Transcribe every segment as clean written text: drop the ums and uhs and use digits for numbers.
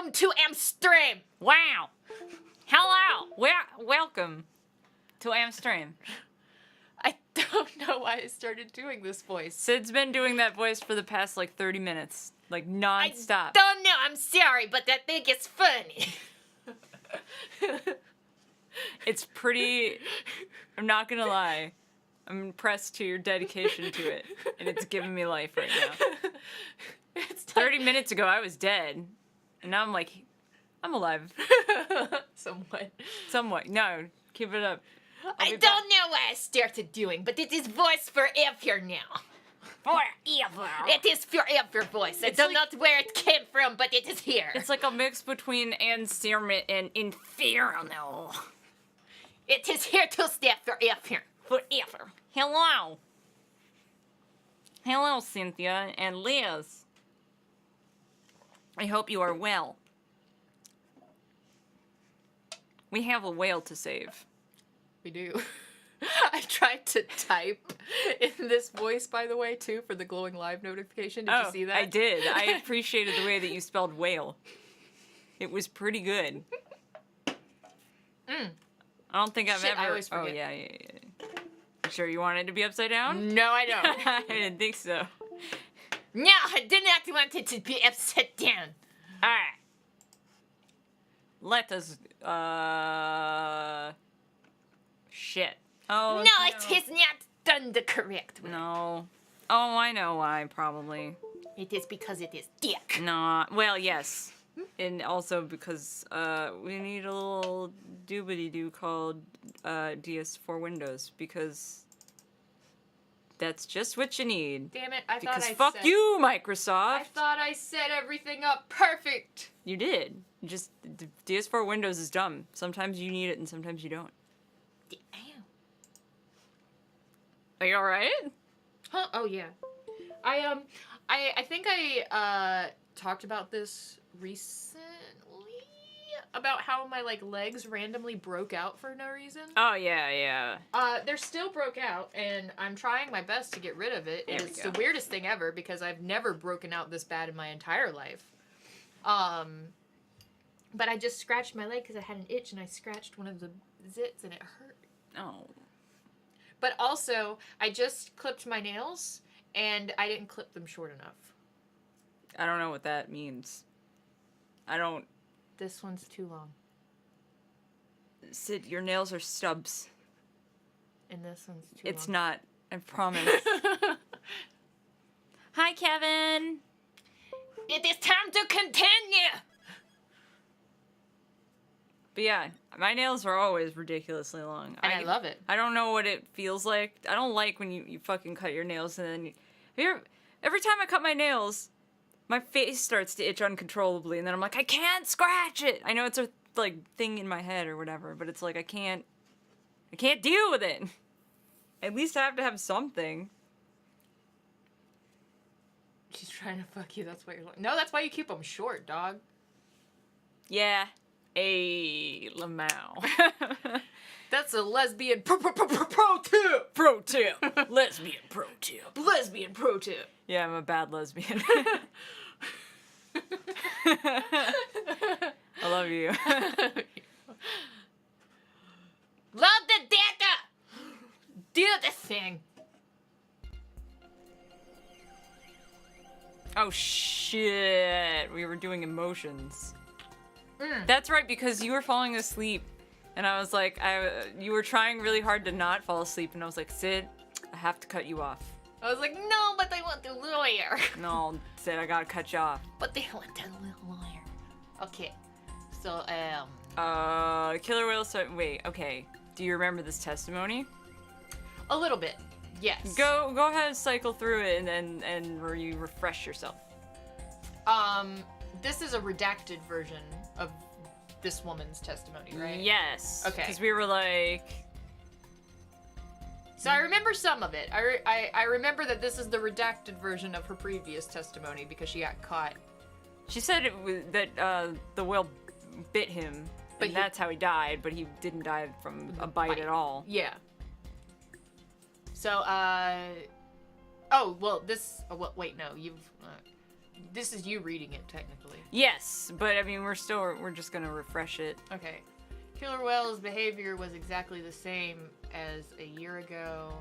Welcome to Amsterdam. Wow. Hello. Welcome to Amsterdam. I don't know why I started doing this voice. Sid's been doing that voice for the past, 30 minutes. Non-stop. I don't know. I'm sorry, but that thing is funny. It's pretty... I'm not gonna lie. I'm impressed to your dedication to it. And it's giving me life right now. It's 30 minutes ago, I was dead. And now I'm alive. Somewhat. No, keep it up. I don't know what I started doing, but it is voice forever now. Forever. It is forever voice. I don't know where it came from, but it is here. It's like a mix between Ansermit and Inferno. It is here to stay forever. Forever. Hello. Hello, Cynthia and Liz. I hope you are well. We have a whale to save. We do. I tried to type in this voice, by the way, too, for the glowing live notification. Did you see that? I did. I appreciated the way that you spelled whale. It was pretty good. I don't think I've ever... I always forget. Oh, yeah. You sure you wanted it to be upside down? No, I don't. I didn't think so. No, I did not want it to be upside down. Alright. Let us, shit. Oh, no, it is not done the correct way. No. Oh, I know why, probably. It is because it is dick. No, well, yes. And also because, we need a little doobity-doo called, DS4 Windows, because that's just what you need. Damn it, I thought Because I fuck said... you, Microsoft! I thought I set everything up perfect! You did. Just, DS4 Windows is dumb. Sometimes you need it and sometimes you don't. Damn. Are you alright? Huh? Oh, yeah. I think I talked about this recently, about how my, legs randomly broke out for no reason. Oh, yeah. They're still broke out, and I'm trying my best to get rid of it. And it's the weirdest thing ever, because I've never broken out this bad in my entire life. But I just scratched my leg because I had an itch, and I scratched one of the zits, and it hurt. Oh. But also, I just clipped my nails, and I didn't clip them short enough. I don't know what that means. I don't... This one's too long. Sid, your nails are stubs. And this one's too It's long. not. I promise. Hi, Kevin! It is time to continue! But yeah, my nails are always ridiculously long. And I love it. I don't know what it feels like. I don't like when you fucking cut your nails and then... Every time I cut my nails, my face starts to itch uncontrollably, and then I'm like, I can't scratch it! I know it's a, thing in my head or whatever, but it's like, I can't deal with it! At least I have to have something. She's trying to fuck you, that's why you're like... No, that's why you keep them short, dog. Yeah. A Lamau. That's a lesbian pro tip! Pro tip. Lesbian pro tip. Lesbian pro tip. Yeah, I'm a bad lesbian. I love you. Love the data! Do the thing. Oh shit. We were doing emotions. That's right, because you were falling asleep, and I was like, you were trying really hard to not fall asleep, and I was like, Sid, I have to cut you off. I was like, no, but I want the lawyer. No, Sid, I gotta cut you off. But they want the lawyer. Okay, so, Killer Whale, wait, okay. Do you remember this testimony? A little bit, yes. Go ahead and cycle through it, and you refresh yourself. This is a redacted version of this woman's testimony, right? Yes. Okay. Because we were like... So I remember some of it. I remember that this is the redacted version of her previous testimony because she got caught. She said it was that the whale bit him, and that's how he died, but he didn't die from a bite at all. Yeah. So, oh, well, this... wait, no, This is you reading it, technically. Yes, but I mean, we're just gonna refresh it. Okay. Killer whale's behavior was exactly the same as a year ago.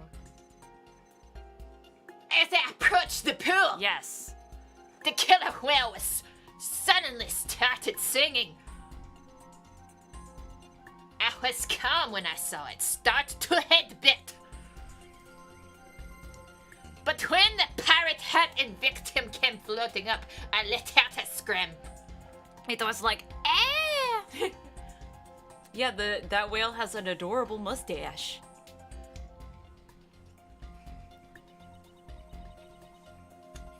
As I approached the pool, Yes. the killer whale was suddenly started singing. I was calm when I saw it start to headbutt. But when the pirate head and victim came floating up, I let out a scream. It was like, ah! Yeah, that whale has an adorable mustache.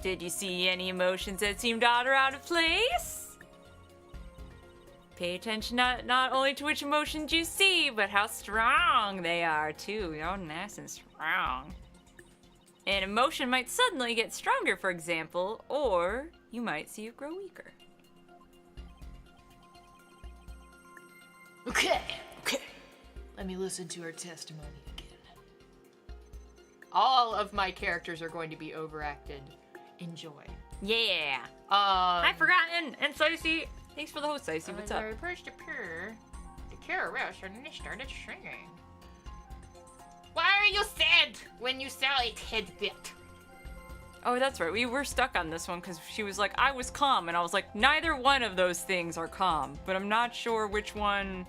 Did you see any emotions that seemed odd or out of place? Pay attention not only to which emotions you see, but how strong they are too. You're nice and strong. An emotion might suddenly get stronger, for example, or you might see it grow weaker. Okay. Let me listen to her testimony again. All of my characters are going to be overacted. Enjoy. Yeah. I've forgotten. And Cicey, thanks for the host, Cicey. What's up? I approached the pier. The killer whale suddenly started singing. Why are you sad when you saw it headbutt? Oh, that's right. We were stuck on this one because she was like, I was calm. And I was like, neither one of those things are calm. But I'm not sure which one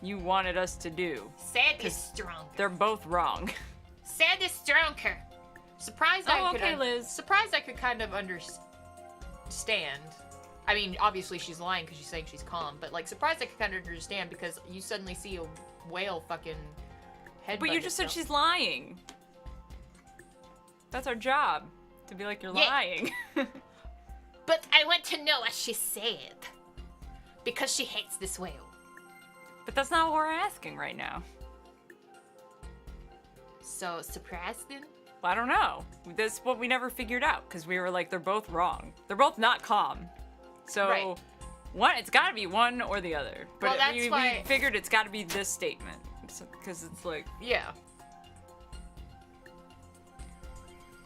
you wanted us to do. Sad is stronger. They're both wrong. Sad is stronger. Surprised I could. Okay, Liz. Surprised I could kind of understand. I mean, obviously she's lying because she's saying she's calm, but like surprised I could kind of understand because you suddenly see a whale fucking headbutt. But you just said she's lying. That's our job. To be like, you're lying. But I want to know what she said. Because she hates this whale. But that's not what we're asking right now. So, surprised then? Well, I don't know. That's what we never figured out because we were like, they're both wrong. They're both not calm. So, Right. one, it's got to be one or the other. But Well, that's why- we figured it's got to be this statement because it's like, Yeah.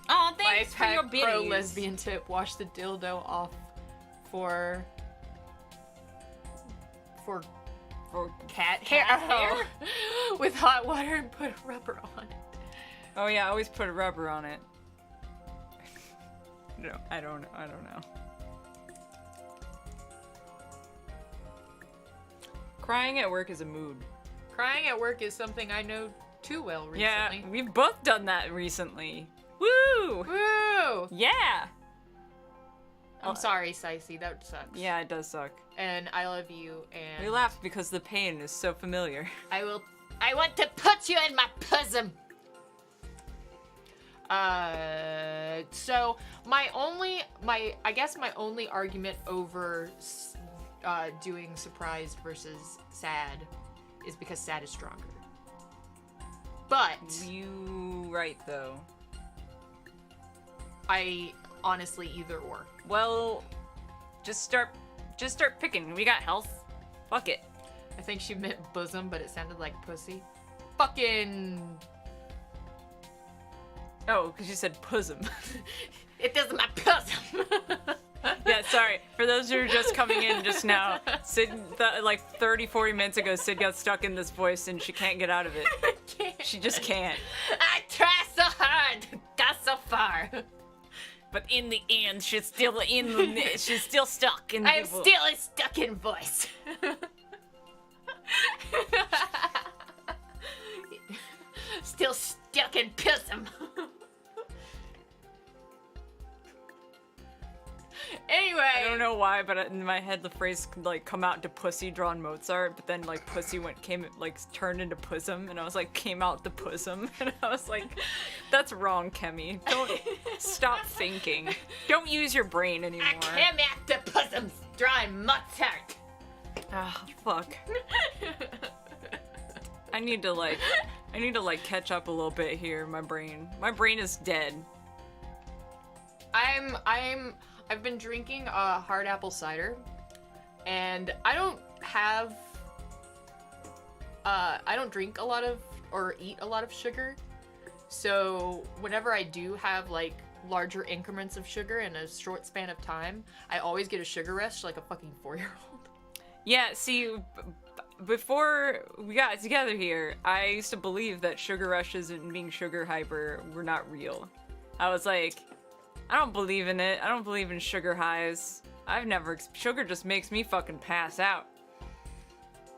oh, thanks for Lifehack your pro biddies. lesbian tip: wash the dildo off for cat hair with hot water and put rubber on it. Oh yeah, I always put a rubber on it. No, I don't know. Crying at work is a mood. Crying at work is something I know too well recently. Yeah, we've both done that recently. Woo! Woo! Yeah! I'm sorry, Cicey, that sucks. Yeah, it does suck. And I love you, and We laughed because the pain is so familiar. I want to put you in my bosom. So I guess my only argument over doing surprised versus sad is because sad is stronger. But You right though. I honestly either or. Well, just start picking. We got health. Fuck it. I think she meant bosom, but it sounded like pussy. Fucking. Oh, because you said bosom. It is my bosom. Yeah, sorry. For those who are just coming in just now, Sid, like 30, 40 minutes ago, Sid got stuck in this voice and she can't get out of it. I can't. She just can't. I try so hard, got so far. But in the end, she's still stuck in the I'm still a stuck in voice. Still stuck in pism. Anyway. I don't know why, but in my head the phrase could like come out to pussy drawn Mozart, but then like pussy turned into pusm, and I was like came out the pusm, and I was like, that's wrong, Kemi. Don't stop thinking. Don't use your brain anymore. I came at the pusm's drawing Mozart. Ah, fuck. I need to catch up a little bit here. My brain is dead. I've been drinking hard apple cider, and I don't drink a lot of or eat a lot of sugar. So whenever I do have like larger increments of sugar in a short span of time, I always get a sugar rush like a fucking 4-year-old. Yeah, see, before we got together here, I used to believe that sugar rushes and being sugar hyper were not real. I was like, I don't believe in it. I don't believe in sugar highs. Sugar just makes me fucking pass out.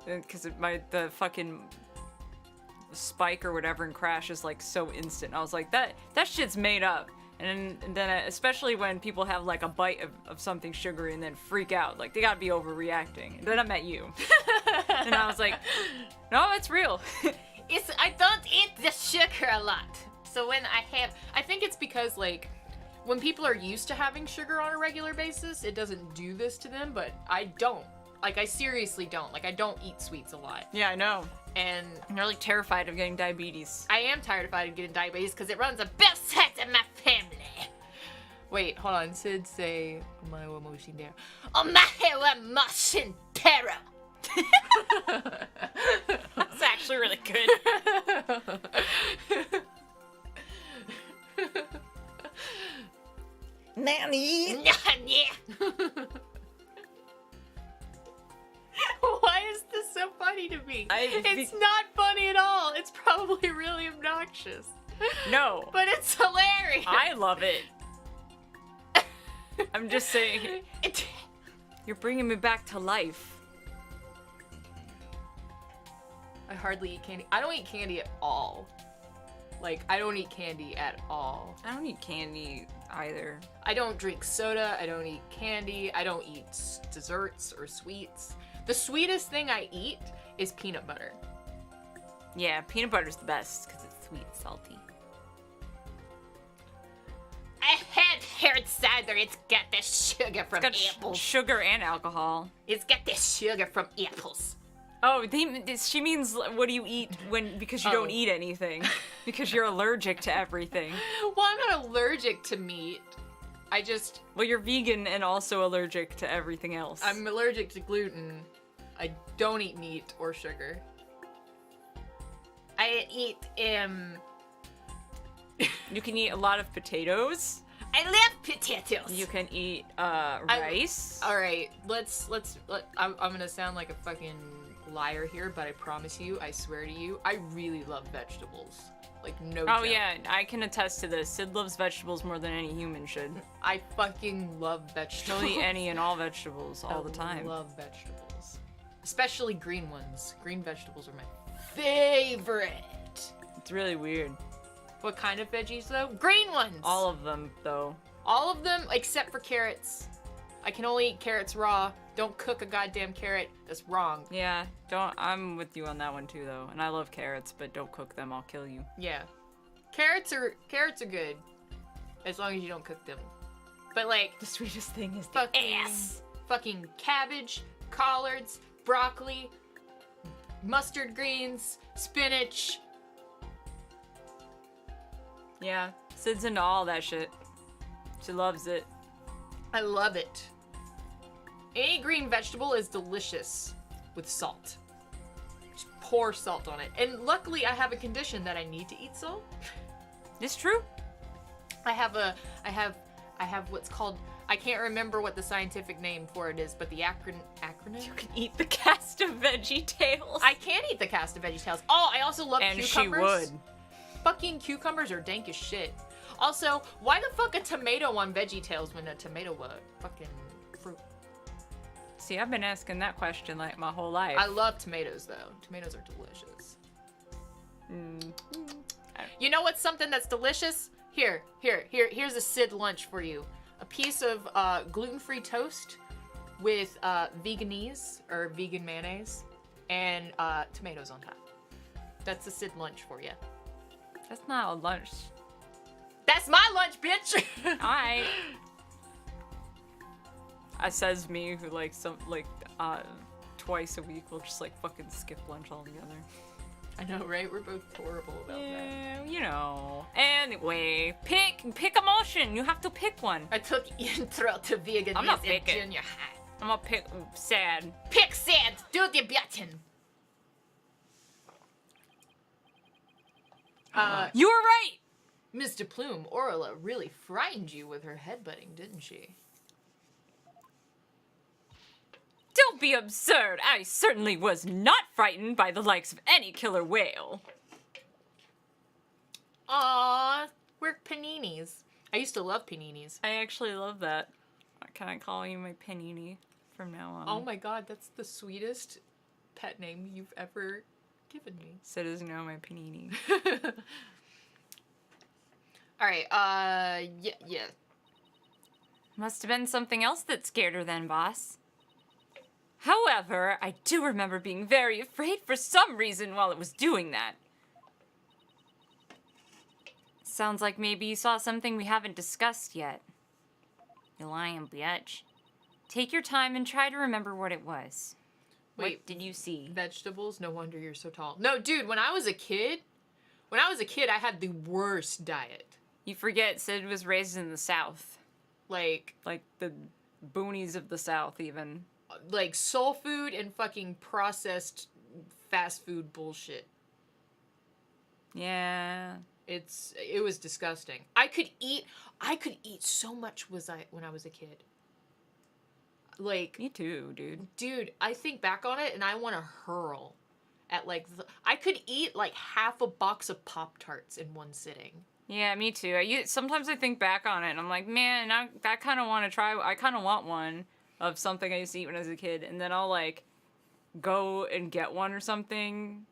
Because the fucking spike or whatever and crash is like so instant. I was like, that shit's made up. And then especially when people have like a bite of something sugary and then freak out, like they gotta be overreacting. And then I met you, and I was like, no, it's real. I don't eat the sugar a lot, so when I think it's because like when people are used to having sugar on a regular basis, it doesn't do this to them. But I don't. Like I seriously don't. Like I don't eat sweets a lot. Yeah, I know. And you're like terrified of getting diabetes. I am terrified of getting diabetes because it runs a big side of my family. Wait, hold on. Sid say, "Omae wa moshindero." Omae wa moshindero. That's actually really good. Nanny. Nanny. Why is this so funny to me? It's not funny at all. It's probably really obnoxious. No. But it's hilarious. I love it. I'm just saying. You're bringing me back to life. I hardly eat candy. I don't eat candy at all. Like, I don't eat candy at all. I don't eat candy either. I don't drink soda. I don't eat candy. I don't eat desserts or sweets. The sweetest thing I eat is peanut butter. Yeah, peanut butter's the best because it's sweet and salty. I had hard cider. It's got the sugar from apples. Sugar and alcohol. It's got the sugar from apples. Oh, she means what do you eat because you don't eat anything. Because you're allergic to everything. Well, I'm not allergic to meat. Well, you're vegan and also allergic to everything else. I'm allergic to gluten. I don't eat meat or sugar. I eat, You can eat a lot of potatoes. I love potatoes. You can eat, rice. Alright, I'm gonna sound like a fucking liar here, but I promise you, I swear to you, I really love vegetables. Like, no joke. Oh yeah, I can attest to this. Sid loves vegetables more than any human should. I fucking love vegetables. She'll eat any and all vegetables all the time. I love vegetables. Especially green ones. Green vegetables are my favorite. It's really weird. What kind of veggies, though? Green ones! All of them, though. All of them, except for carrots. I can only eat carrots raw. Don't cook a goddamn carrot. That's wrong. Yeah, I'm with you on that one, too, though. And I love carrots, but don't cook them. I'll kill you. Yeah. Carrots are good. As long as you don't cook them. But, like... The sweetest thing is the ass! Fucking cabbage, collards, broccoli, mustard greens, spinach... Yeah, Sid's into all that shit. She loves it. I love it. Any green vegetable is delicious with salt. Just pour salt on it. And luckily I have a condition that I need to eat salt. It's true. I have what's called, I can't remember what the scientific name for it is, but the acronym? You can eat the cast of VeggieTales. I can eat the cast of VeggieTales. Oh, I also love cucumbers. And she would. Fucking cucumbers are dank as shit. Also, why the fuck a tomato on VeggieTales when a tomato was fucking fruit? See, I've been asking that question like my whole life. I love tomatoes though. Tomatoes are delicious. You know what's something that's delicious? Here's a Sid lunch for you. A piece of gluten-free toast with Veganese or vegan mayonnaise and tomatoes on top. That's a Sid lunch for you. That's not a lunch. That's my lunch, bitch! Alright. Says me who twice a week will just like fucking skip lunch altogether. I know, right? We're both horrible about that. Yeah, you know. Anyway, pick a motion. You have to pick one. I took intro to veganism I'm not picking. in junior high. I'm gonna pick sad. Pick sad. Do the button. You were right. Mr. Plume, Orla really frightened you with her headbutting, didn't she? Don't be absurd. I certainly was not frightened by the likes of any killer whale. Aww, we're paninis. I used to love paninis. I actually love that. Can I call you my panini from now on? Oh my god, that's the sweetest pet name you've ever given me. Sid is now my panini. Alright, yeah. Must have been something else that scared her then, boss. However, I do remember being very afraid for some reason while it was doing that. Sounds like maybe you saw something we haven't discussed yet. You lying bitch. Take your time and try to remember what it was. Wait, what did you see? Vegetables? No wonder you're so tall. No, dude, when I was a kid, I had the worst diet. You forget Sid was raised in the South. Like the boonies of the South, even. Like soul food and fucking processed fast food bullshit. Yeah. It was disgusting. I could eat so much when I was a kid. Like, me too, dude. Dude, I think back on it and I want to hurl at I could eat like half a box of Pop-Tarts in one sitting. Yeah, me too. Sometimes I think back on it and I'm like, man, I kind of want to try. I kind of want one of something I used to eat when I was a kid, and then I'll like go and get one or something,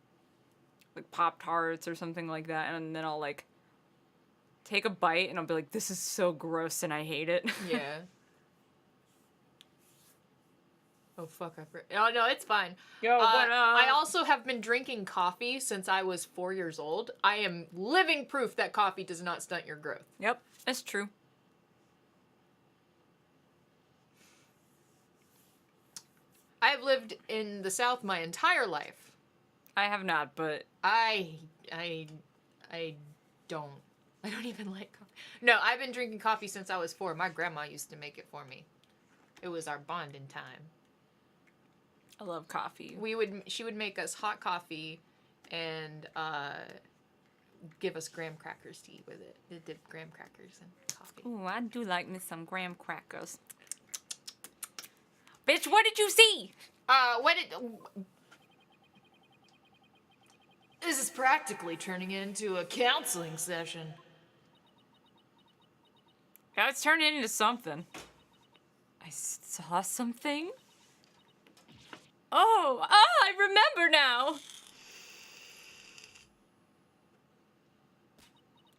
like Pop-Tarts or something like that, and then I'll like take a bite and I'll be like, this is so gross and I hate it. Yeah. Oh fuck, oh no, it's fine. I also have been drinking coffee since I was 4 years old. I am living proof that coffee does not stunt your growth. Yep, that's true. I have lived in the South my entire life. I have not, but I don't. I don't even like coffee. No, I've been drinking coffee since I was 4. My grandma used to make it for me. It was our bonding time. I love coffee. She would make us hot coffee and give us graham crackers to eat with it. They did graham crackers and coffee. Ooh, I do like me some graham crackers. Bitch, what did you see? This is practically turning into a counseling session. Yeah, it's turning into something. I saw something? Oh, I remember now.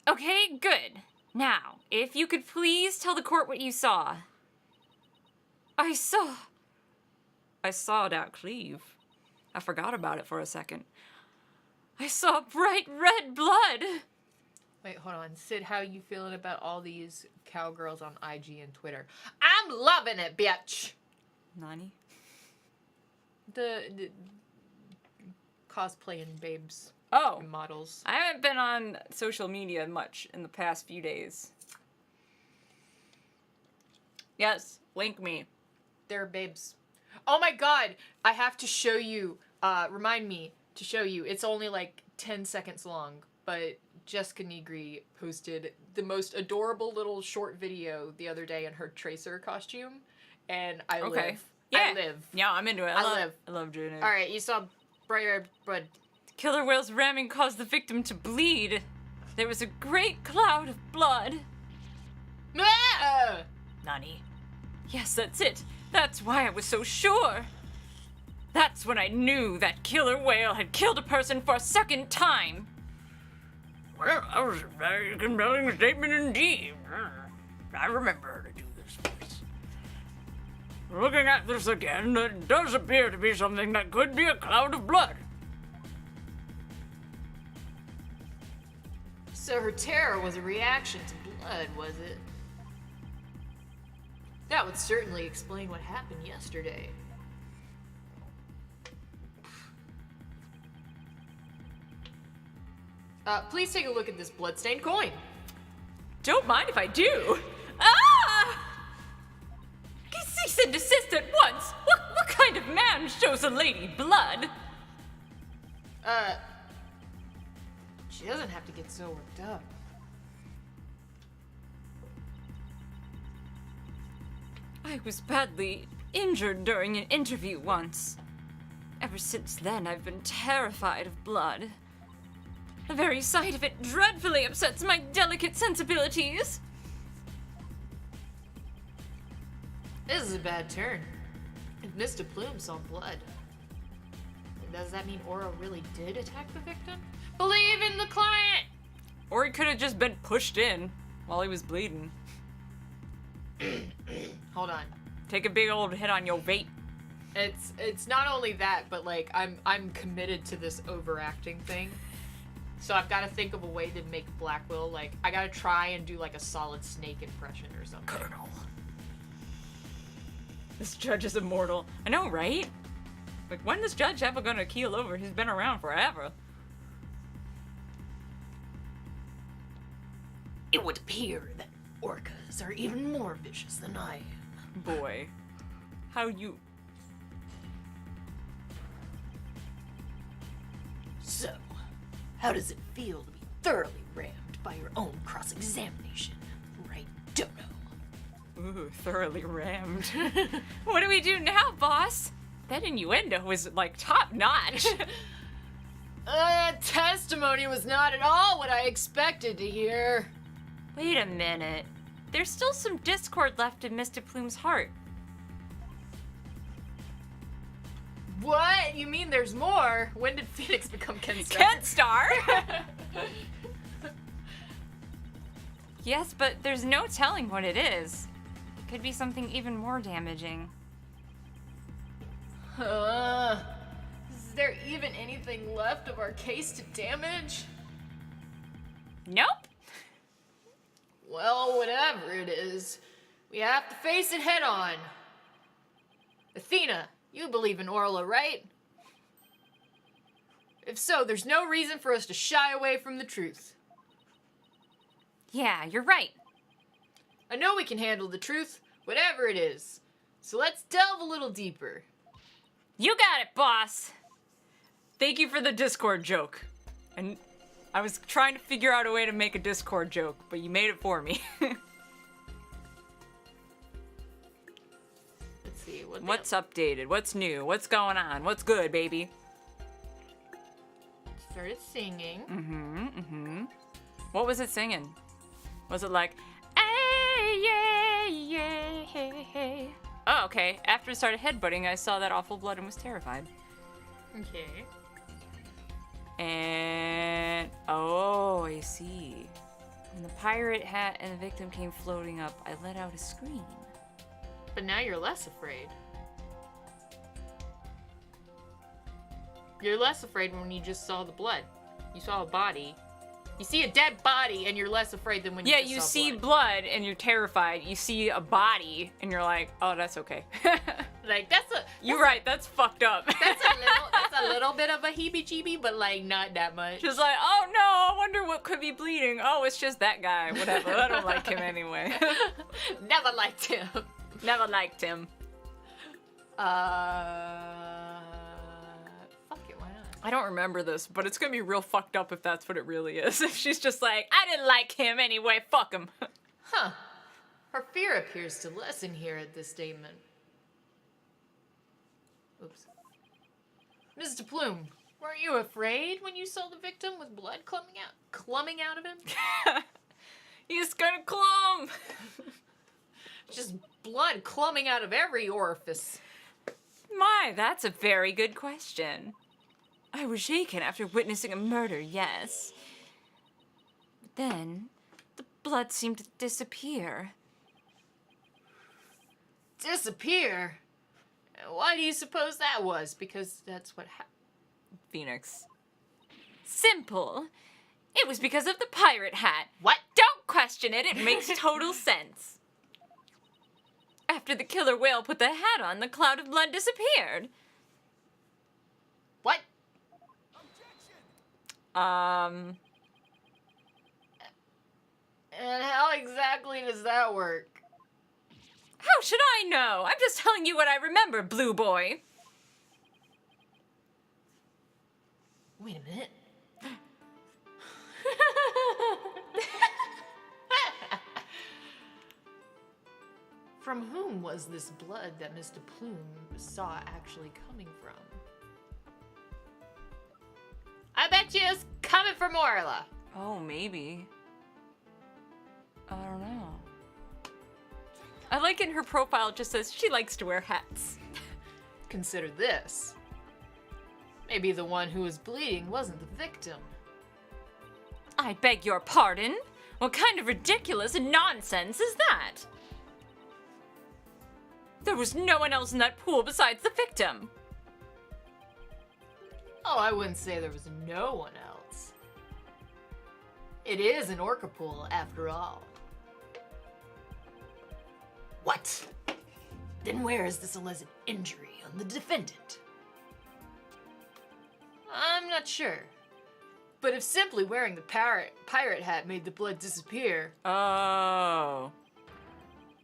Okay, good. Now, if you could please tell the court what you saw. I saw that cleave. I forgot about it for a second. I saw bright red blood. Wait, hold on. Sid, how are you feeling about all these cowgirls on IG and Twitter? I'm loving it, bitch. Nani? The cosplaying babes. Oh. And models. I haven't been on social media much in the past few days. Yes, link me. They're babes. Oh my god! I have to show you, remind me to show you. It's only like 10 seconds long, but Jessica Negri posted the most adorable little short video the other day in her Tracer costume, and I live. Yeah. I live. Yeah, I'm into it. I love doing it. Alright, you saw bright red blood. Killer whale's ramming caused the victim to bleed. There was a great cloud of blood. Ah! Nani? Yes, that's it. That's why I was so sure. That's when I knew that killer whale had killed a person for a second time. Well, that was a very compelling statement indeed. I remember her to do this voice. Looking at this again, it does appear to be something that could be a cloud of blood. So her terror was a reaction to blood, was it? That would certainly explain what happened yesterday. Please take a look at this bloodstained coin. Don't mind if I do. Ah! Cease and desist at once. What kind of man shows a lady blood? She doesn't have to get so worked up. I was badly injured during an interview once. Ever since then, I've been terrified of blood. The very sight of it dreadfully upsets my delicate sensibilities. This is a bad turn. If Mr. Plume saw blood, does that mean Aura really did attack the victim? Believe in the client! Or he could have just been pushed in while he was bleeding. Hold on. Take a big old hit on your vape. It's not only that, but like I'm committed to this overacting thing. So I've got to think of a way to make Blackwell like I got to try and do like a solid Snake impression or something. Colonel. This judge is immortal. I know, right? Like, when is Judge ever gonna keel over? He's been around forever. It would appear that orcas are even more vicious than I am. Boy. How you... So, how does it feel to be thoroughly rammed by your own cross-examination? Right, Dono? Ooh, thoroughly rammed. What do we do now, boss? That innuendo was, like, top-notch. Testimony was not at all what I expected to hear. Wait a minute. There's still some discord left in Mr. Plume's heart. What? You mean there's more? When did Phoenix become Ken Star? Ken Star? Yes, but there's no telling what it is. It could be something even more damaging. Is there even anything left of our case to damage? Nope. Well, whatever it is, we have to face it head on. Athena, you believe in Orla, right? If so, there's no reason for us to shy away from the truth. Yeah, you're right. I know we can handle the truth, whatever it is. So let's delve a little deeper. You got it, boss. Thank you for the Discord joke. And I was trying to figure out a way to make a Discord joke, but you made it for me. Let's see. What's updated? What's new? What's going on? What's good, baby? Started singing. What was it singing? Was it like, hey, yeah, yeah, hey, hey? Oh, okay. After it started headbutting, I saw that awful blood and was terrified. Okay. And, oh, I see. When the pirate hat and the victim came floating up, I let out a scream. But now you're less afraid. You're less afraid when you just saw the blood. You saw a body. You see a dead body and you're less afraid than when you just saw you see blood. blood and you're terrified. You see a body and you're like, oh, that's okay. Like, You're right, that's fucked up. That's a little bit of a heebie-jeebie, but like not that much. Just like, oh no, I wonder what could be bleeding. Oh, it's just that guy. Whatever. I don't like him anyway. Never liked him. Never liked him. Fuck it, why not? I don't remember this, but it's gonna be real fucked up if that's what it really is. If she's just like, I didn't like him anyway, fuck him. Huh. Her fear appears to lessen here at this statement. Oops. Mr. Plume, weren't you afraid when you saw the victim with blood clumming out of him? He's gonna clum. Just blood clumming out of every orifice. My, that's a very good question. I was shaken after witnessing a murder, yes. But then, the blood seemed to disappear. Disappear? Why do you suppose that was? Because that's what happened. Phoenix. Simple. It was because of the pirate hat. What? Don't question it, it makes total sense. After the killer whale put the hat on, the cloud of blood disappeared. What? And how exactly does that work? how should I know? I'm just telling you what I remember, Blue Boy. Wait a minute. From whom was this blood that Mr. Plume saw actually coming from? I bet you it's coming from Orla. Oh, maybe. I don't know. I like in her profile it just says she likes to wear hats. Consider this. Maybe the one who was bleeding wasn't the victim. I beg your pardon? What kind of ridiculous nonsense is that? There was no one else in that pool besides the victim. Oh, I wouldn't say there was no one else. It is an orca pool, after all. What? Then where is this alleged injury on the defendant? I'm not sure. But if simply wearing the pirate hat made the blood disappear, Oh.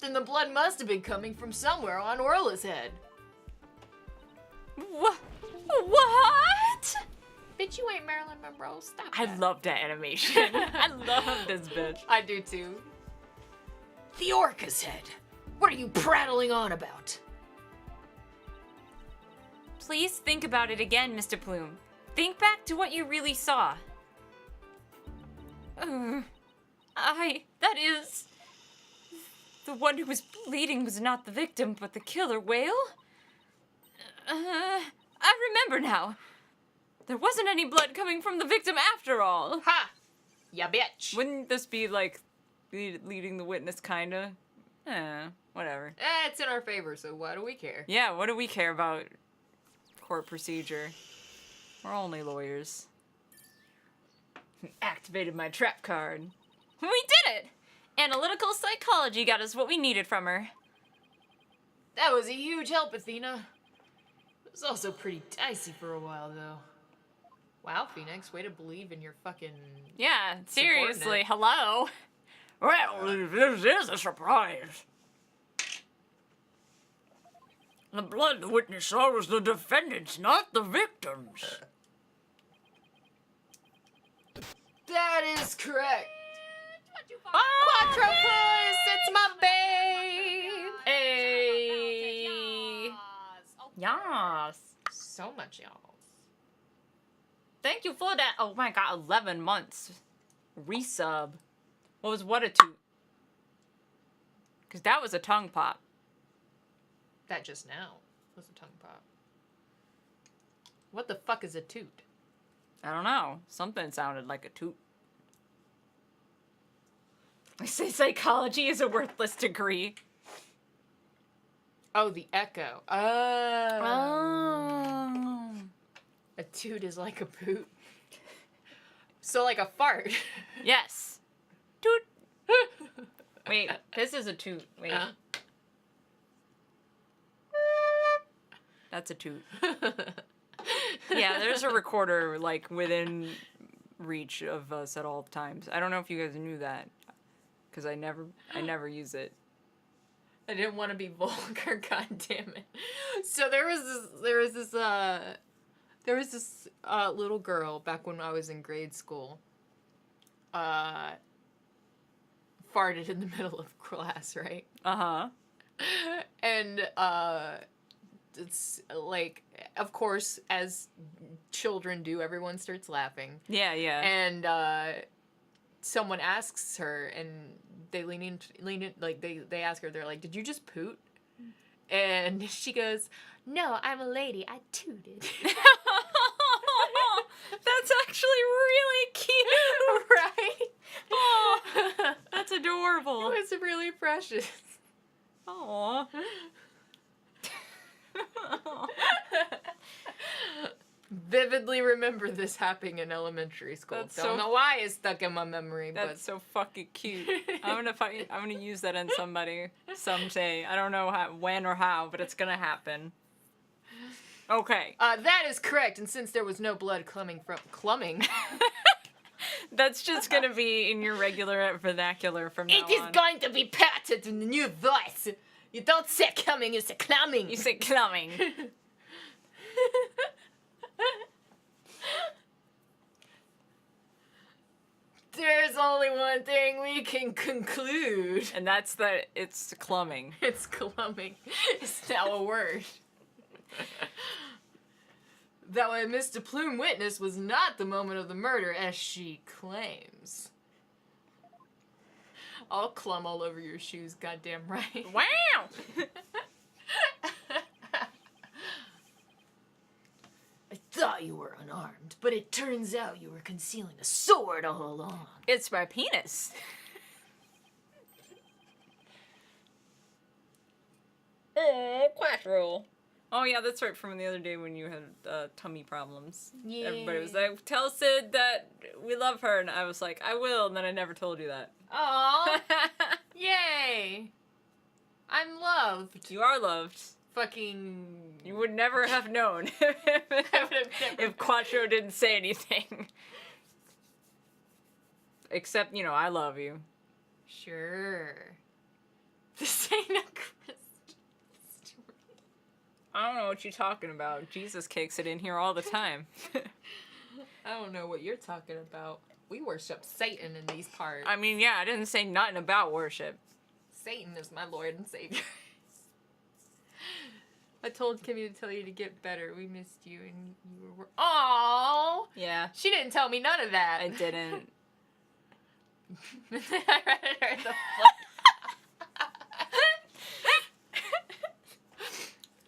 then the blood must have been coming from somewhere on Orla's head. What? Bitch, you ain't Marilyn Monroe. Stop I that. love that animation. I love this bitch. I do too. The orca's head. What are you prattling on about? Please think about it again, Mr. Plume. Think back to what you really saw. That is... The one who was bleeding was not the victim, but the killer whale? I remember now. There wasn't any blood coming from the victim after all. Ha! Ya bitch. Wouldn't this be like leading the witness, kinda? Whatever. It's in our favor, so why do we care? Yeah, what do we care about court procedure? We're only lawyers. Activated my trap card. We did it! Analytical psychology got us what we needed from her. That was a huge help, Athena. It was also pretty dicey for a while, though. Wow, Phoenix, way to believe in your fucking... Yeah, seriously, subordinate. hello? Well, this is a surprise. The blood the witness saw was the defendant's, not the victim's. That is correct. Quattropolis, it's my babe. Hey. Yes. So much, y'all. Thank you for that. Oh my god, 11 months. Resub. What a toot? Because that was a tongue pop. That just now was a tongue pop. What the fuck is a toot? I don't know. Something sounded like a toot. I say psychology is a worthless degree. Oh, the echo. Oh. A toot is like a poot. So like a fart. Yes. Toot. Wait, this is a toot. Wait. That's a toot. Yeah, there's a recorder like within reach of us at all times. I don't know if you guys knew that, because I never use it. I didn't want to be vulgar, god damn it. So there was this little girl back when I was in grade school. Farted in the middle of class, right? Uh-huh. And it's like, of course, as children do, everyone starts laughing. Yeah, yeah. And someone asks her, and they lean in, like they ask her, they're like, "Did you just poot?" And she goes, "No, I'm a lady. I tooted." That's actually really cute. Right? Oh, that's adorable. It was really precious. Aww. Vividly remember this happening in elementary school. That's Don't so- know why it's stuck in my memory, That's so fucking cute. I'm gonna use that on somebody someday. I don't know when or how, but it's gonna happen. Okay. That is correct, and since there was no blood clumming, That's just gonna be in your regular vernacular from now it is on. going to be patented in the new voice. You don't say coming, you say clumming. You say clumming. There's only one thing we can conclude. And that's that it's clumbing. It's clumbing. It's now a word. That what Mr. Plume witnessed was not the moment of the murder, as she claims. I'll clum all over your shoes, goddamn right. Wow! I thought you were unarmed, but it turns out you were concealing a sword all along. It's my penis. Oh, Quattro. Oh yeah, that's right from the other day when you had tummy problems. Yeah. Everybody was like, tell Sid that we love her, and I was like, I will, and then I never told you that. Aw. Yay. I'm loved. You are loved. Fucking... You would never have known if Quattro didn't say anything. Except, you know, I love you. Sure. This ain't a Christmas. I don't know what you're talking about. Jesus kicks it in here all the time. I don't know what you're talking about. We worship Satan in these parts. I mean, yeah, I didn't say nothing about worship. Satan is my Lord and Savior. I told Kemi to tell you to get better. We missed you and you were... Aww! Yeah. She didn't tell me none of that. I didn't. I read her the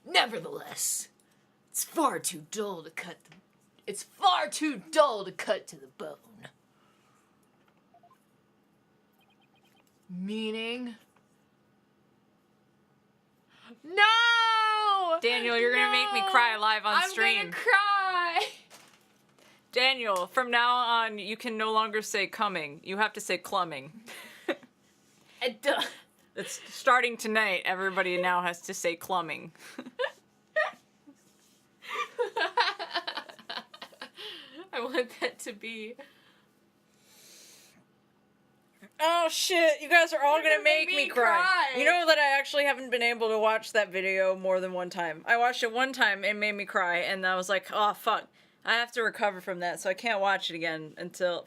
Nevertheless, it's far too dull to cut to the bone. Meaning? No! Daniel, you're gonna make me cry live on stream. I'm gonna cry! Daniel, from now on, you can no longer say coming. You have to say clumming. It's starting tonight. Everybody now has to say clumming. I want that to be... Oh shit, you guys are all gonna make me cry. cry. You know that I actually haven't been able to watch that video more than one time. I watched it one time, it made me cry, and I was like, oh fuck. I have to recover from that, so I can't watch it again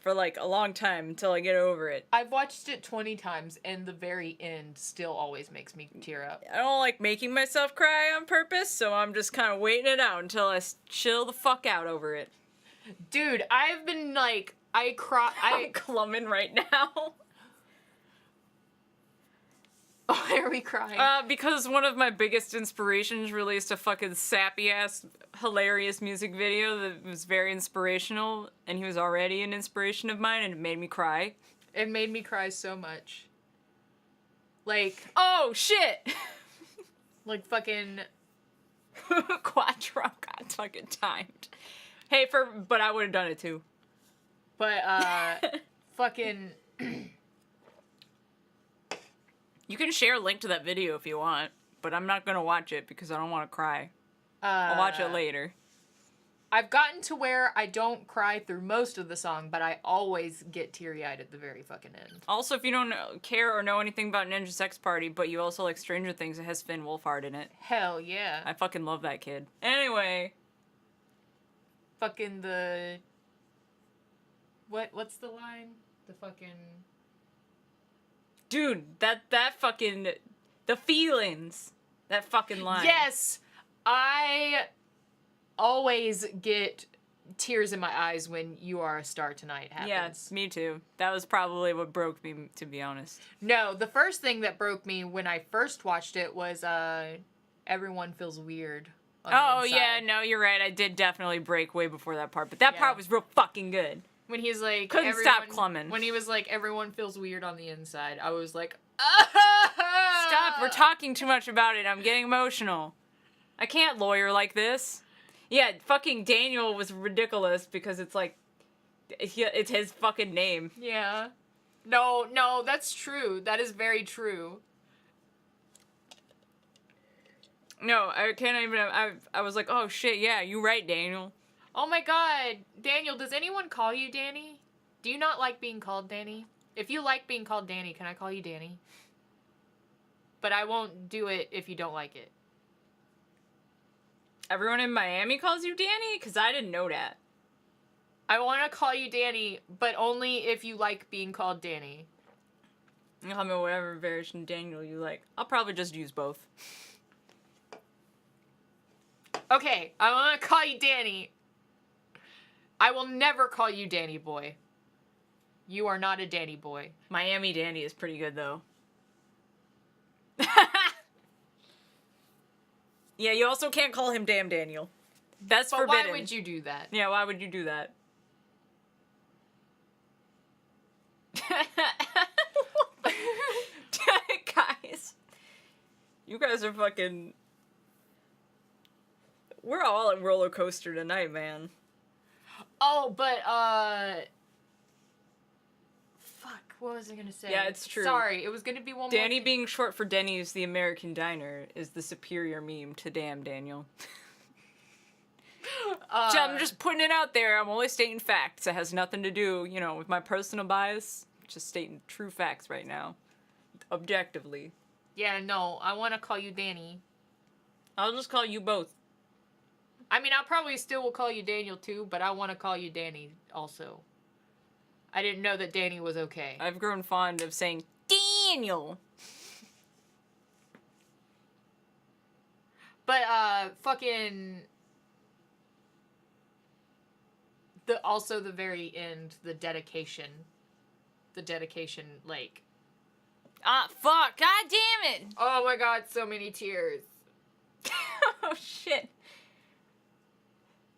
for like a long time until I get over it. I've watched it 20 times, and the very end still always makes me tear up. I don't like making myself cry on purpose, so I'm just kind of waiting it out until I chill the fuck out over it. Dude, I've been like, I'm clumming right now. Why are we crying? Because one of my biggest inspirations released a fucking sappy-ass, hilarious music video that was very inspirational, and he was already an inspiration of mine, and it made me cry. It made me cry so much. Like... Oh, shit! Like fucking... Quattro got fucking timed. Hey, but I would have done it too. But, fucking... You can share a link to that video if you want, but I'm not gonna watch it because I don't want to cry. I'll watch it later. I've gotten to where I don't cry through most of the song, but I always get teary-eyed at the very fucking end. Also, if you don't care or know anything about Ninja Sex Party, but you also like Stranger Things, it has Finn Wolfhard in it. Hell yeah. I fucking love that kid. Anyway. Fucking the... What's the line? The fucking... Dude, that fucking... The feelings. That fucking line. Yes! I always get tears in my eyes when You Are a Star Tonight happens. Yeah, me too. That was probably what broke me, to be honest. No, the first thing that broke me when I first watched it was Everyone Feels Weird. Oh, yeah, no, you're right. I did definitely break way before that part, but that part was real fucking good. When he's like... Couldn't stop clumming. When he was like, everyone feels weird on the inside, I was like, Stop, we're talking too much about it. I'm getting emotional. I can't lawyer like this. Yeah, fucking Daniel was ridiculous because it's like, it's his fucking name. Yeah. No, that's true. That is very true. No, I can't even, I was like, oh shit, yeah, you right, Daniel. Oh my god, Daniel, does anyone call you Danny? Do you not like being called Danny? If you like being called Danny, can I call you Danny? But I won't do it if you don't like it. Everyone in Miami calls you Danny? Because I didn't know that. I want to call you Danny, but only if you like being called Danny. I mean, whatever variation Daniel you like. I'll probably just use both. Okay, I want to call you Danny. I will never call you Danny Boy. You are not a Danny Boy. Miami Danny is pretty good, though. Yeah, you also can't call him Damn Daniel. That's But forbidden. why would you do that? Yeah, why would you do that? Guys. You guys are fucking... We're all in roller coaster tonight, man. Oh, but, fuck, what was I gonna say? Yeah, it's true. Sorry, it was gonna be one Danny more being short for Denny's the American Diner is the superior meme to Damn Daniel. I'm just putting it out there. I'm only stating facts. It has nothing to do, you know, with my personal bias. Just stating true facts right now. Objectively. Yeah, no, I want to call you Danny. I'll just call you both. I mean, I probably still will call you Daniel too, but I want to call you Danny also. I didn't know that Danny was okay. I've grown fond of saying Daniel. But, fucking... Also the very end, the dedication. The dedication, like... Ah, fuck. God damn it. Oh my god, so many tears. Oh, shit.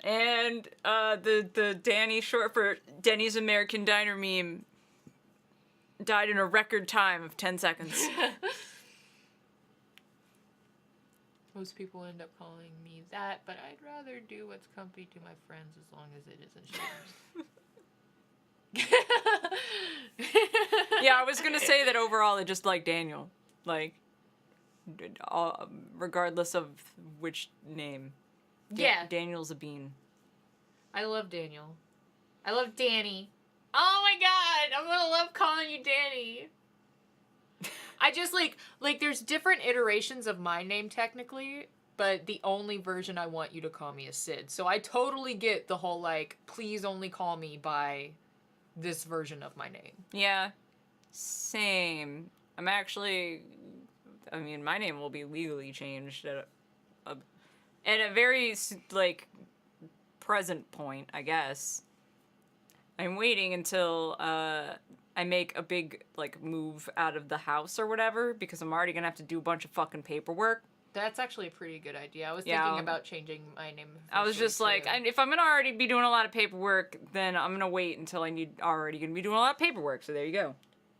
And, the Danny short for Denny's American Diner meme died in a record time of 10 seconds. Most people end up calling me that, but I'd rather do what's comfy to my friends as long as it isn't shared. Yeah, I was gonna say that overall I just like Daniel. Like, regardless of which name. Yeah. Daniel's a bean. I love Daniel. I love Danny. Oh my god, I'm gonna love calling you Danny. I just like there's different iterations of my name technically, but the only version I want you to call me is Sid. So I totally get the whole like, please only call me by this version of my name. Yeah. Same. I'm actually, I mean, my name will be legally changed at a very, like, present point, I guess. I'm waiting until, I make a big, like, move out of the house or whatever, because I'm already gonna have to do a bunch of fucking paperwork. That's actually a pretty good idea. I was thinking about changing my name. I was just like, if I'm gonna already be doing a lot of paperwork, then I'm gonna wait until already gonna be doing a lot of paperwork, so there you go.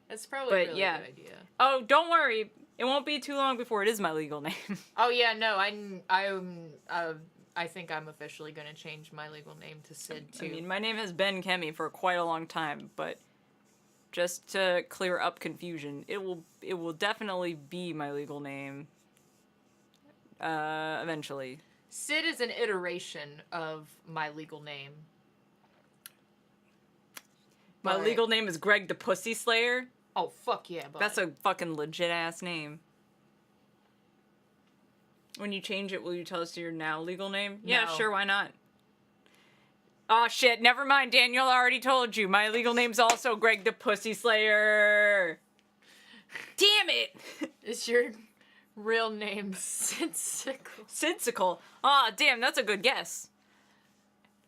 That's probably a really good idea. Oh, don't worry. It won't be too long before it is my legal name. Oh yeah, no, I think I'm officially gonna change my legal name to Sid too. I mean, my name has been Kemi for quite a long time, but just to clear up confusion, it will definitely be my legal name. Eventually. Sid is an iteration of my legal name. My legal name is Greg the Pussy Slayer. Oh, fuck yeah, bud. That's a fucking legit-ass name. When you change it, will you tell us your now legal name? No. Yeah, sure, why not? Aw, shit, never mind, Daniel already told you. My legal name's also Greg the Pussy Slayer. Damn it! Is your real name Sidsicle? Sidsicle? Aw, damn, that's a good guess.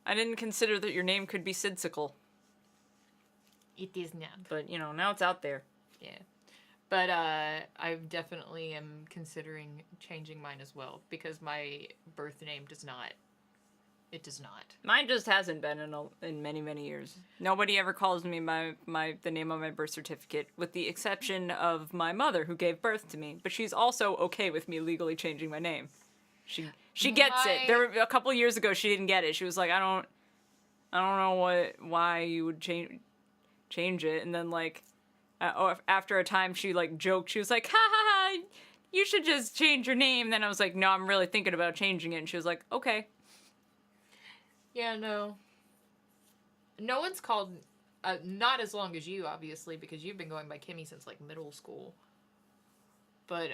I didn't consider that your name could be Sidsicle. It is not. But, you know, now it's out there. Yeah. But I definitely am considering changing mine as well, because my birth name does not. It does not. Mine just hasn't been in many, many years. Nobody ever calls me the name on my birth certificate, with the exception of my mother, who gave birth to me. But she's also okay with me legally changing my name. She gets it. There were a couple years ago she didn't get it. She was like, I don't know why you would change it. And then like after a time she like joked. She was like, ha ha ha, you should just change your name. Then I was like, no, I'm really thinking about changing it. And she was like, okay. Yeah, no. No one's called, not as long as you, obviously, because you've been going by Kemi since, like, middle school. But,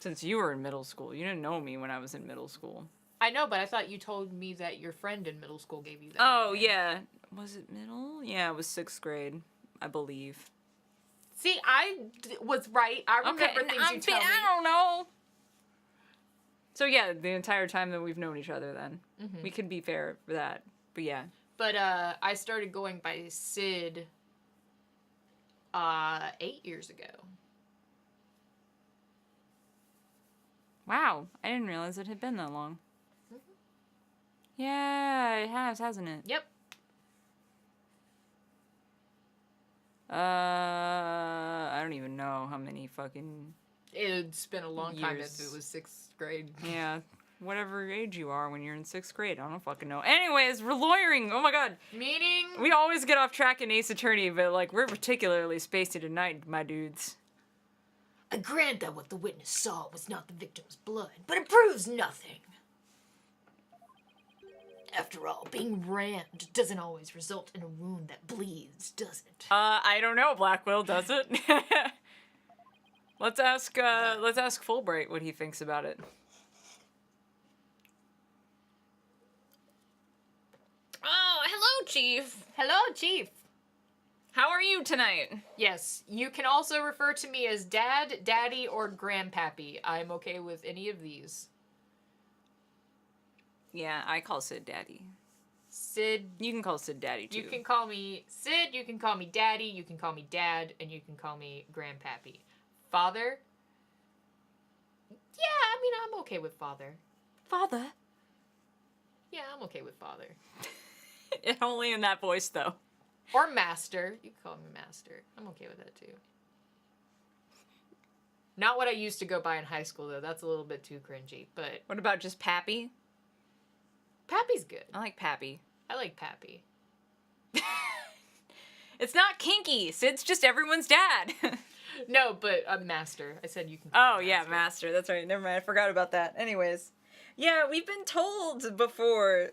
Since you were in middle school. You didn't know me when I was in middle school. I know, but I thought you told me that your friend in middle school gave you that. Oh, yeah. Was it middle? Yeah, it was 6th grade, I believe. See, was right. I remember things you tell me. I don't know. So yeah, the entire time that we've known each other then. We can be fair for that. But yeah. But I started going by Sid 8 years ago. Wow, I didn't realize it had been that long. Yeah, it has, hasn't it? Yep. I don't even know how many fucking... It's been a long time Years. if it was 6th grade. Yeah, whatever age you are when you're in 6th grade. I don't fucking know. Anyways, we're lawyering. Oh my god. Meaning? We always get off track in Ace Attorney, but like we're particularly spacey tonight, my dudes. I grant that what the witness saw was not the victim's blood, but it proves nothing. After all, being rammed doesn't always result in a wound that bleeds, does it? I don't know, Blackwell, does it? Let's ask Fulbright what he thinks about it. Oh, hello, Chief. Hello, Chief. How are you tonight? Yes, you can also refer to me as Dad, Daddy, or Grandpappy. I'm okay with any of these. Yeah, I call Sid Daddy. Sid. You can call Sid Daddy, too. You can call me Sid, you can call me Daddy, you can call me Dad, and you can call me Grandpappy. Father? Yeah, I mean, I'm okay with Father. Father? Yeah, I'm okay with Father. Only in that voice, though. Or Master. You can call me Master. I'm okay with that, too. Not what I used to go by in high school, though. That's a little bit too cringy, but... What about just Pappy? Pappy's good. I like Pappy. I like Pappy. It's not kinky. Sid's just everyone's dad. No, but Master. I said you can Oh, call me yeah, Master. That's right. Never mind. I forgot about that. Anyways. Yeah, we've been told before...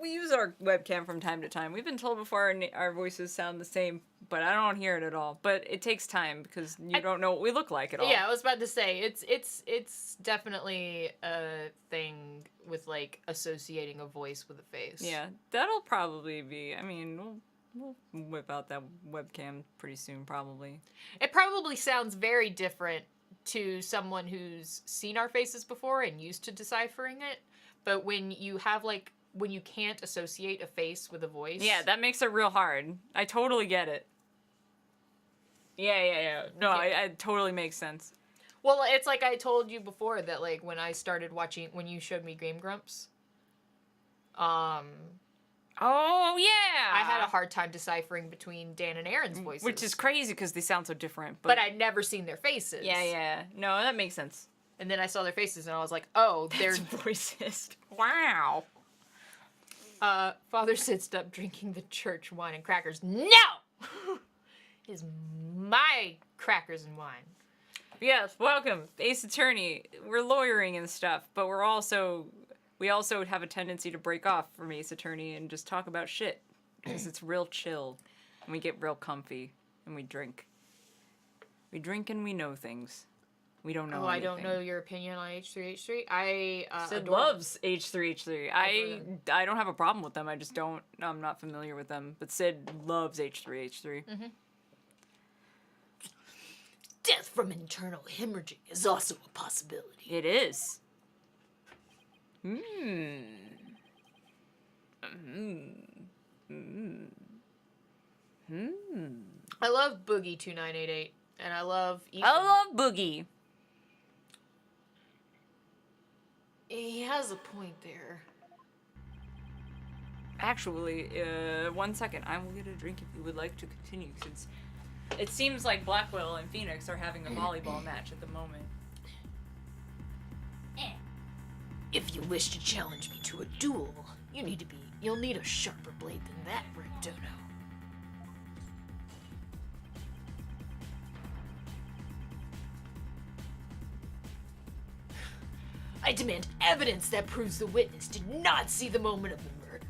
We use our webcam from time to time. We've been told before our voices sound the same, but I don't hear it at all. But it takes time because you don't know what we look like at all. Yeah, I was about to say it's definitely a thing with like associating a voice with a face. Yeah, that'll probably be. I mean, we'll whip out that webcam pretty soon, probably. It probably sounds very different to someone who's seen our faces before and used to deciphering it. But when you have like when you can't associate a face with a voice. Yeah, that makes it real hard. I totally get it. Yeah. No, Yeah. it totally makes sense. Well, it's like I told you before that like when I started watching when you showed me Game Grumps. Oh yeah. I had a hard time deciphering between Dan and Aaron's voices. Which is crazy because they sound so different. But I'd never seen their faces. Yeah. No, that makes sense. And then I saw their faces and I was like, oh, they're voices. Wow. Father Sid stopped drinking the church wine and crackers. No! It is my crackers and wine. Yes, welcome. Ace Attorney. We're lawyering and stuff, but we also have a tendency to break off from Ace Attorney and just talk about shit. Because it's real chill. And we get real comfy. And we drink. We drink and we know things. We don't know anything. I don't know your opinion on H3H3. I Sid adore loves H3H3. I don't have a problem with them. I just don't. I'm not familiar with them. But Sid loves H3H3. Mm-hmm. Death from internal hemorrhaging is also a possibility. It is. I love Boogie 2988, and I love Ethan. I love Boogie. He has a point there. Actually, 1 second. I will get a drink if you would like to continue, since it seems like Blackwell and Phoenix are having a volleyball match at the moment. If you wish to challenge me to a duel, you'll need a sharper blade than that, Dono. I demand evidence that proves the witness did not see the moment of the murder.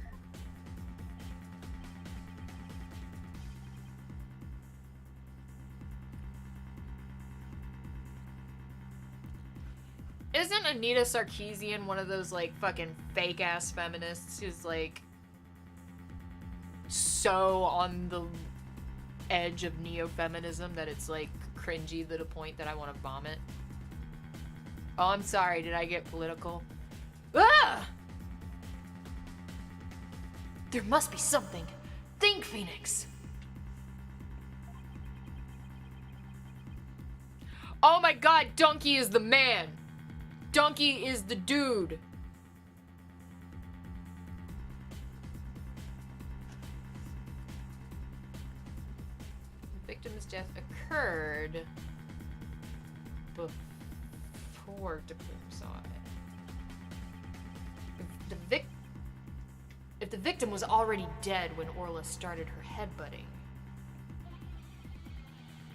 isn't Anita Sarkeesian one of those, like, fucking fake-ass feminists who's, like, so on the edge of neo-feminism that it's, like, cringy to the point that I want to vomit? Oh, I'm sorry. Did I get political? Ah! There must be something. Think, Phoenix. Oh my god, Donkey is the man. Donkey is the dude. The victim's death occurred before DePlume saw it. If the victim was already dead when Orla started her headbutting,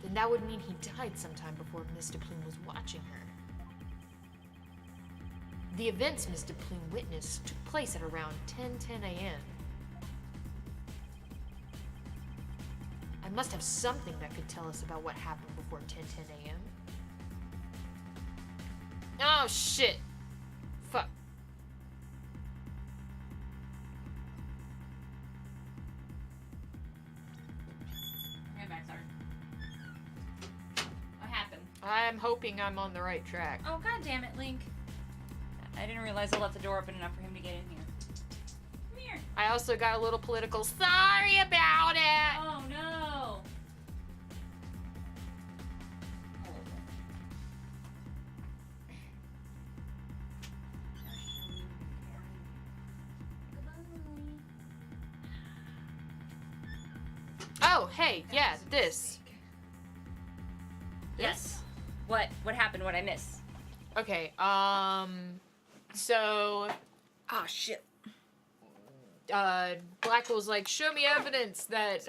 then that would mean he died sometime before Miss DePlume was watching her. The events Miss DePlume witnessed took place at around 10:10 a.m. I must have something that could tell us about what happened before 10:10 a.m. Oh, shit. Fuck. Hey, Max, what happened? I'm hoping I'm on the right track. Oh, god damn it, Link. I didn't realize I left the door open enough for him to get in here. Come here. I also got a little political. Sorry about it. Oh, no. Oh, hey, yeah, this. Yes. What happened? What I miss? Okay, so, Oh, shit. Black was like, show me evidence that,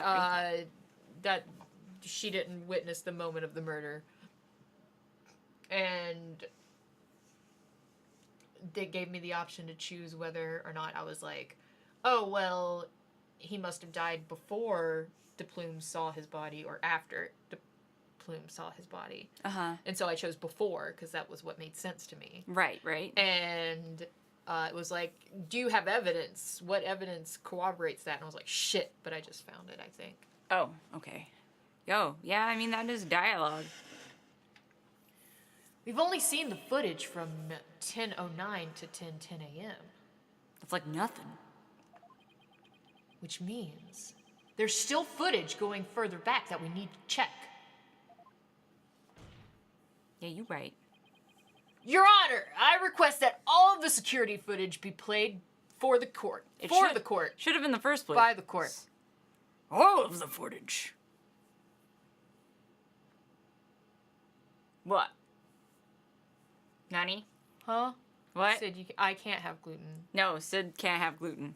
that she didn't witness the moment of the murder. And they gave me the option to choose whether or not I was like, oh, well, he must have died before DePlume saw his body or after DePlume saw his body. Uh-huh. And so I chose before because that was what made sense to me. Right. And it was like, do you have evidence? What evidence corroborates that? And I was like, shit, but I just found it, I think. Oh, okay. Yo, yeah, I mean, that is dialogue. We've only seen the footage from 10:09 to 10:10 a.m. It's like nothing. Which means there's still footage going further back that we need to check. Yeah, you're right. Your Honor, I request that all of the security footage be played for the court. The court. Should have been the first place. By the court. All of the footage. What? Nani? Huh? What? Sid, I can't have gluten. No, Sid can't have gluten.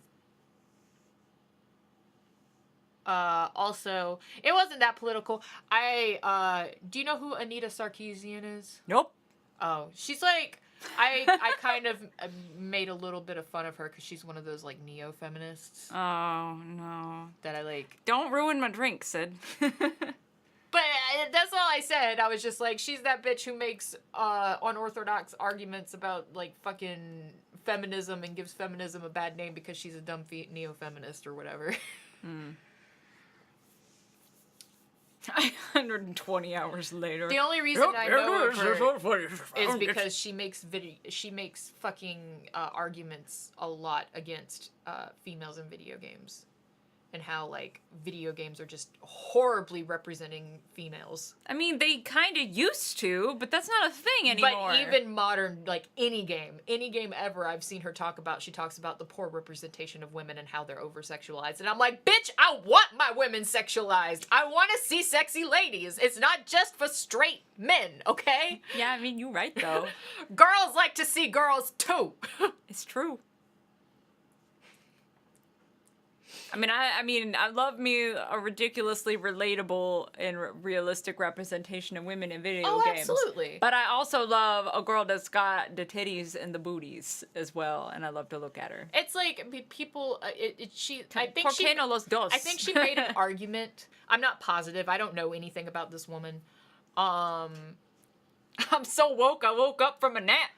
Also, it wasn't that political. Do you know who Anita Sarkeesian is? Nope. Oh, she's like, I kind of made a little bit of fun of her because she's one of those, like, neo-feminists Oh, no. that I like. Don't ruin my drink, Sid. But that's all I said. I was just like, she's that bitch who makes unorthodox arguments about, like, fucking feminism and gives feminism a bad name because she's a dumb neo-feminist or whatever. 120 hours later. The only reason I know of her is because she makes fucking arguments a lot against females in video games. And how, like, video games are just horribly representing females. I mean, they kind of used to, but that's not a thing anymore. But even modern, like, any game ever I've seen her talk about, she talks about the poor representation of women and how they're over-sexualized. And I'm like, bitch, I want my women sexualized. I want to see sexy ladies. It's not just for straight men, okay? Yeah, I mean, you're right, though. Girls like to see girls, too. It's true. I mean, I love me a ridiculously relatable and realistic representation of women in video games. Absolutely. But I also love a girl that's got the titties and the booties as well, and I love to look at her. It's like people. I think she made an argument. I'm not positive. I don't know anything about this woman. I'm so woke. I woke up from a nap.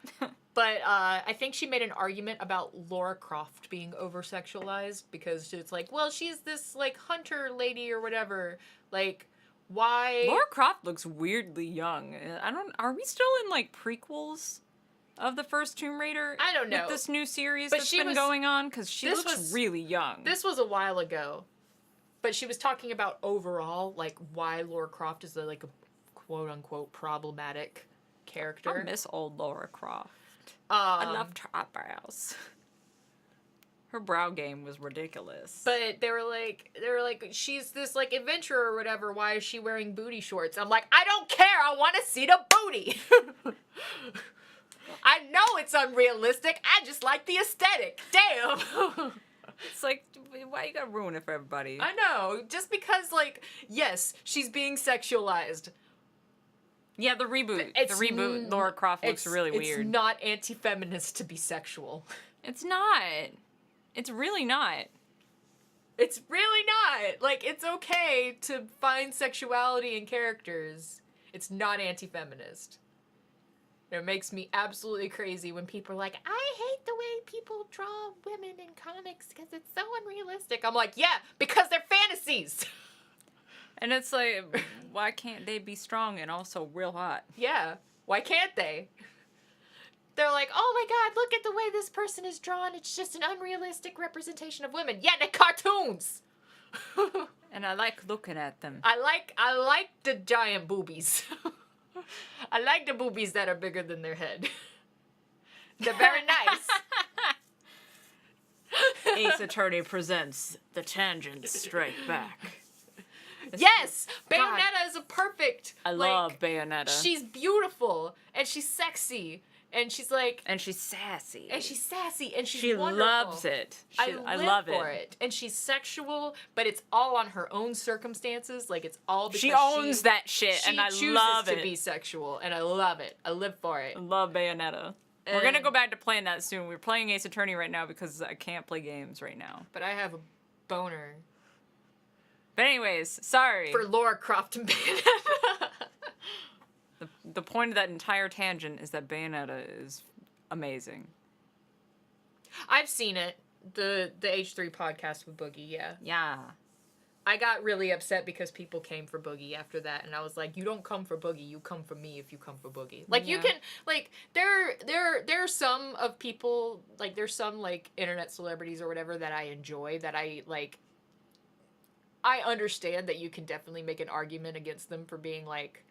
But I think she made an argument about Laura Croft being over-sexualized because it's like, well, she's this, like, hunter lady or whatever. Like, why... Laura Croft looks weirdly young. Are we still in, like, prequels of the first Tomb Raider? I don't know. With this new series But that's she been was- going on? Because she this looks was- really young. This was a while ago. But she was talking about overall, like, why Laura Croft is, like, a quote-unquote problematic character. I miss old Laura Croft. I loved her eyebrows. Her brow game was ridiculous. But they were like, she's this, like, adventurer or whatever. Why is she wearing booty shorts? I'm like, I don't care. I want to see the booty. I know it's unrealistic. I just like the aesthetic. Damn. It's like, why you gotta ruin it for everybody? I know. Just because, like, yes, she's being sexualized. Yeah, the reboot. It's The reboot, Laura Croft looks really weird. It's not anti-feminist to be sexual. It's not. It's really not. It's really not. Like, it's okay to find sexuality in characters. It's not anti-feminist. It makes me absolutely crazy when people are like, I hate the way people draw women in comics because it's so unrealistic. I'm like, yeah, because they're fantasies. And it's like, why can't they be strong and also real hot? Yeah, why can't they? They're like, oh my god, look at the way this person is drawn. It's just an unrealistic representation of women. Yeah, they're cartoons. And I like looking at them. I like the giant boobies. I like the boobies that are bigger than their head. They're very nice. Ace Attorney presents The Tangent Strike Back. Yes! God. Bayonetta is a perfect. I like, love Bayonetta. She's beautiful and she's sexy and she's like. And she's sassy. And she's sassy and she's She wonderful. loves it. I live love for it. And she's sexual, but it's all on her own circumstances. Like it's all because She owns that shit, and I love to it. be sexual, and I love it. I live for it. I love Bayonetta. We're gonna go back to playing that soon. We're playing Ace Attorney right now because I can't play games right now. But I have a boner But anyways, sorry. for Laura Croft and Bayonetta. The point of that entire tangent is that Bayonetta is amazing. I've seen it. The H3 podcast with Boogie, yeah. Yeah. I got really upset because people came for Boogie after that, and I was like, you don't come for Boogie, you come for me if you come for Boogie. Like, you Yeah. can, like, there are some of people, like, there's some, like, internet celebrities or whatever that I enjoy, that I, like, I understand that you can definitely make an argument against them for being, like,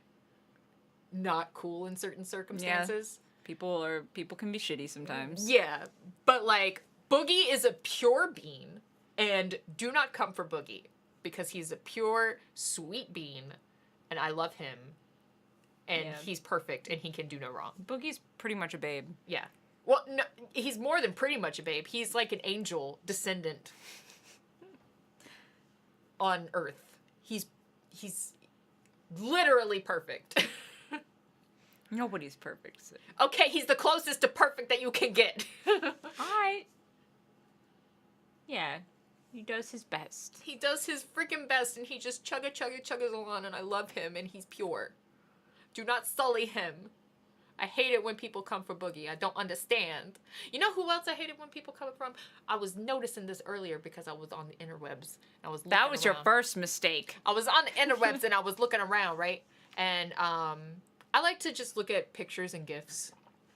not cool in certain circumstances. People can be shitty sometimes. Yeah, but, like, Boogie is a pure bean, and do not come for Boogie. Because he's a pure, sweet bean, and I love him. And Yeah. he's perfect, and he can do no wrong. Boogie's pretty much a babe. Yeah. Well, no, he's more than pretty much a babe. He's like an angel descendant on Earth. He's literally perfect. Nobody's perfect. So. Okay, he's the closest to perfect that you can get. Alright. Yeah. He does his best. He does his freaking best, and he just chuggas along, and I love him, and he's pure. Do not sully him. I hate it when people come for Boogie. I don't understand. You know who else I hated when people come from? I was noticing this earlier because I was on the interwebs. I was That was your around. first mistake. I was on the interwebs, and I was looking around, right? And I like to just look at pictures and GIFs.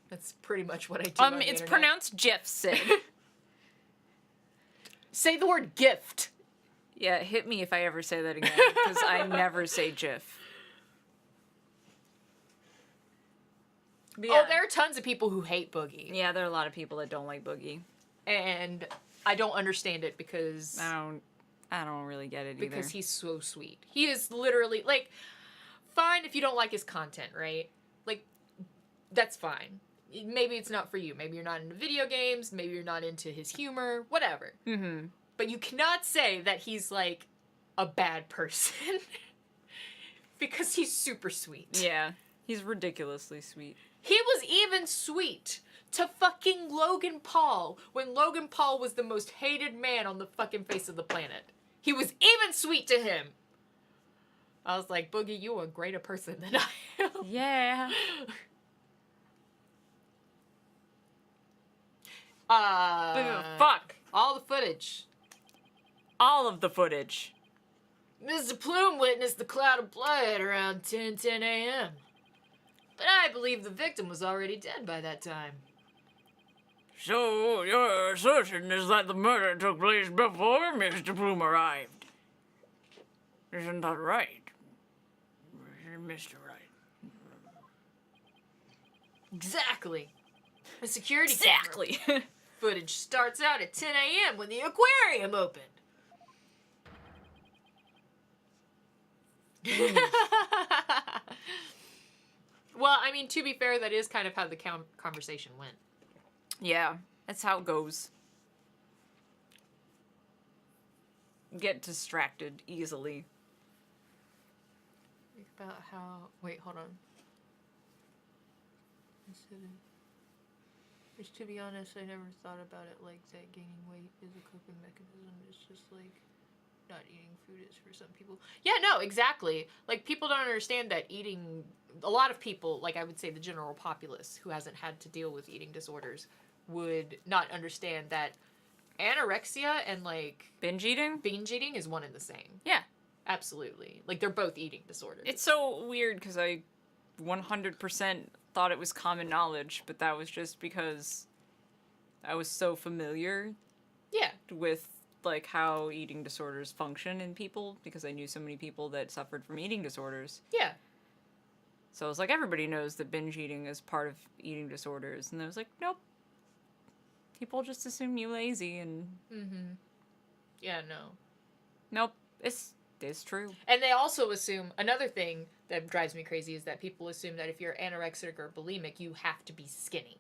That's pretty much what I do on the It's internet. pronounced GIF, Sid. Say the word gift. Yeah, hit me if I ever say that again, because I never say GIF. But Oh, there are tons of people who hate Boogie. Yeah, there are a lot of people that don't like Boogie. And I don't understand it because I don't really get it either. because he's so sweet. He is literally like fine if you don't like his content, right? Like that's fine. Maybe it's not for you. Maybe you're not into video games, maybe you're not into his humor, whatever. Mm-hmm. But you cannot say that he's like a bad person because he's super sweet. Yeah, he's ridiculously sweet. He was even sweet to fucking Logan Paul when Logan Paul was the most hated man on the fucking face of the planet. He was even sweet to him. I was like, Boogie, you are a greater person than I am. Yeah. Fuck. All the footage. All of the footage. Mr. Plume witnessed the cloud of blood at around 10 a.m. But I believe the victim was already dead by that time. So, your assertion is that the murder took place before Mr. Plume arrived. Isn't that right? Mr. Right. Exactly. The security Exactly. camera footage starts out at 10 a.m. when the aquarium opened. Well, I mean, to be fair, that is kind of how the conversation went. Yeah, that's how it goes. Get distracted easily. Think about how... Wait, hold on. Which, to be honest, I never thought about it like that. Gaining weight is a coping mechanism. It's just like not eating food is for some people. Yeah, no, exactly. Like, people don't understand that eating... A lot of people, like I would say the general populace who hasn't had to deal with eating disorders, would not understand that anorexia and, like... Binge eating? Binge eating is one and the same. Yeah. Absolutely. Like, they're both eating disorders. It's so weird because I 100% thought it was common knowledge, but that was just because I was so familiar Yeah. with, like, how eating disorders function in people because I knew so many people that suffered from eating disorders. Yeah. So I was like, everybody knows that binge eating is part of eating disorders. And I was like, nope. People just assume you lazy and... Mm-hmm. Yeah, no. Nope. It's true. And they also assume, another thing that drives me crazy is that people assume that if you're anorexic or bulimic, you have to be skinny.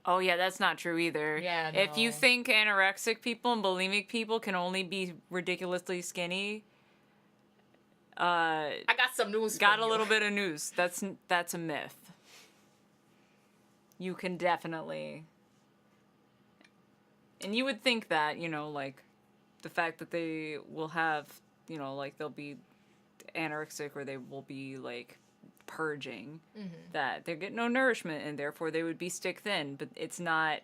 Oh, yeah, that's not true either. Yeah, no. If you think anorexic people and bulimic people can only be ridiculously skinny... I got some news Got for a you. little bit of news. That's a myth. You can definitely... And you would think that, you know, like, the fact that they will have, you know, like, they'll be anorexic or they will be, like, purging, that they get no nourishment and therefore they would be stick thin, but it's not...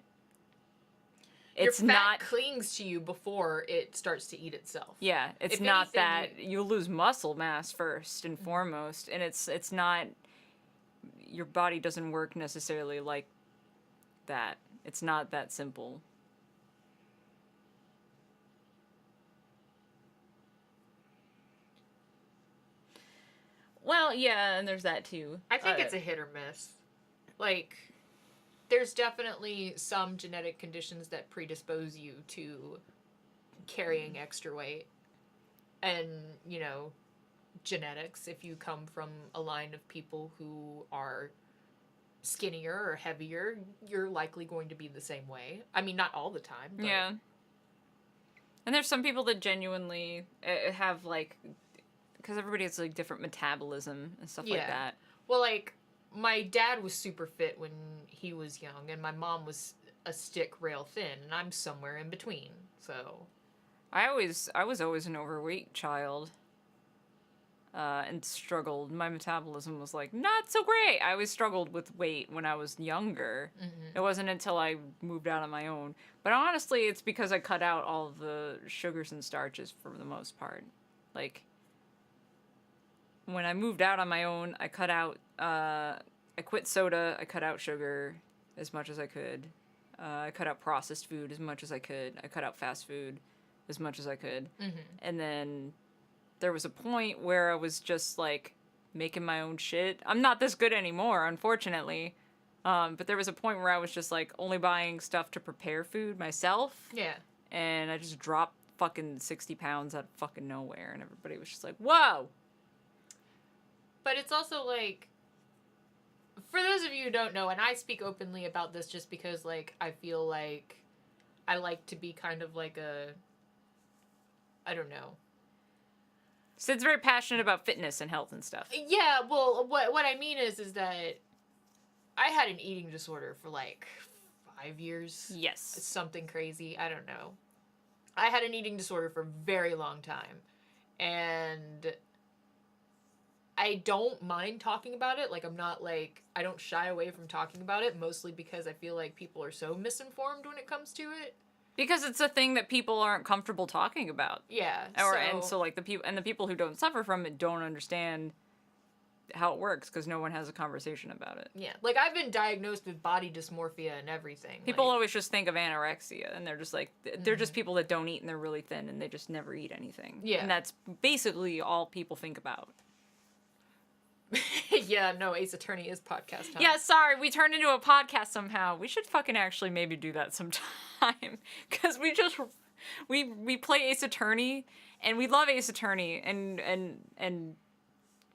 It's Your fat not... clings to you before it starts to eat itself. Yeah, it's If not anything, that you'll lose muscle mass first and foremost, and it's not your body doesn't work necessarily like that. It's not that simple. Well, yeah, and there's that too. I think it's a hit or miss. Like, there's definitely some genetic conditions that predispose you to carrying extra weight. And, you know, genetics, if you come from a line of people who are skinnier or heavier, you're likely going to be the same way. I mean, not all the time. But... Yeah. And there's some people that genuinely have, like... Because everybody has, like, different metabolism and stuff like that. Well, like, my dad was super fit when he was young, and my mom was a stick rail thin, and I'm somewhere in between, so... I was always an overweight child. And struggled. My metabolism was, like, not so great. I always struggled with weight when I was younger. Mm-hmm. It wasn't until I moved out on my own. But honestly, it's because I cut out all of the sugars and starches for the most part. Like... When I moved out on my own, I cut out, I quit soda, I cut out sugar as much as I could. I cut out processed food as much as I could. I cut out fast food as much as I could. Mm-hmm. And then there was a point where I was just, like, making my own shit. I'm not this good anymore, unfortunately. But there was a point where I was just, like, only buying stuff to prepare food myself. Yeah. And I just dropped fucking 60 pounds out of fucking nowhere. And everybody was just like, whoa! But it's also, like, for those of you who don't know, and I speak openly about this just because, like, I feel like I like to be kind of like I don't know. Sid's very passionate about fitness and health and stuff. Yeah, well, what I mean is that I had an eating disorder for, like, 5 years. Yes. Something crazy. I don't know. I had an eating disorder for a very long time. And... I don't mind talking about it. Like, I'm not like, I don't shy away from talking about it, mostly because I feel like people are so misinformed when it comes to it. Because it's a thing that people aren't comfortable talking about. Yeah. And so like the people who don't suffer from it don't understand how it works because no one has a conversation about it. Yeah. Like, I've been diagnosed with body dysmorphia and everything. People like, always just think of anorexia, and they're just like, they're just people that don't eat and they're really thin and they just never eat anything. Yeah. And that's basically all people think about. yeah, no, Ace Attorney is podcast time. Yeah, sorry, we turned into a podcast somehow. We should fucking actually maybe do that sometime. Because we play Ace Attorney, and we love Ace Attorney, and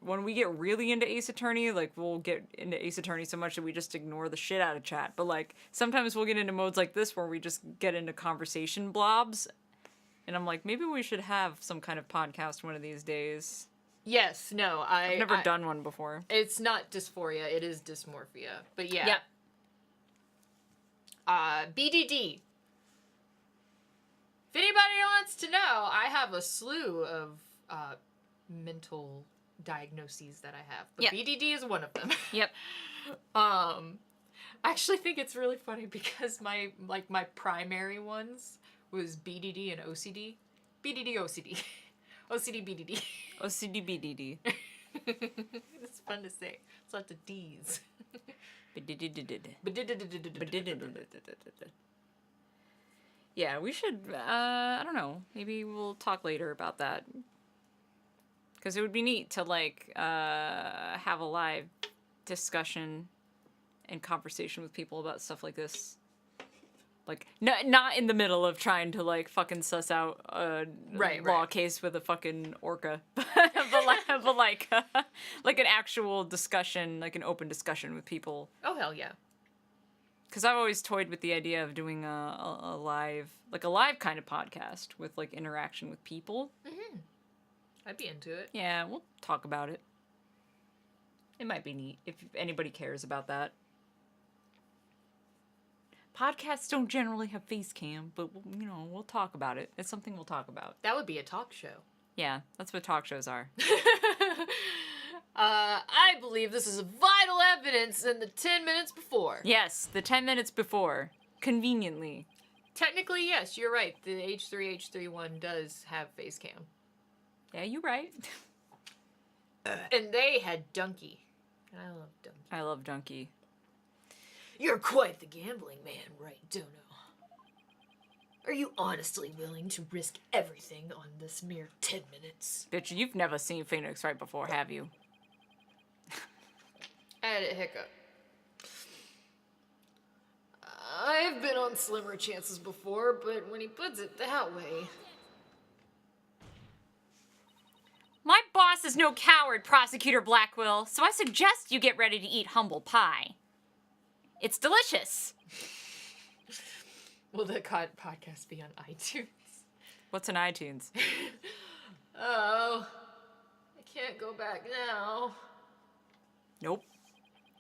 when we get really into Ace Attorney, like, we'll get into Ace Attorney so much that we just ignore the shit out of chat. But, like, sometimes we'll get into modes like this where we just get into conversation blobs. And I'm like, maybe we should have some kind of podcast one of these days. Yes, no, I've never done one before. It's not dysphoria, it is dysmorphia. But yeah. Yep. BDD. If anybody wants to know, I have a slew of mental diagnoses that I have. But Yep. BDD is one of them. Yep. I actually think it's really funny because my primary ones was BDD and OCD. BDD, OCD. OCD, BDD. OCD, BDD. It's fun to say. It's lots of D's. Yeah, we should, I don't know, maybe we'll talk later about that. Because it would be neat to, like, have a live discussion and conversation with people about stuff like this. Like, not in the middle of trying to, like, fucking suss out a law case with a fucking orca. but like an actual discussion, like an open discussion with people. Oh, hell yeah. Because I've always toyed with the idea of doing a live kind of podcast with, like, interaction with people. Mm-hmm. I'd be into it. Yeah, we'll talk about it. It might be neat if anybody cares about that. Podcasts don't generally have face cam, but, you know, we'll talk about it. It's something we'll talk about. That would be a talk show. Yeah, that's what talk shows are. I believe this is vital evidence in the 10 minutes before. Yes, the 10 minutes before. Conveniently. Technically, yes, you're right. The H3H3 one does have face cam. Yeah, you're right. And they had Donkey. And I love Donkey. I love Donkey. You're quite the gambling man, right, Dono? Are you honestly willing to risk everything on this mere 10 minutes? Bitch, you've never seen Phoenix Wright before, have you? I had a hiccup. I've been on slimmer chances before, but when he puts it that way... My boss is no coward, Prosecutor Blackwell, so I suggest you get ready to eat humble pie. It's delicious. Will the podcast be on iTunes? What's in iTunes? Oh, I can't go back now. Nope.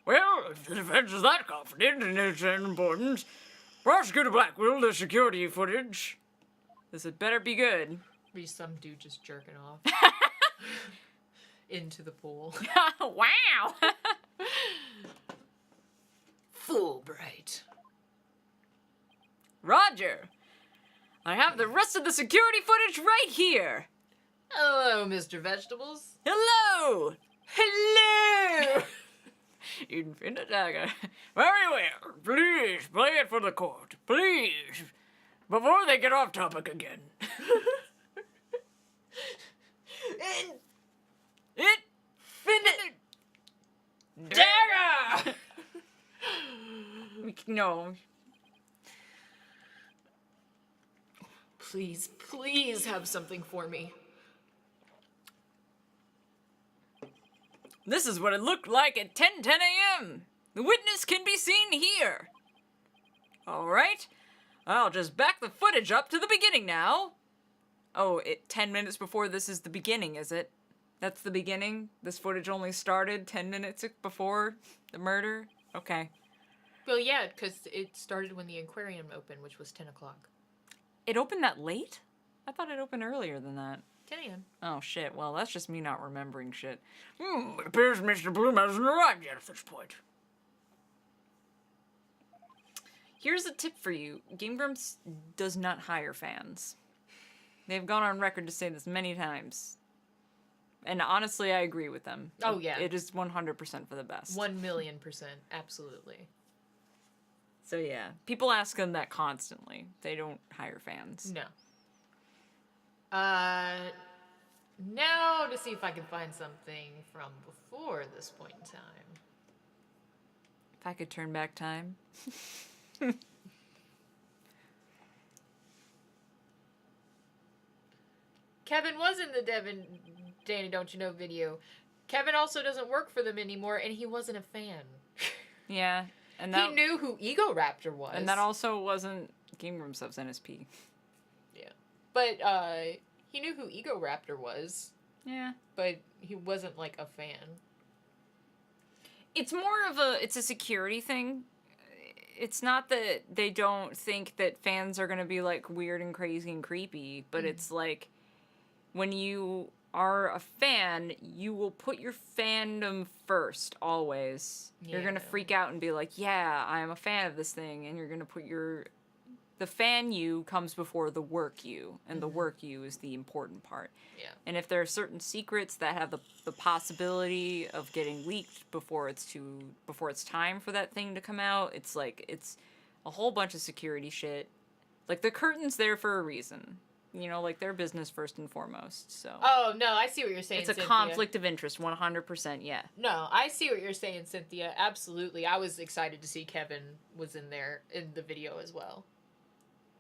Well, if the defense is that confident in its importance, Prosecutor Blackwell, the security footage. This had better be good. Be some dude just jerking off. Into the pool. Wow! Fulbright. Roger. I have the rest of the security footage right here. Hello, Mr. Vegetables. Hello! Hello! Infinite dagger. Very well. Please play it for the court. Please. Before they get off topic again. Infinite dagger! No. Please, please have something for me. This is what it looked like at 10 a.m. The witness can be seen here. All right. I'll just back the footage up to the beginning now. Oh, 10 minutes before this is the beginning, is it? That's the beginning? This footage only started 10 minutes before the murder? Okay. Well, yeah, because it started when the aquarium opened, which was 10 o'clock. It opened that late? I thought it opened earlier than that. 10 a.m. Oh, shit. Well, that's just me not remembering shit. It appears Mr. Bloom hasn't arrived yet at this point. Here's a tip for you. Game Grumps does not hire fans. They've gone on record to say this many times. And honestly, I agree with them. Oh, yeah. It is 100% for the best. 1,000,000%. Absolutely. So, yeah. People ask them that constantly. They don't hire fans. No. Now to see if I can find something from before this point in time. If I could turn back time. Kevin was in the Danny Don't You Know video. Kevin also doesn't work for them anymore, and he wasn't a fan. Yeah. And that, he knew who Ego Raptor was. And that also wasn't Game Room Sub's NSP. Yeah. But, he knew who Ego Raptor was. Yeah. But he wasn't, like, a fan. It's more of it's a security thing. It's not that they don't think that fans are going to be, like, weird and crazy and creepy, but it's like, when you are a fan, you will put your fandom first, always. Yeah. You're going to freak out and be like, yeah, I'm a fan of this thing, and you're going to put the fan you comes before the work you, and the work you is the important part. Yeah. And if there are certain secrets that have the possibility of getting leaked before it's time for that thing to come out, it's like, it's a whole bunch of security shit. Like, the curtain's there for a reason. You know, like, they're business first and foremost, so. Oh, no, I see what you're saying, It's a Cynthia. conflict of interest, 100%, yeah. No, I see what you're saying, Cynthia. Absolutely. I was excited to see Kevin was in there in the video as well.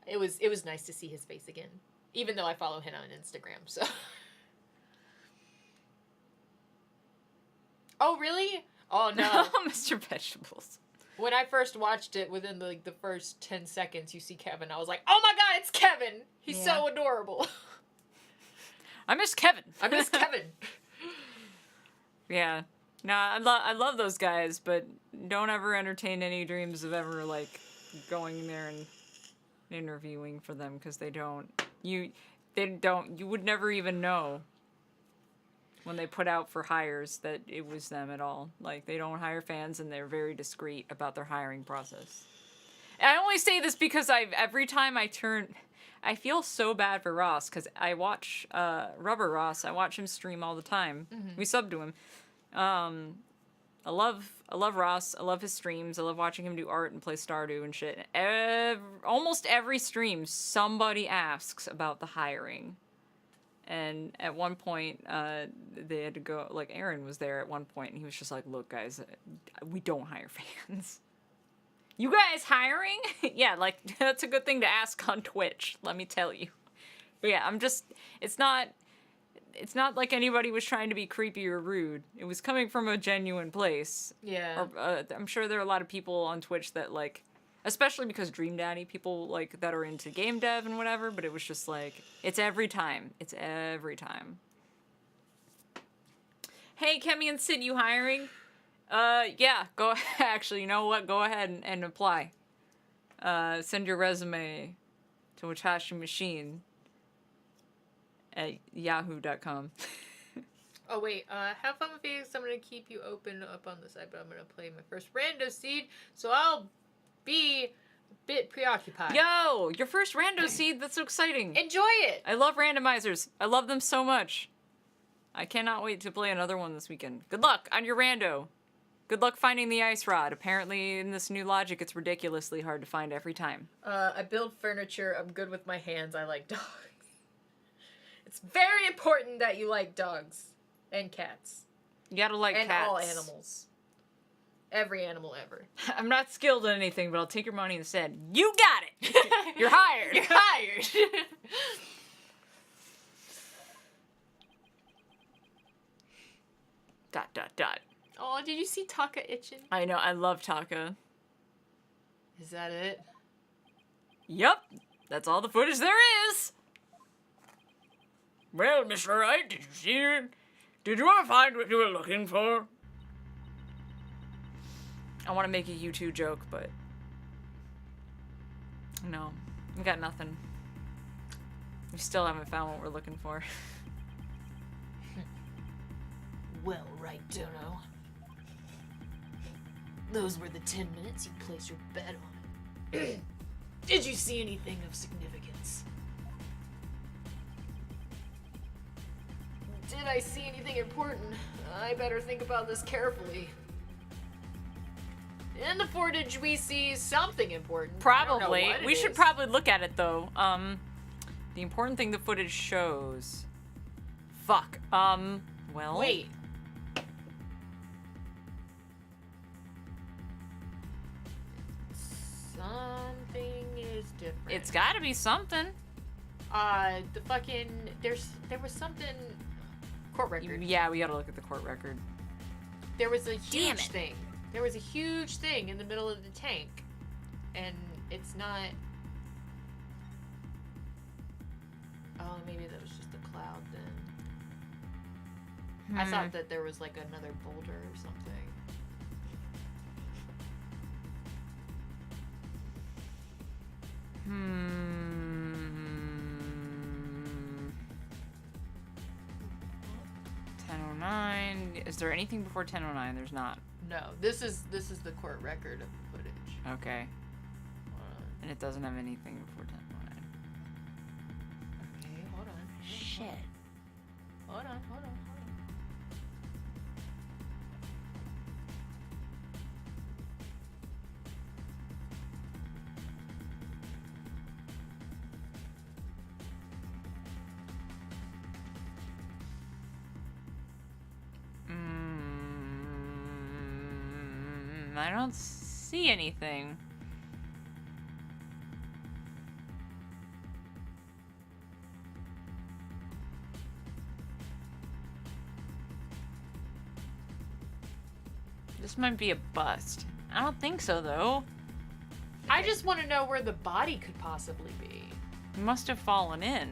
It was nice to see his face again. Even though I follow him on Instagram, so. Oh, really? Oh, no. Mr. Vegetables. When I first watched it, within the first 10 seconds, you see Kevin. I was like, oh my god, it's Kevin! He's so adorable. I miss Kevin. I miss Kevin. Yeah. No, I love those guys, but don't ever entertain any dreams of ever, like, going in there and interviewing for them, because you would never even know when they put out for hires that it was them at all. Like, they don't hire fans, and they're very discreet about their hiring process. And I only say this because every time I feel so bad for Ross, because I watch Rubber Ross. I watch him stream all the time. Mm-hmm. We sub to him. I love Ross. I love his streams. I love watching him do art and play Stardew and shit. Almost every stream, somebody asks about the hiring. And at one point, they had to go, like, Aaron was there at one point, and he was just like, look, guys, we don't hire fans. You guys hiring? Yeah, like, that's a good thing to ask on Twitch, let me tell you. But yeah, it's not like anybody was trying to be creepy or rude. It was coming from a genuine place. Yeah. Or, I'm sure there are a lot of people on Twitch that, like, especially because Dream Daddy, people, like, that are into game dev and whatever, but it was just like, it's every time. It's every time. Hey, Kemi and Sid, you hiring? Yeah, go, actually, you know what? Go ahead and apply. Send your resume to Watashi Machine at yahoo.com. Oh, wait, have fun with Phoenix. I'm gonna keep you open up on the side, but I'm gonna play my first rando seed, so I'll be a bit preoccupied. Yo, your first rando seed, that's so exciting. Enjoy it! I love randomizers. I love them so much. I cannot wait to play another one this weekend. Good luck on your rando. Good luck finding the ice rod. Apparently, in this new logic, it's ridiculously hard to find every time. I build furniture. I'm good with my hands. I like dogs. It's very important that you like dogs. And cats. You gotta like and cats. And all animals. Every animal ever. I'm not skilled at anything, but I'll take your money instead. You got it! You're hired! You're hired! ... Oh, did you see Taka itching? I know, I love Taka. Is that it? Yup. That's all the footage there is! Well, Mr. Wright, did you see it? Did you ever find what you were looking for? I want to make a U2 joke, but... no. We got nothing. We still haven't found what we're looking for. well, right, Dono? Those were the 10 minutes you placed your bet on. Did you see anything of significance? Did I see anything important? I better think about this carefully. In the footage, we see something important. I don't know Probably. what it We should is. probably look at it though. The important thing the footage shows. Fuck. Well. Wait. Something is different. It's gotta be something. The fucking there was something court record. Yeah, we gotta look at the court record. There was a Damn huge it. thing. There was a huge thing in the middle of the tank, and it's not. Oh, maybe that was just a cloud then. I thought that there was like another boulder or something. Hmm. 10:09. Is there anything before 10:09? There's not. No, this is the court record of the footage. Okay. Hold on. And it doesn't have anything before 10:09. Okay, hold on. Shit. Hold on. I don't see anything. This might be a bust. I don't think so, though. I just want to know where the body could possibly be. It must have fallen in.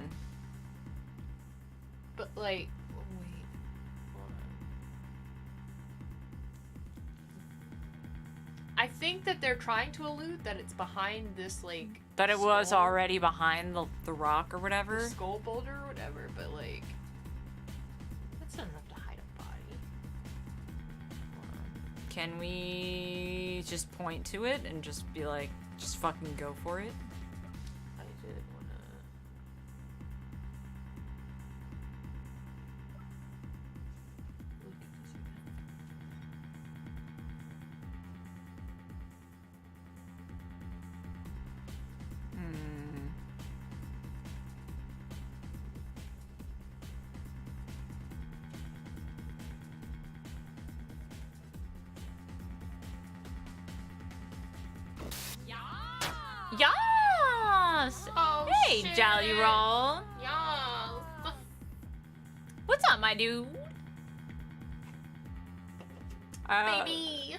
But like, wait, hold on. I think that they're trying to allude that it's behind this like. That it was skull- already behind the rock or whatever. skull boulder or whatever. But like, that's not enough to hide a body. Hold on. Can we just point to it and just be like, just fucking go for it? I did wanna. Look at this again. Hmm. Yes! Oh, Hey, shit. Jolly Roll. Yes. What's up, my dude? Baby.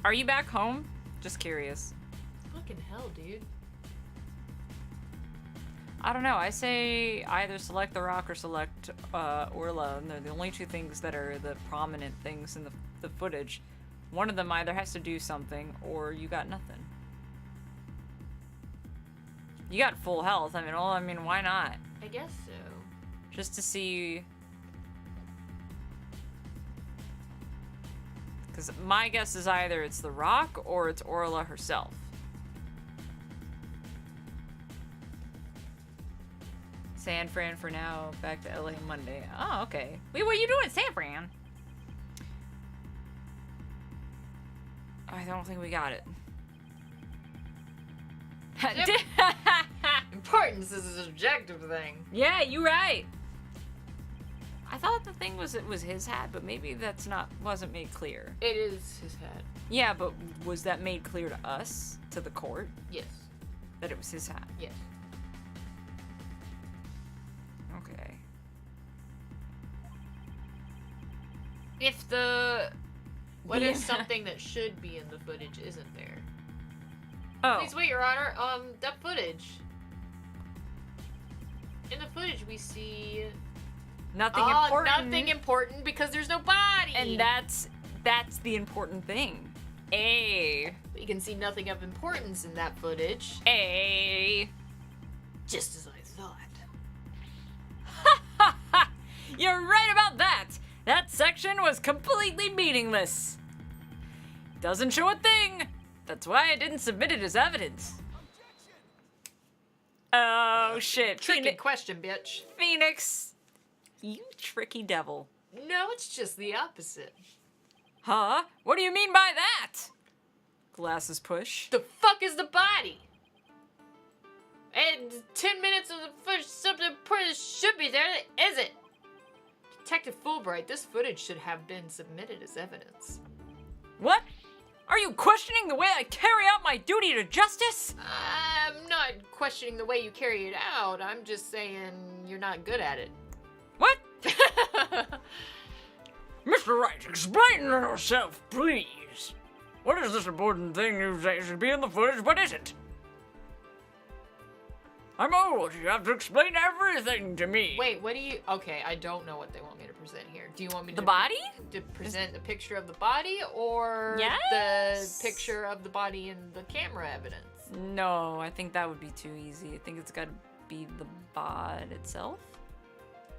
Are you back home? Just curious. Fucking hell, dude. I don't know. I say either select the rock or select Orla, and they're the only two things that are the prominent things in the footage. One of them either has to do something, or you got nothing. You got full health. I mean, why not? I guess so. Just to see. Because my guess is either it's the rock or it's Orla herself. San Fran for now, back to LA Monday. Oh, okay. Wait, what are you doing, San Fran? I don't think we got it. Importance is a subjective thing. Yeah, you're right. I thought the thing was it was his hat, but maybe wasn't made clear. It is his head. Yeah, but was that made clear to us, to the court, Yes. that it was his hat? Yes. Okay. What Yeah. if something that should be in the footage isn't there? Oh, Please wait, Your Honor. That footage. In the footage, we see nothing important. nothing important because there's no body. And that's the important thing. We can see nothing of importance in that footage. A. Just as I thought. You're right about that. That section was completely meaningless. Doesn't show a thing. That's why I didn't submit it as evidence. Oh, shit. Tricky question, bitch. Phoenix. You tricky devil. No, it's just the opposite. Huh? What do you mean by that? Glasses push. The fuck is the body? And 10 minutes of the footage, something important should be there, is it? Detective Fulbright, this footage should have been submitted as evidence. What? Are you questioning the way I carry out my duty to justice? I'm not questioning the way you carry it out. I'm just saying you're not good at it. What? Mr. Wright, explain yourself, please. What is this important thing you say should be in the footage but isn't? I'm old. You have to explain everything to me. Wait, what do you... Okay, I don't know what they want me to present here. Do you want me The to... body? To present a picture of the body or Yes. the picture of the body in the camera evidence? No, I think that would be too easy. I think it's got to be the bod itself.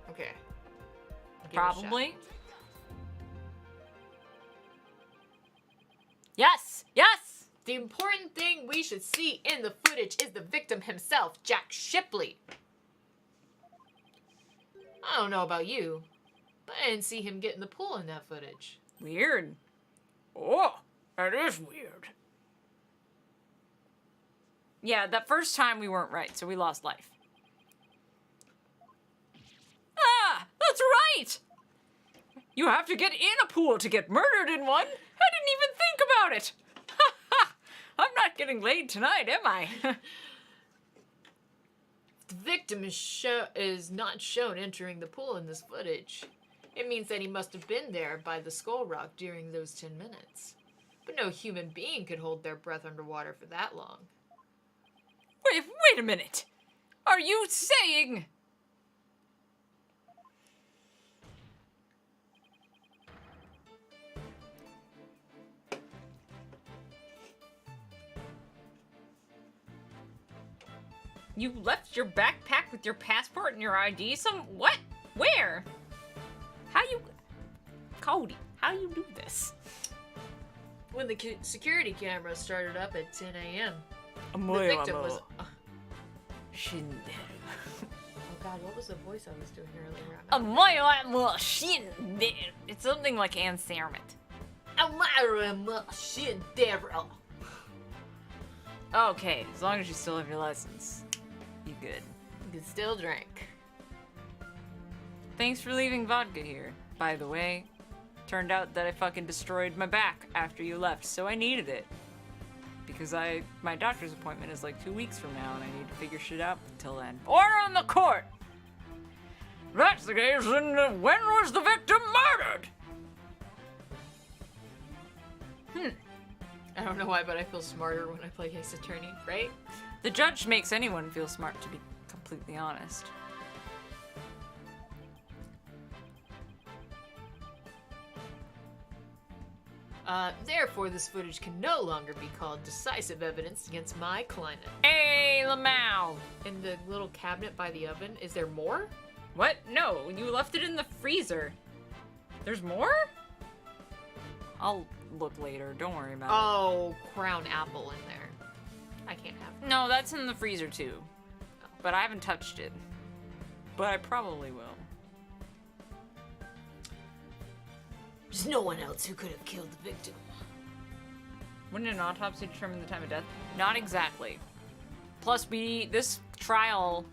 Okay. I'll give it a shot. Probably. Yes! Yes! The important thing we should see in the footage is the victim himself, Jack Shipley. I don't know about you, but I didn't see him get in the pool in that footage. Weird. Oh, that is weird. Yeah, that first time we weren't right, so we lost life. Ah, that's right! You have to get in a pool to get murdered in one. I didn't even think about it. I'm not getting laid tonight, am I? The victim is not shown entering the pool in this footage. It means that he must have been there by the skull rock during those 10 minutes. But no human being could hold their breath underwater for that long. Wait a minute. Are you saying... You left your backpack with your passport and your ID what? Where? Cody, how you do this? When the security camera started up at 10 a.m., the The victim was... Oh Shinderu. God, what was the voice I was doing earlier? It's something like Anne Sarment. Okay, as long as you still have your license, you good. You can still drink. Thanks for leaving vodka here. By the way, turned out that I fucking destroyed my back after you left, so I needed it. Because my doctor's appointment is like 2 weeks from now, and I need to figure shit out until then. Order in the court! That's the case, then when was the victim murdered? I don't know why, but I feel smarter when I play case attorney, right? The judge makes anyone feel smart, to be completely honest. Therefore, this footage can no longer be called decisive evidence against my client. Hey, Lamau! In the little cabinet by the oven, is there more? What? No, you left it in the freezer. There's more? I'll look later, don't worry about it. Oh, crown apple in there. I can't have that. No, that's in the freezer too. But I haven't touched it. But I probably will. There's no one else who could have killed the victim. Wouldn't an autopsy determine the time of death? Not exactly. Plus, this trial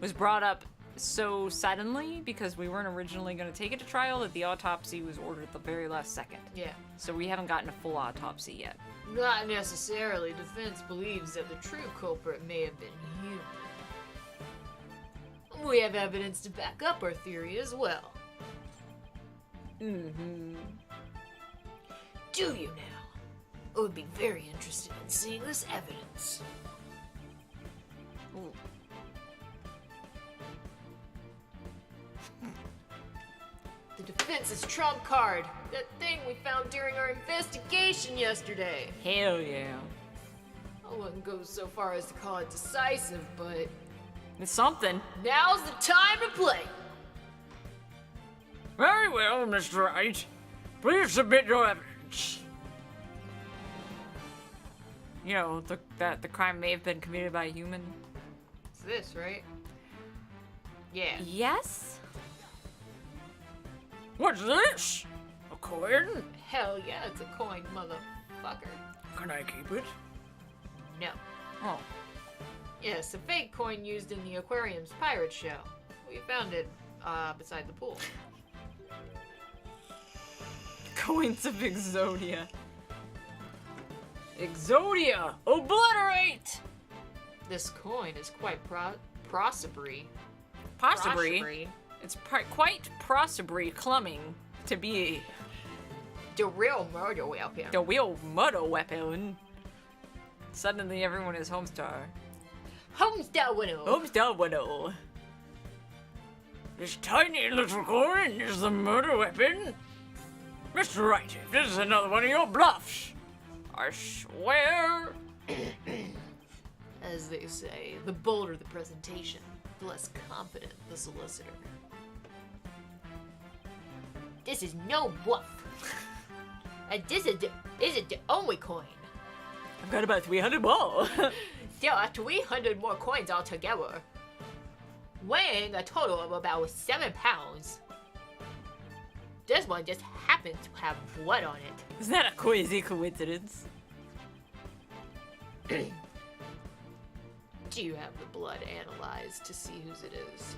was brought up so suddenly because we weren't originally going to take it to trial that the autopsy was ordered at the very last second. Yeah. So we haven't gotten a full autopsy yet. Not necessarily. Defense believes that the true culprit may have been human. We have evidence to back up our theory as well. Mm-hmm. Do you now? I would be very interested in seeing this evidence. Ooh. The defense's trump card. That thing we found during our investigation yesterday. Hell yeah. I wouldn't go so far as to call it decisive, but It's something. now's the time to play. Very well, Mr. Wright. Please submit your evidence. You know, that the crime may have been committed by a human. It's this, right? Yeah. Yes? What's this? A coin? Hell yeah, it's a coin, motherfucker. Can I keep it? No. Oh. Yes, a fake coin used in the aquarium's pirate show. We found it, beside the pool. Coins of Exodia. Exodia! Obliterate! This coin is quite possibly. Possibly. It's quite possibly clumming to be The real murder weapon. the real murder weapon. Suddenly everyone is Homestar. Homestar Widow. Homestar Widow. This tiny little coin is the murder weapon? Mr. Wright, if this is another one of your bluffs, I swear. As they say, the bolder the presentation, the less confident the solicitor. This is no bluff. And this isn't the only coin. I've got about 300 more. There are 300 more coins altogether, weighing a total of about 7 pounds. This one just happens to have blood on it. Isn't that a crazy coincidence? Do you have the blood analyzed to see whose it is?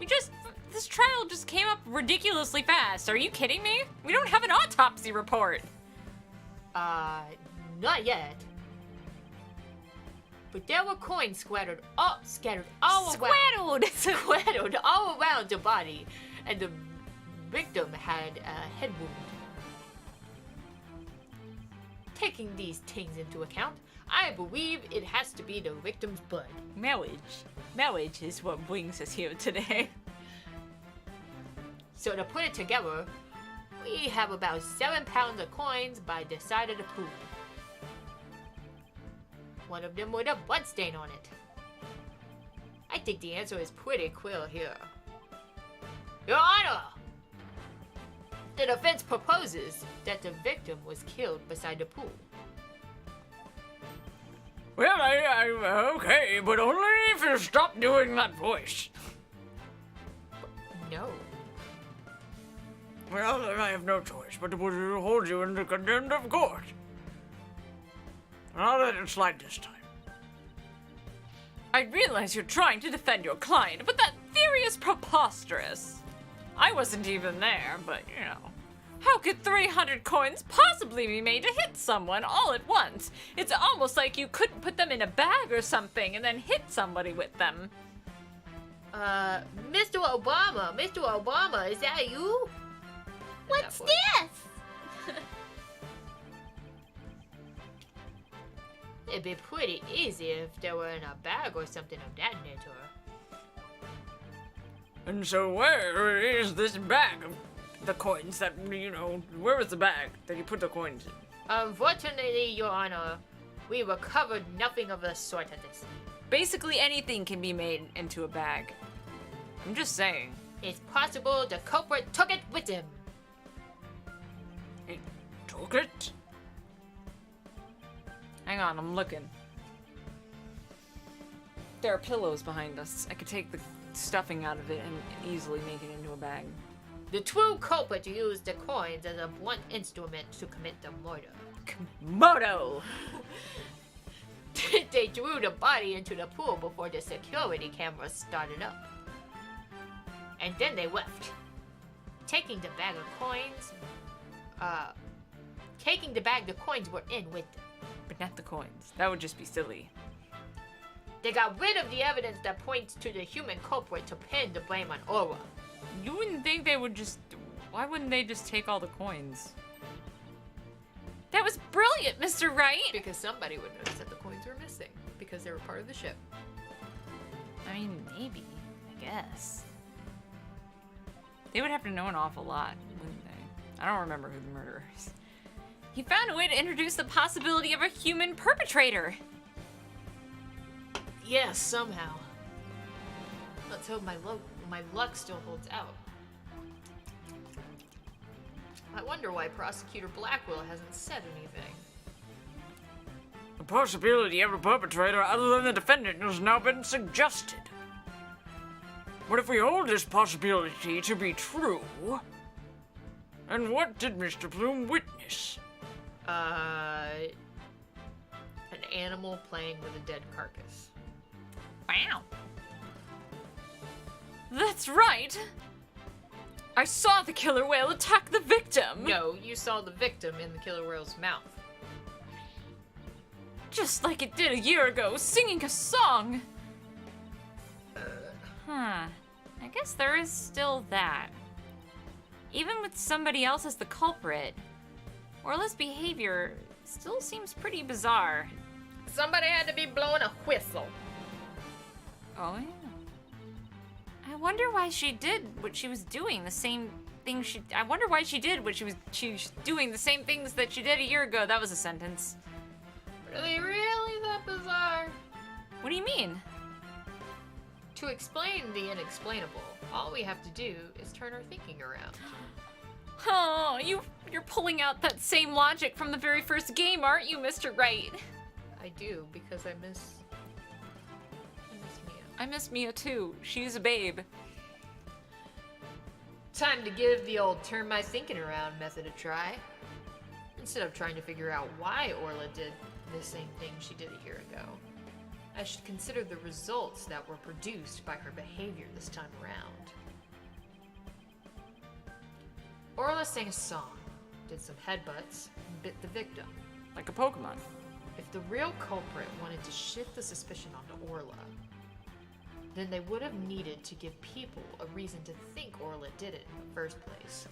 This trial just came up ridiculously fast. Are you kidding me? We don't have an autopsy report. Not yet. But there were coins scattered all around. Scattered all around the body, and the victim had a head wound. Taking these things into account, I believe it has to be the victim's blood. Marriage is what brings us here today. So to put it together, we have about 7 pounds of coins by the side of the pool. One of them with a blood stain on it. I think the answer is pretty clear here. Your Honor! The defense proposes that the victim was killed beside the pool. Well, I okay, but only if you stop doing that voice. No. Well, then I have no choice but to hold you in the contempt of court. I'll let it slide this time. I realize you're trying to defend your client, but that theory is preposterous. I wasn't even there, but you know. How could 300 coins possibly be made to hit someone all at once? It's almost like you couldn't put them in a bag or something and then hit somebody with them. Mr. Obama, is that you? What's That this? It'd be pretty easy if they were in a bag or something of that nature. And so where is this bag of the coins that, you know, where is the bag that you put the coins in? Unfortunately, Your Honor, we recovered nothing of the sort at this. Basically anything can be made into a bag. I'm just saying. It's possible the culprit took it with him. He took it? Hang on, I'm looking. There are pillows behind us. I could take the stuffing out of it and easily make it into a bag. The true culprit used the coins as a blunt instrument to commit the murder. Moto! They threw the body into the pool before the security cameras started up. And then they left. Taking the bag the coins were in with them. But not the coins. That would just be silly. They got rid of the evidence that points to the human culprit to pin the blame on Aura. You wouldn't think they would just... Why wouldn't they just take all the coins? That was brilliant, Mr. Wright! Because somebody would notice that the coins were missing. Because they were part of the ship. I mean, maybe. I guess. They would have to know an awful lot, wouldn't they? I don't remember who the murderer is. He found a way to introduce the possibility of a human perpetrator. Yes, somehow. Let's hope my luck still holds out. I wonder why Prosecutor Blackwell hasn't said anything. The possibility of a perpetrator other than the defendant has now been suggested. What if we hold this possibility to be true? And what did Mr. Bloom witness? An animal playing with a dead carcass. Wow. That's right. I saw the killer whale attack the victim. No, you saw the victim in the killer whale's mouth. Just like it did a year ago, singing a song. Huh. I guess there is still that. Even with somebody else as the culprit, Orla's behavior still seems pretty bizarre. Somebody had to be blowing a whistle. Oh, yeah. I wonder why she did what she was doing. The same thing I wonder why she did what she was doing the same things that she did a year ago. That was a sentence. Really that bizarre? What do you mean? To explain the inexplainable, all we have to do is turn our thinking around. Oh, you're pulling out that same logic from the very first game, aren't you, Mr. Wright? I do, because I miss Mia. I miss Mia too. She's a babe. Time to give the old turn my thinking around method a try. Instead of trying to figure out why Orla did the same thing she did a year ago, I should consider the results that were produced by her behavior this time around. Orla sang a song, did some headbutts, and bit the victim. Like a Pokemon. If the real culprit wanted to shift the suspicion onto Orla, then they would have needed to give people a reason to think Orla did it in the first place.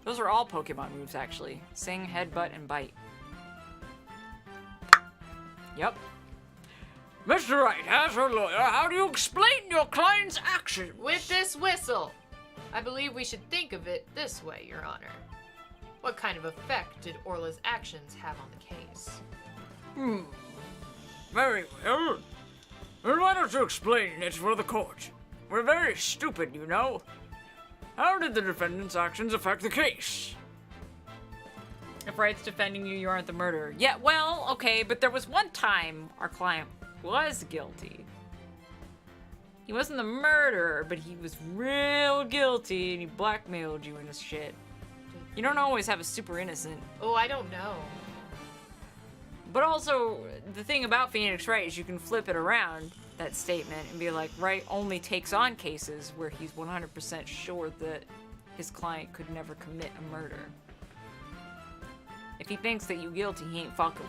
Those are all Pokemon moves, actually. Sing, headbutt, and bite. Yep. Mr. Wright, as a lawyer, how do you explain your client's actions? With this whistle! I believe we should think of it this way, Your Honor. What kind of effect did Orla's actions have on the case? Very well. Then why don't you explain it for the court? We're very stupid, you know. How did the defendant's actions affect the case? If Wright's defending you, you aren't the murderer. Yeah, well, okay, but there was one time our client was guilty. He wasn't the murderer, but he was real guilty, and he blackmailed you into shit. You don't always have a super innocent. Oh, I don't know. But also, the thing about Phoenix Wright is you can flip it around, that statement, and be like, Wright only takes on cases where he's 100% sure that his client could never commit a murder. If he thinks that you're guilty, he ain't fucking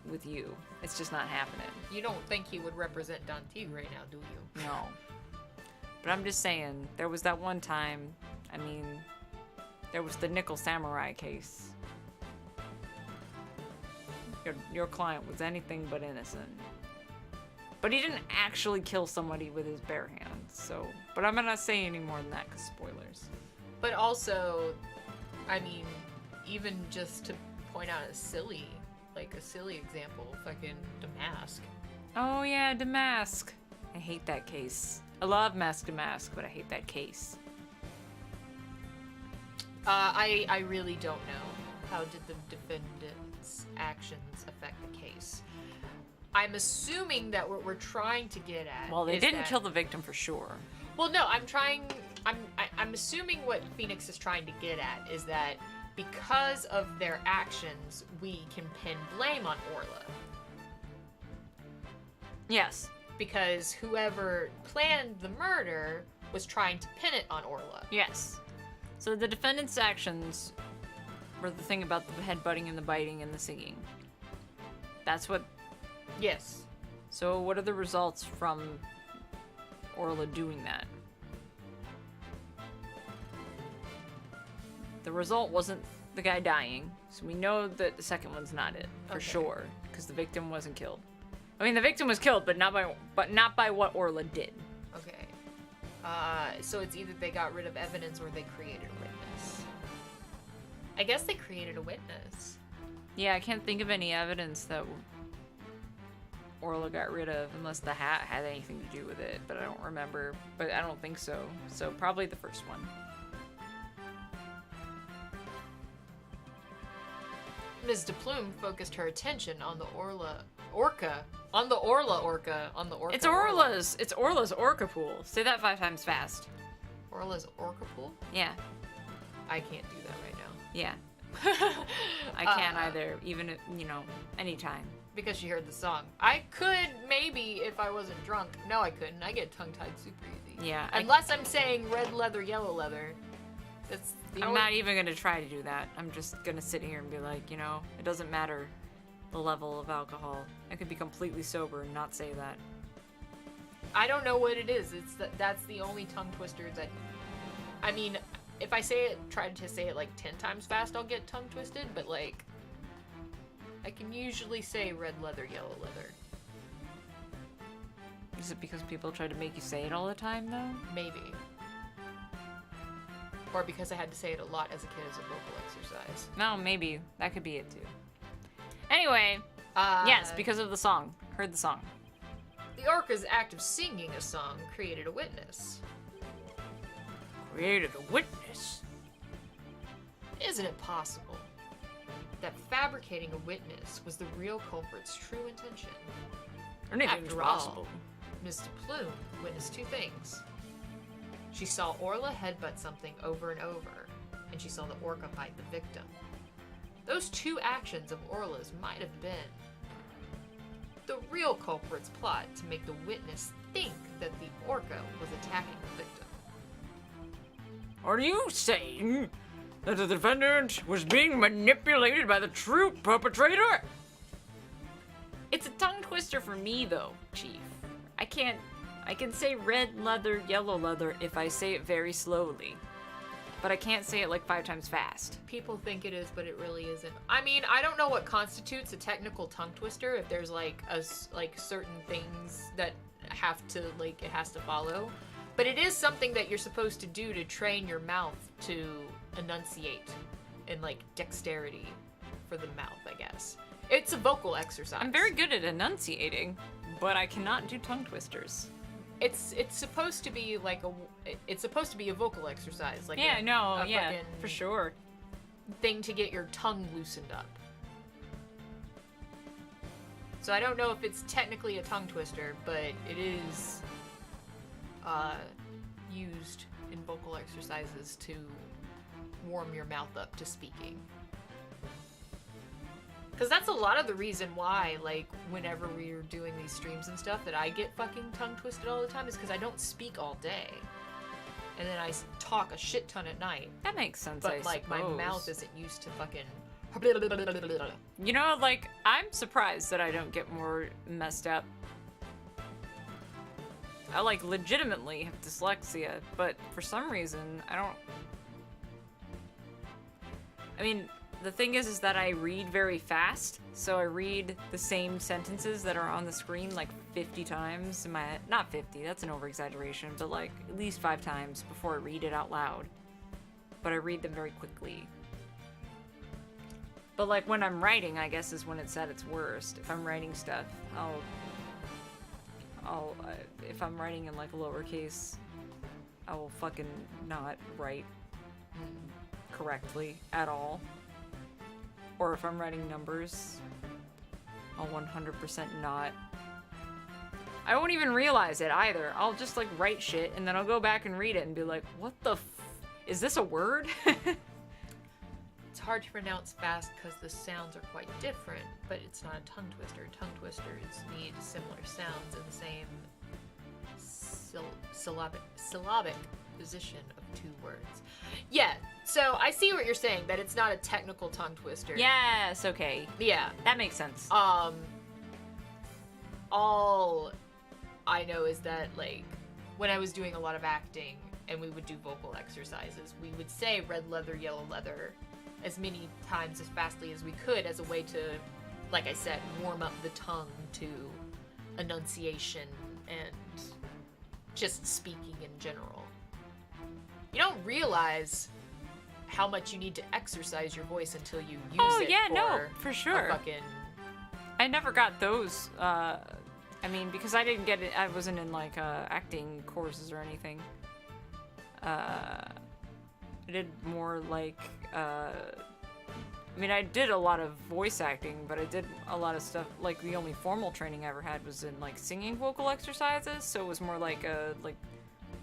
with you. It's just not happening. You don't think he would represent Dantig right now, do you? No. But I'm just saying, there was that one time, I mean, there was the Nickel Samurai case. Your client was anything but innocent. But he didn't actually kill somebody with his bare hands, so... But I'm not saying any more than that, because spoilers. But also, I mean, even just to point out a silly example, fucking Damask. Oh yeah, Damask. I hate that case. I love Mask Damask, but I hate that case. I really don't know. How did the defendant's actions affect the case? I'm assuming that what we're trying to get at. Well, they didn't that... kill the victim for sure. Well, no, I'm assuming what Phoenix is trying to get at is that because of their actions, we can pin blame on Orla. Yes. Because whoever planned the murder was trying to pin it on Orla. Yes. So the defendant's actions were the thing about the headbutting and the biting and the singing. That's what... Yes. So what are the results from Orla doing that? The result wasn't the guy dying, so we know that the second one's not it, for sure, because the victim wasn't killed. I mean, the victim was killed, but not by what Orla did. Okay. So it's either they got rid of evidence or they created a witness. I guess they created a witness. Yeah, I can't think of any evidence that Orla got rid of, unless the hat had anything to do with it, but I don't remember. But I don't think so. So probably the first one. Ms. de Plume focused her attention on the orca. On the orca. It's Orla's. It's Orla's orca pool. Say that 5 times fast. Orla's orca pool? Yeah. I can't do that right Yeah. I can't either, even if, anytime. because she heard the song. I could maybe if I wasn't drunk. No, I couldn't. I get tongue-tied super easy. Yeah. Unless I'm saying red leather, yellow leather. That's the I'm only... not even gonna try to do that. I'm just gonna sit here and be like, it doesn't matter the level of alcohol. I could be completely sober and not say that. I don't know what it is. That's the only tongue twister that... I mean, if I try to say it like 10 times fast, I'll get tongue twisted, but like... I can usually say red leather, yellow leather. Is it because people try to make you say it all the time, though? Maybe. Or because I had to say it a lot as a kid as a vocal exercise. No, maybe. That could be it, too. Anyway, yes, because of the song. Heard the song. The orca's act of singing a song created a witness. Created a witness. Isn't it possible that fabricating a witness was the real culprit's true intention? Anything's After possible. all, Miss de Plume witnessed 2 things. She saw Orla headbutt something over and over, and she saw the orca bite the victim. Those 2 actions of Orla's might have been the real culprit's plot to make the witness think that the orca was attacking the victim. Are you saying that the defendant was being manipulated by the true perpetrator? It's a tongue twister for me, though, Chief. I can say red leather, yellow leather if I say it very slowly. But I can't say it like 5 times fast. People think it is, but it really isn't. I mean, I don't know what constitutes a technical tongue twister, if there's like certain things that it has to follow. But it is something that you're supposed to do to train your mouth to enunciate and like dexterity for the mouth, I guess. It's a vocal exercise. I'm very good at enunciating, but I cannot do tongue twisters. It's supposed to be like a vocal exercise, like Yeah, fucking for sure. thing to get your tongue loosened up. So I don't know if it's technically a tongue twister, but it is used in vocal exercises to warm your mouth up to speaking. Because that's a lot of the reason why, like, whenever we're doing these streams and stuff, that I get fucking tongue twisted all the time is because I don't speak all day. And then I talk a shit ton at night. That makes sense, But, I like, my suppose. mouth isn't used to fucking... Like, I'm surprised that I don't get more messed up. I, like, legitimately have dyslexia, but for some reason, I don't... I mean, the thing is that I read very fast, so I read the same sentences that are on the screen, like, 50 times in my head. Not 50, that's an over-exaggeration, but, like, at least 5 times before I read it out loud. But I read them very quickly. But, like, when I'm writing, I guess, is when it's at its worst. If I'm writing stuff, if I'm writing in, like, lowercase, I will fucking not write correctly at all. Or if I'm writing numbers, I'll 100% not. I won't even realize it either. I'll just, like, write shit, and then I'll go back and read it and be like, what the is this a word? It's hard to pronounce fast because the sounds are quite different, but it's not a tongue twister. Tongue twisters need similar sounds in the same syllabic position of 2 words. Yeah, so I see what you're saying, that it's not a technical tongue twister. Yes, okay. Yeah. That makes sense. All I know is that, like, when I was doing a lot of acting and we would do vocal exercises, we would say red leather, yellow leather as many times as fastly as we could as a way to, like I said, warm up the tongue to enunciation and just speaking in general. You don't realize how much you need to exercise your voice until you use it for sure. A fucking... I never got those, I mean, because I didn't get it, I wasn't in, like, acting courses or anything. I did more, like, I mean, I did a lot of voice acting, but I did a lot of stuff, like, the only formal training I ever had was in, like, singing vocal exercises, so it was more like,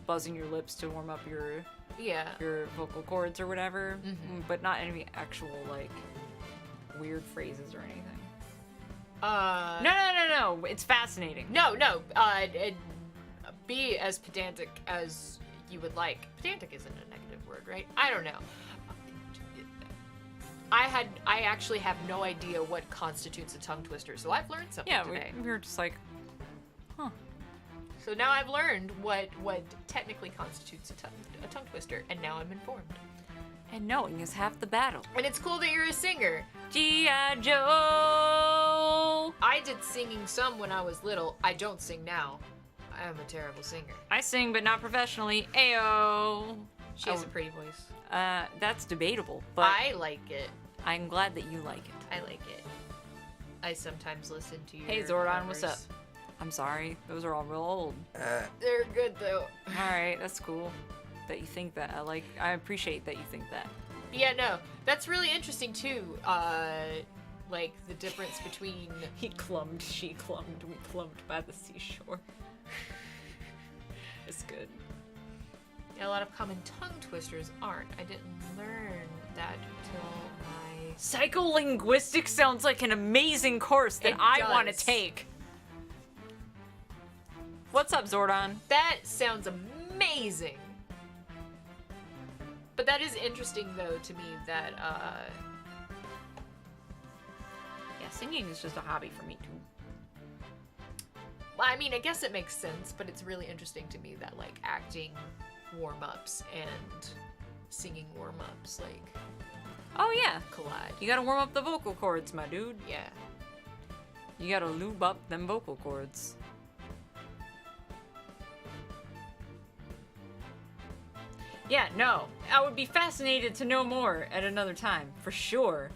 buzzing your lips to warm up your vocal cords or whatever, but not any actual, like, weird phrases or anything. No, it's fascinating. No, be as pedantic as you would like. Pedantic isn't a negative word, right? I don't know. I actually have no idea what constitutes a tongue twister, so I've learned something today. We were just like, huh. So now I've learned what technically constitutes a tongue twister, and now I'm informed. And knowing is half the battle. And it's cool that you're a singer. G.I. Joe! I did singing some when I was little. I don't sing now. I am a terrible singer. I sing, but not professionally. Ayo! She has a pretty voice. That's debatable, but I like it. I'm glad that you like it. I like it. I sometimes listen to your Hey, Zordon, covers. what's up? I'm sorry. Those are all real old. They're good, though. Alright, that's cool that you think that. I appreciate that you think that. Yeah, no. That's really interesting, too. Like, the difference between... He clumbed, she clumbed, we clumbed by the seashore. It's good. Yeah, a lot of common tongue twisters aren't. I didn't learn that until my... Psycholinguistics sounds like an amazing course that It I want to does. take. What's up, Zordon? That sounds amazing. But that is interesting, though, to me, that, Yeah, singing is just a hobby for me, too. Well, I mean, I guess it makes sense, but it's really interesting to me that, like, acting warm-ups and singing warm-ups, like, Oh, yeah. collide. You gotta warm up the vocal cords, my dude. Yeah. You gotta lube up them vocal cords. Yeah, no. I would be fascinated to know more at another time, for sure.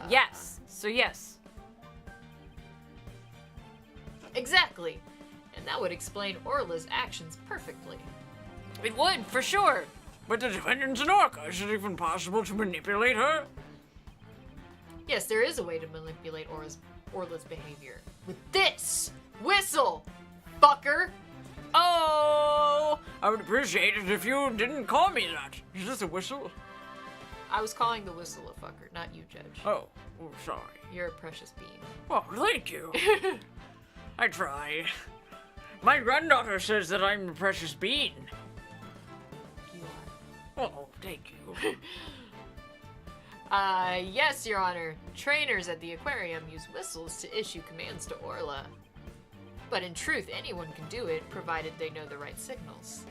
Yes. So yes. Exactly. And that would explain Orla's actions perfectly. It would, for sure. But the defendant's an orca. Is it even possible to manipulate her? Yes, there is a way to manipulate Orla's behavior. With this whistle, fucker! Oh! I would appreciate it if you didn't call me that. Is this a whistle? I was calling the whistle a fucker, not you, Judge. Oh, sorry. You're a precious being. Well, thank you. I try. My granddaughter says that I'm a precious bean. You are. Oh, thank you. Yes, Your Honor. Trainers at the aquarium use whistles to issue commands to Orla. But in truth, anyone can do it, provided they know the right signals.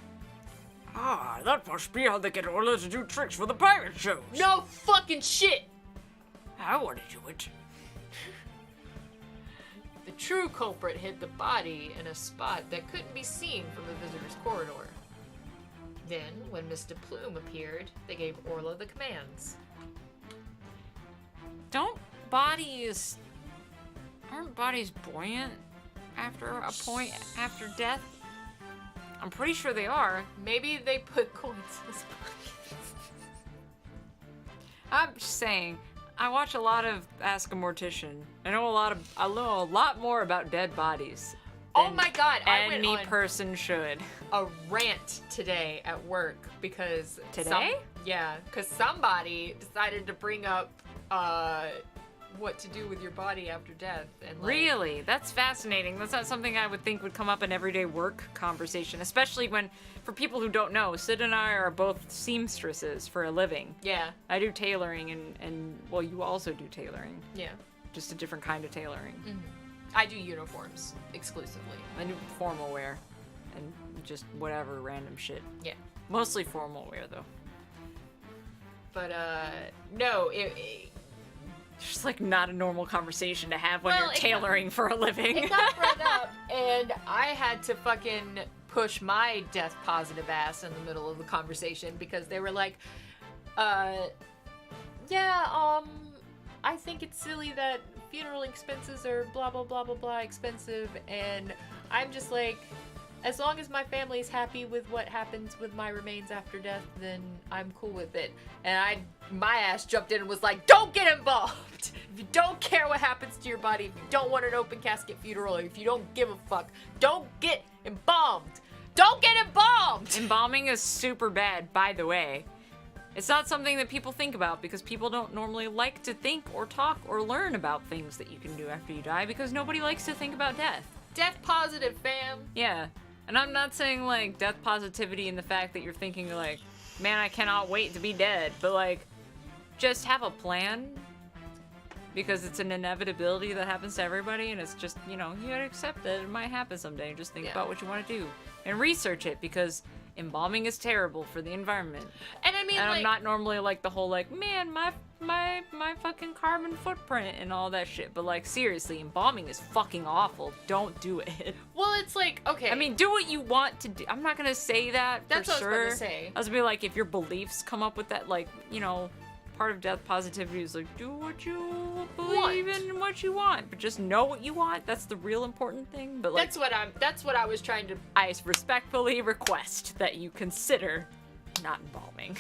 Ah, that must be how they get Orla to do tricks for the pirate shows. No fucking shit! I want to do it. The true culprit hid the body in a spot that couldn't be seen from the visitor's corridor. Then, when Mr. Plume appeared, they gave Orla the commands. Aren't bodies buoyant after a point after death? I'm pretty sure they are. Maybe they put coins in his pockets. I'm just saying, I watch a lot of Ask a Mortician. I know a lot more about dead bodies. Oh than my god, I went any on person should. a rant today at work because... Today? Because somebody decided to bring up, what to do with your body after death. And like, Really? That's fascinating. That's not something I would think would come up in everyday work conversation, especially when, for people who don't know, Sid and I are both seamstresses for a living. Yeah, I do tailoring and well, you also do tailoring. yeah. Just a different kind of tailoring. I do uniforms exclusively. I do formal wear and just whatever random shit. Yeah. Mostly formal wear, though. But, no, It's just like not a normal conversation to have when Well, you're it got- tailoring for a living. it got brought up, and I had to fucking push my death positive ass in the middle of the conversation because they were like, I think it's silly that funeral expenses are blah blah blah blah blah expensive, and I'm just like, as long as my family's happy with what happens with my remains after death, then I'm cool with it. And my ass jumped in and was like, don't get involved! If you don't care what happens to your body, if you don't want an open casket funeral, or if you don't give a fuck, don't get embalmed! Don't get embalmed! Embalming is super bad, by the way. It's not something that people think about because people don't normally like to think or talk or learn about things that you can do after you die because nobody likes to think about death. Death positive, fam. Yeah. And I'm not saying, like, death positivity in the fact that you're thinking, like, man, I cannot wait to be dead. But, like, just have a plan. Because it's an inevitability that happens to everybody. And it's just, you know, you gotta accept that it might happen someday. Just think about what you want to do. And research it. Because embalming is terrible for the environment. And I mean, and like, I'm not normally, like, the whole, like, man, my fucking carbon footprint and all that shit. But, like, seriously, embalming is fucking awful. Don't do it. well, it's like, okay. I mean, do what you want to do. I'm not gonna say that That's for what sure. I was gonna say. I was gonna be like, if your beliefs come up with that, like, you know, part of death positivity is like, do what you believe in and what you want, but just know what you want. That's the real important thing. But like, that's what I was trying to. I respectfully request that you consider not embalming.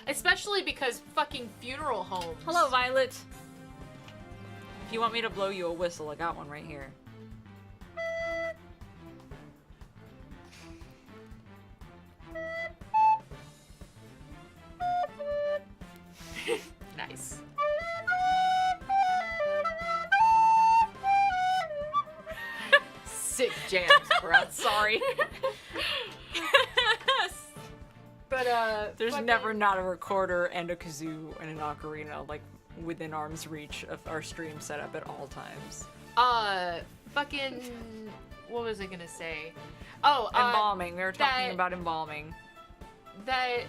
Especially because fucking funeral homes. Hello, Violet. If you want me to blow you a whistle, I got one right here. Nice. Sick jams, bro. Sorry. But There's fucking- never not a recorder and a kazoo and an ocarina, like, within arm's reach of our stream setup at all times. Fucking. What was I gonna say? Oh, Embalming. We were talking that- about embalming. That.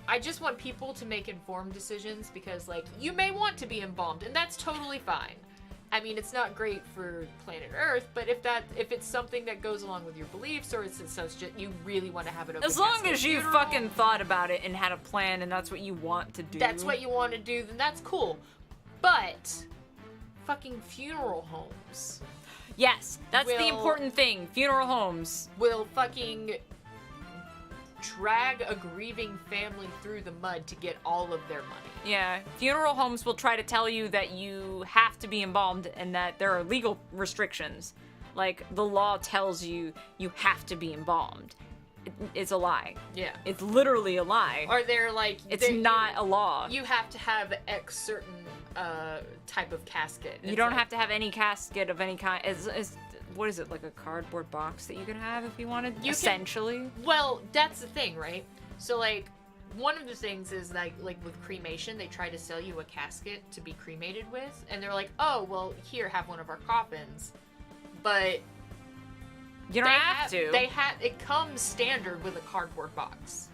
I just want people to make informed decisions because, like, you may want to be embalmed, and that's totally fine. I mean, it's not great for planet Earth, but if it's something that goes along with your beliefs, or it's just you really want to have it open As long casket as you funeral, fucking thought about it and had a plan and that's what you want to do. that's what you want to do, then that's cool. But fucking funeral homes Yes, that's the will- important thing. Funeral homes. will fucking drag a grieving family through the mud to get all of their money. Yeah, funeral homes will try to tell you that you have to be embalmed and that there are legal restrictions. Like, the law tells you you have to be embalmed. It's a lie. Yeah. It's literally a lie. Or they're like, It's not a law. You have to have X certain type of casket. You don't have to have any casket of any kind. What is it, like a cardboard box that you can have if you wanted? Essentially. Well, that's the thing, right? So, like, one of the things is, like with cremation, they try to sell you a casket to be cremated with, and they're like, oh, well, here, have one of our coffins. But You don't have to. It comes standard with a cardboard box.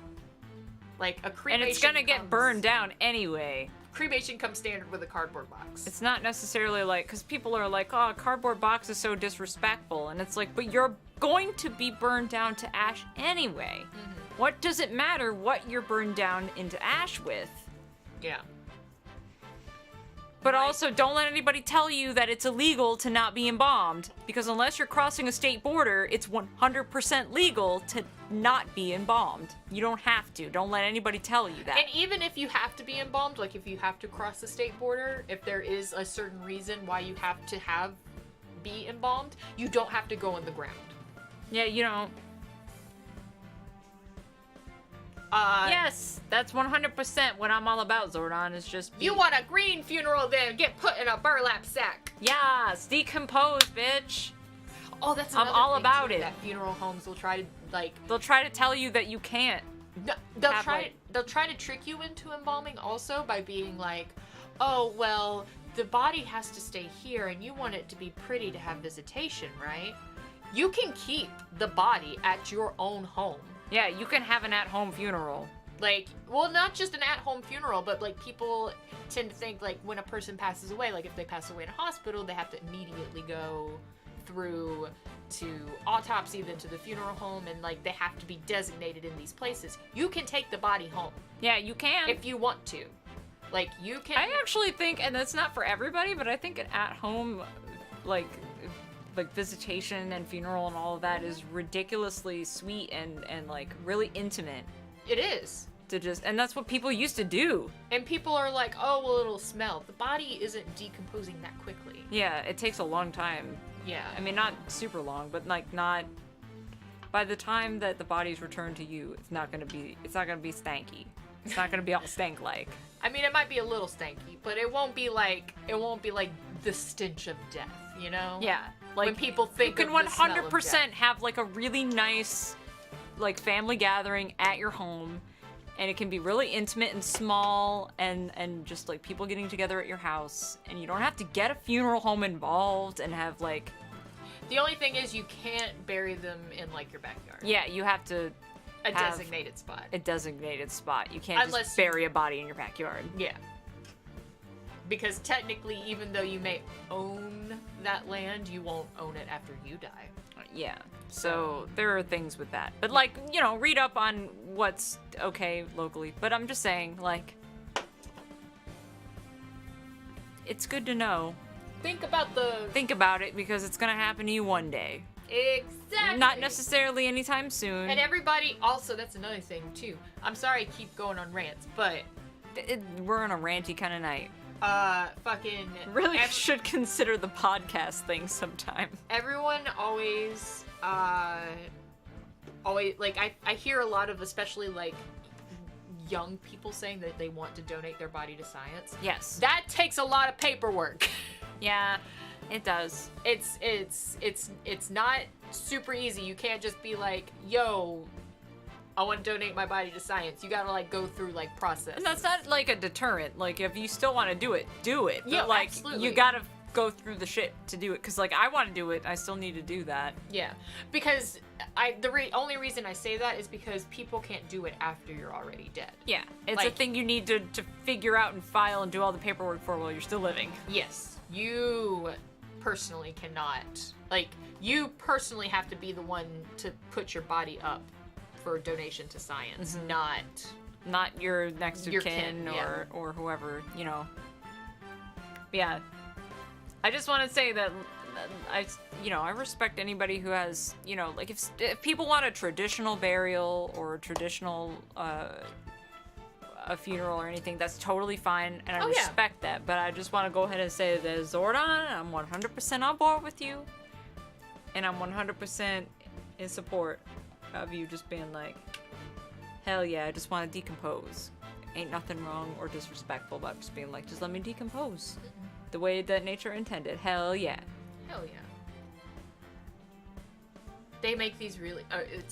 Like, a cremation And it's gonna get burned down anyway. Cremation comes standard with a cardboard box. It's not necessarily like, because people are like, oh, a cardboard box is so disrespectful. And it's like, but you're going to be burned down to ash anyway. Mm-hmm. What does it matter what you're burned down into ash with? Yeah. But also, don't let anybody tell you that it's illegal to not be embalmed. Because unless you're crossing a state border, it's 100% legal to not be embalmed. You don't have to. Don't let anybody tell you that. And even if you have to be embalmed, like if you have to cross the state border, if there is a certain reason why you have to be embalmed, you don't have to go in the ground. Yeah, you don't. Yes, that's 100% what I'm all about, Zordon, is just... You want a green funeral then? Get put in a burlap sack. Yes, decompose, bitch. Oh, that's I'm another all thing, about too, it. That funeral homes will try to, like... They'll try to tell you that you can't. They'll have, try like- they'll try to trick you into embalming also by being like, oh, well, the body has to stay here and you want it to be pretty to have visitation, right? You can keep the body at your own home. Yeah, you can have an at-home funeral. Like, well, not just an at-home funeral, but, like, people tend to think, like, when a person passes away, like, if they pass away in a hospital, they have to immediately go through to autopsy, then to the funeral home, and, like, they have to be designated in these places. You can take the body home Yeah, you can. if you want to. Like, you can... I actually think, and that's not for everybody, but I think an at-home, like visitation and funeral and all of that is ridiculously sweet and like really intimate. It is. And that's what people used to do. And people are like, oh, well, it'll smell. The body isn't decomposing that quickly. Yeah, it takes a long time. Yeah. I mean, not super long, but like not. By the time that the body's returned to you, it's not gonna be stanky. It's not gonna be all stank like. I mean, it might be a little stanky, but it won't be like the stench of death, you know? Yeah, like when people think you can of the smell of 100% death. have like a really nice, like family gathering at your home. And it can be really intimate and small and just like people getting together at your house. And you don't have to get a funeral home involved and have like... The only thing is you can't bury them in like your backyard. Yeah, you have to A have designated spot. a designated spot. You can't Unless just you- bury a body in your backyard. Yeah. Because technically, even though you may own that land, you won't own it after you die. Yeah. So there are things with that. But like, you know, read up on what's okay locally. But I'm just saying, like, it's good to know. Think about Think about it because it's gonna happen to you one day. Exactly. Not necessarily anytime soon. And everybody, also, that's another thing, too. I'm sorry I keep going on rants, but, We're on a ranty kind of night. fucking... Really should consider the podcast thing sometime. Everyone always, like, I hear a lot of, especially, like, young people saying that they want to donate their body to science. Yes. That takes a lot of paperwork. Yeah, it does. It's not super easy. You can't just be like, yo, I want to donate my body to science. You gotta, like, go through, like, process. And that's not like a deterrent. Like, if you still want to do it, do it. But, Yeah, like, absolutely. you gotta go through the shit to do it. Because, like, I want to do it. I still need to do that. Yeah, because only reason I say that is because people can't do it after you're already dead. Yeah. It's a Like- thing you need to figure out and file and do all the paperwork for while you're still living. Yes, you personally cannot. Like, you personally have to be the one to put your body up for donation to science, Not your next of Your kin, kin, yeah. or whoever, you know. Yeah. I just want to say that I respect anybody who has, you know, like if people want a traditional burial or a traditional a funeral or anything, that's totally fine, and I Oh, yeah. respect that. But I just want to go ahead and say that Zordon, I'm 100% on board with you, and I'm 100% in support of you just being like, hell yeah, I just want to decompose. Ain't nothing wrong or disrespectful about just being like, just let me decompose the way that nature intended. Hell yeah. Hell yeah. They make these really.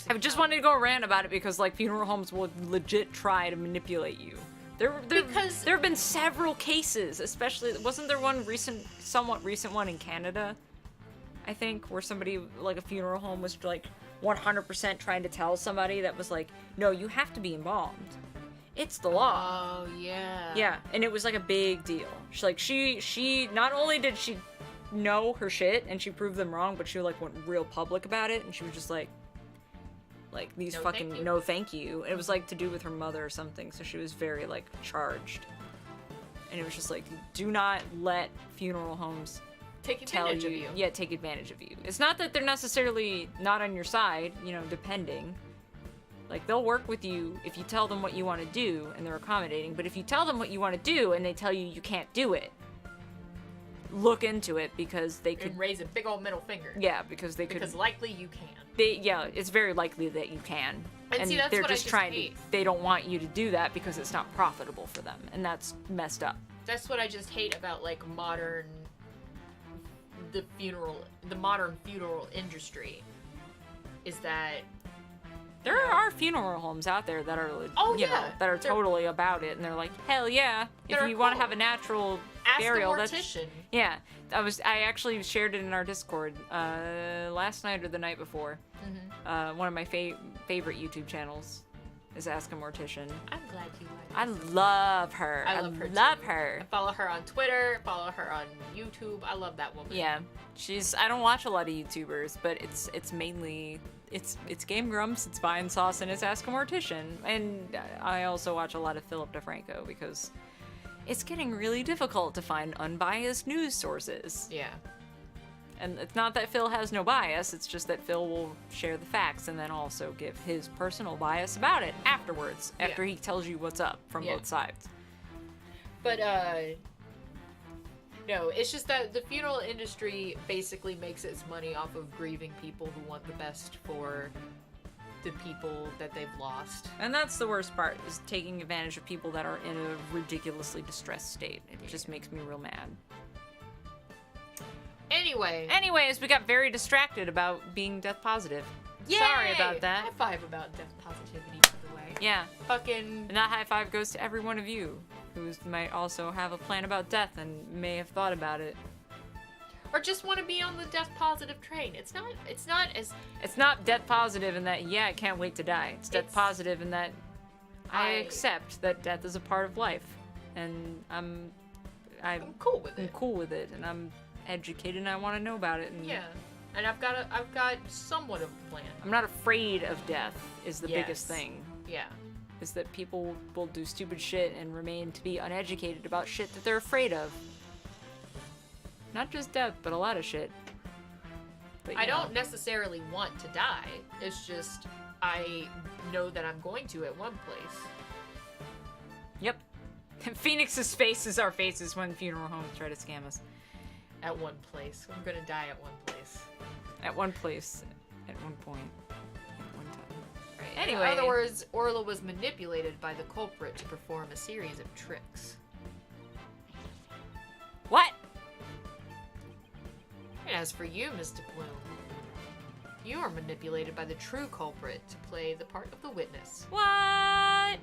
I just wanted to go rant about it because like funeral homes will legit try to manipulate you. Because- there have been several cases, especially wasn't there one somewhat recent one in Canada, I think, where somebody like a funeral home was like 100% trying to tell somebody that was like, no, you have to be embalmed. It's the law. Oh yeah. Yeah, and it was like a big deal. She not only did she know her shit and she proved them wrong, but she like went real public about it, and she was just like these No, fucking thank you. no thank you. And it was like to do with her mother or something, so she was very like charged. And it was just like, do not let funeral homes Take tell advantage you, of you. yeah, take advantage of you. It's not that they're necessarily not on your side, you know, depending. Like, they'll work with you if you tell them what you want to do and they're accommodating. But if you tell them what you want to do and they tell you you can't do it, look into it, because they could. And raise a big old middle finger. Yeah, because they could. Because likely you can. Yeah, it's very likely that you can. And see, that's they're what I just just trying hate. to. They don't want you to do that because it's not profitable for them, and that's messed up. That's what I just hate about like the modern funeral industry, is that There are funeral homes out there that are, Oh, you know, yeah. that are They're- totally about it, and they're like, hell yeah, if They're you want to cool. have a natural ask burial, a that's mortician. yeah. I actually shared it in our Discord last night or the night before. Mm-hmm. One of my favorite YouTube channels is Ask a Mortician. I'm glad you like I it. love her. I love her. Love too. her. I follow her on Twitter. Follow her on YouTube. I love that woman. Yeah, I don't watch a lot of YouTubers, but it's mainly it's Game Grumps, it's Vine Sauce, and it's Ask a Mortician. And I also watch a lot of Philip DeFranco because it's getting really difficult to find unbiased news sources. Yeah. And it's not that Phil has no bias, it's just that Phil will share the facts and then also give his personal bias about it afterwards, after he tells you what's up from both sides. But, no, it's just that the funeral industry basically makes its money off of grieving people who want the best for the people that they've lost. And that's the worst part, is taking advantage of people that are in a ridiculously distressed state. It just makes me real mad. Anyways, we got very distracted about being death positive. Yay! Sorry about that. High five about death positivity, by the way. Yeah. Fucking... And that high five goes to every one of you who might also have a plan about death and may have thought about it. Or just want to be on the death positive train. It's not as... It's not death positive in that, yeah, I can't wait to die. It's death positive in that I accept that death is a part of life. And I'm cool with it. I'm cool with it, and I'm educated and I want to know about it. And yeah. And I've got somewhat of a plan. I'm not afraid of death is the biggest thing. Yeah. Is that people will do stupid shit and remain to be uneducated about shit that they're afraid of. Not just death, but a lot of shit. But, I don't necessarily want to die. It's just I know that I'm going to at one place. Yep. Phoenix's face is our faces when funeral homes try to scam us. At one place. I'm gonna die at one place. At one place. At one point. At one time. Right. Anyway. In other words, Orla was manipulated by the culprit to perform a series of tricks. What? And as for you, Mr. Bloom, you are manipulated by the true culprit to play the part of the witness. What?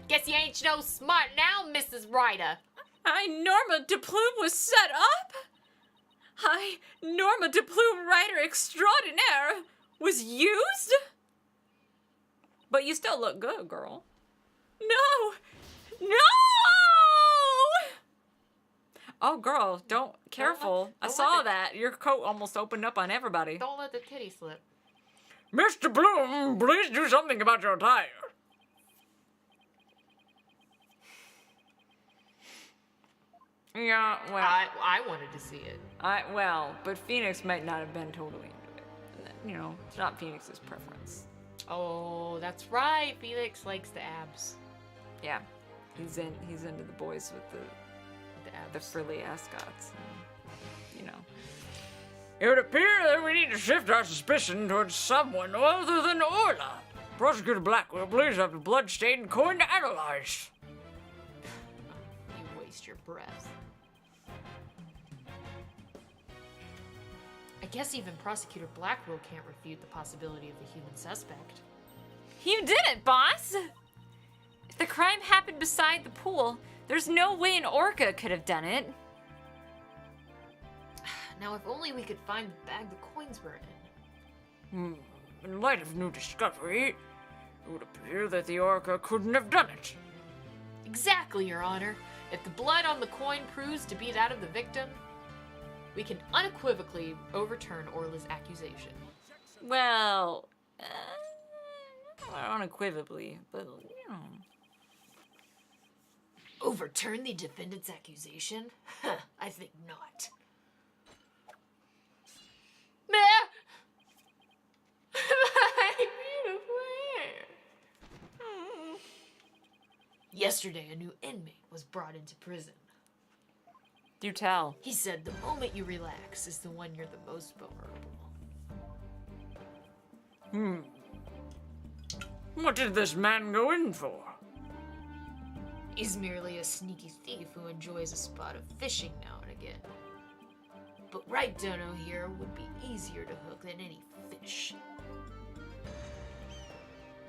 Guess you ain't no smart now, Mrs. Ryder. Norma de Plume was set up? Norma de Plume, writer extraordinaire, was used? But you still look good, girl. No! Oh, girl, careful. I saw that. Your coat almost opened up on everybody. Don't let the titty slip. Mr. Bloom, please do something about your tire. Yeah, well. I wanted to see it. But Phoenix might not have been totally into it. You know, it's not Phoenix's preference. Oh, that's right. Felix likes the abs. Yeah, he's into the boys with the abs. frilly ascots. And, you know. It would appear that we need to shift our suspicion towards someone other than Orla. Prosecutor Blackwell, please have the bloodstained coin to analyze. You waste your breath. I guess even Prosecutor Blackwell can't refute the possibility of a human suspect. You did it, boss! If the crime happened beside the pool, there's no way an orca could have done it. Now, if only we could find the bag the coins were in. In light of new discovery, it would appear that the orca couldn't have done it. Exactly, Your Honor. If the blood on the coin proves to be that of the victim, we can unequivocally overturn Orla's accusation. Well, not unequivocally, but, you know. Overturn the defendant's accusation? I think not. My beautiful hair. Yesterday, a new inmate was brought into prison. Do tell. He said the moment you relax is the one you're the most vulnerable. What did this man go in for? He's merely a sneaky thief who enjoys a spot of fishing now and again. But right dono here would be easier to hook than any fish.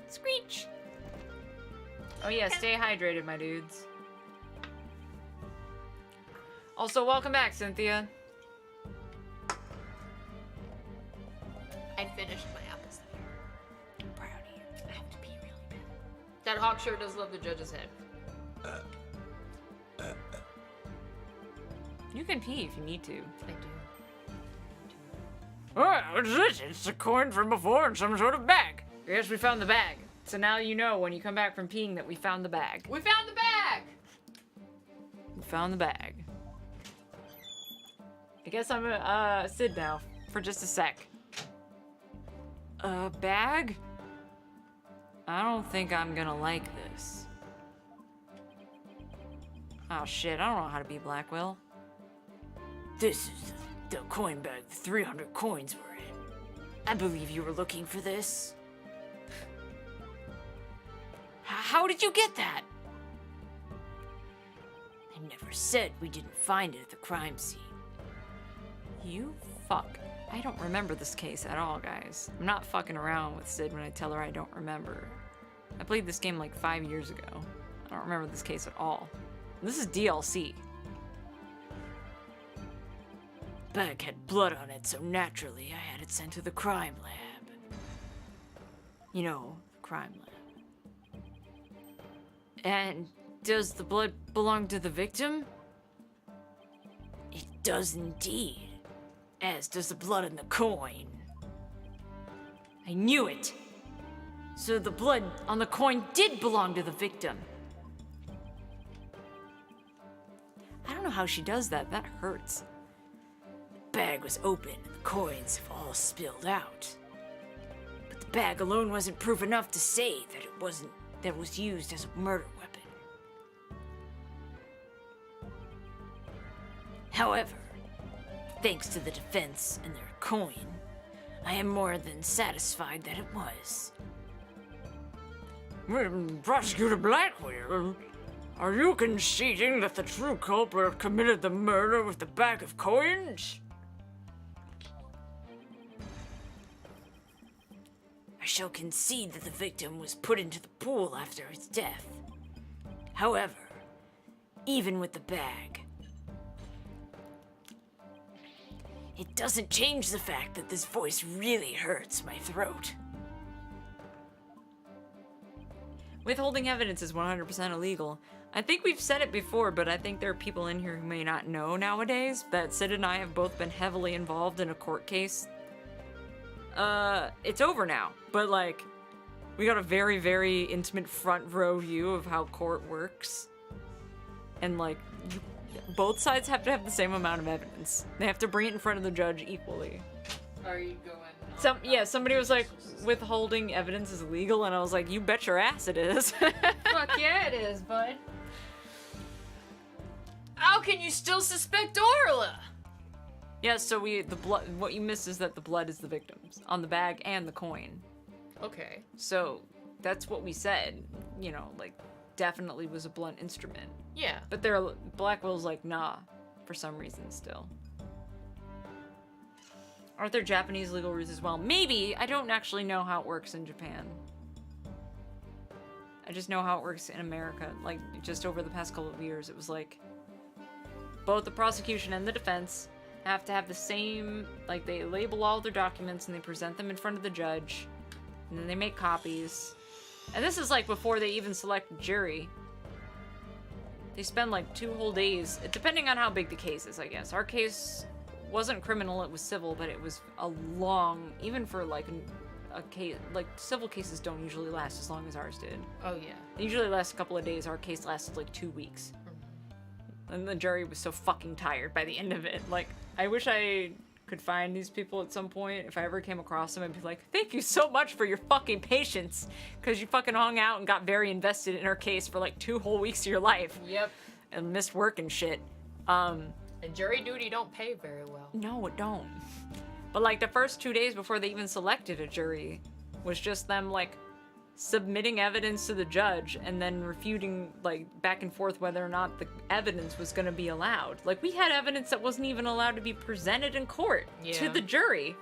Screech! Oh yeah, stay hydrated, my dudes. Also, welcome back, Cynthia. I finished my apple cider. I'm proud of you. I have to pee really bad. That hawk sure does love the judge's head. You can pee if you need to. I do. Oh, what's this? It's a coin from before in some sort of bag. Yes, we found the bag. So now you know when you come back from peeing that we found the bag. We found the bag! found the bag. I guess I'm Sid now for just a sec. A bag? I don't think I'm gonna like this. Oh shit, I don't know how to be Blackwell. This is the coin bag the 300 coins were in. I believe you were looking for this. How did you get that? I never said we didn't find it at the crime scene. You fuck. I don't remember this case at all, guys. I'm not fucking around with Sid when I tell her I don't remember. I played this game like 5 years ago. I don't remember this case at all. This is DLC. Bag had blood on it, so naturally I had it sent to the crime lab. You know, the crime lab. And does the blood belong to the victim? It does indeed. As does the blood in the coin. I knew it! So the blood on the coin did belong to the victim. I don't know how she does that. That hurts. The bag was open and the coins have all spilled out. But the bag alone wasn't proof enough to say that it was used as a murder weapon. However, thanks to the defense and their coin, I am more than satisfied that it was. Prosecutor Blackwell, are you conceding that the true culprit committed the murder with the bag of coins? I shall concede that the victim was put into the pool after his death. However, even with the bag, it doesn't change the fact that this voice really hurts my throat. Withholding evidence is 100% illegal. I think we've said it before, but I think there are people in here who may not know nowadays that Sid and I have both been heavily involved in a court case. It's over now, but like, we got a very, very intimate front row view of how court works. And like, both sides have to have the same amount of evidence. They have to bring it in front of the judge equally. Are you going? Somebody was like, withholding evidence is illegal, and I was like, you bet your ass it is. Fuck yeah, it is, bud. How can you still suspect Orla? Yeah, so what you missed is that the blood is the victim's on the bag and the coin. Okay. So that's what we said, you know, like, definitely was a blunt instrument. Yeah. But Blackwell's like, nah, for some reason still. Aren't there Japanese legal rules as well? Maybe. I don't actually know how it works in Japan. I just know how it works in America. Like, just over the past couple of years, it was like, both the prosecution and the defense have to have the same, like, they label all their documents and they present them in front of the judge, and then they make copies. And this is like before they even select a jury. They spend like 2 whole days, depending on how big the case is, I guess. Our case wasn't criminal, it was civil, but it was a long, even for like a case, like civil cases don't usually last as long as ours did. Oh yeah. They usually last a couple of days. Our case lasted like 2 weeks. And the jury was so fucking tired by the end of it. Like, I wish I could find these people at some point. If I ever came across them, I'd be like, thank you so much for your fucking patience, because you fucking hung out and got very invested in our case for like 2 whole weeks of your life. Yep. And missed work and shit. And jury duty don't pay very well. No, it don't. But like the first 2 days before they even selected a jury was just them like submitting evidence to the judge and then refuting, like, back and forth whether or not the evidence was going to be allowed. Like, we had evidence that wasn't even allowed to be presented in court to the jury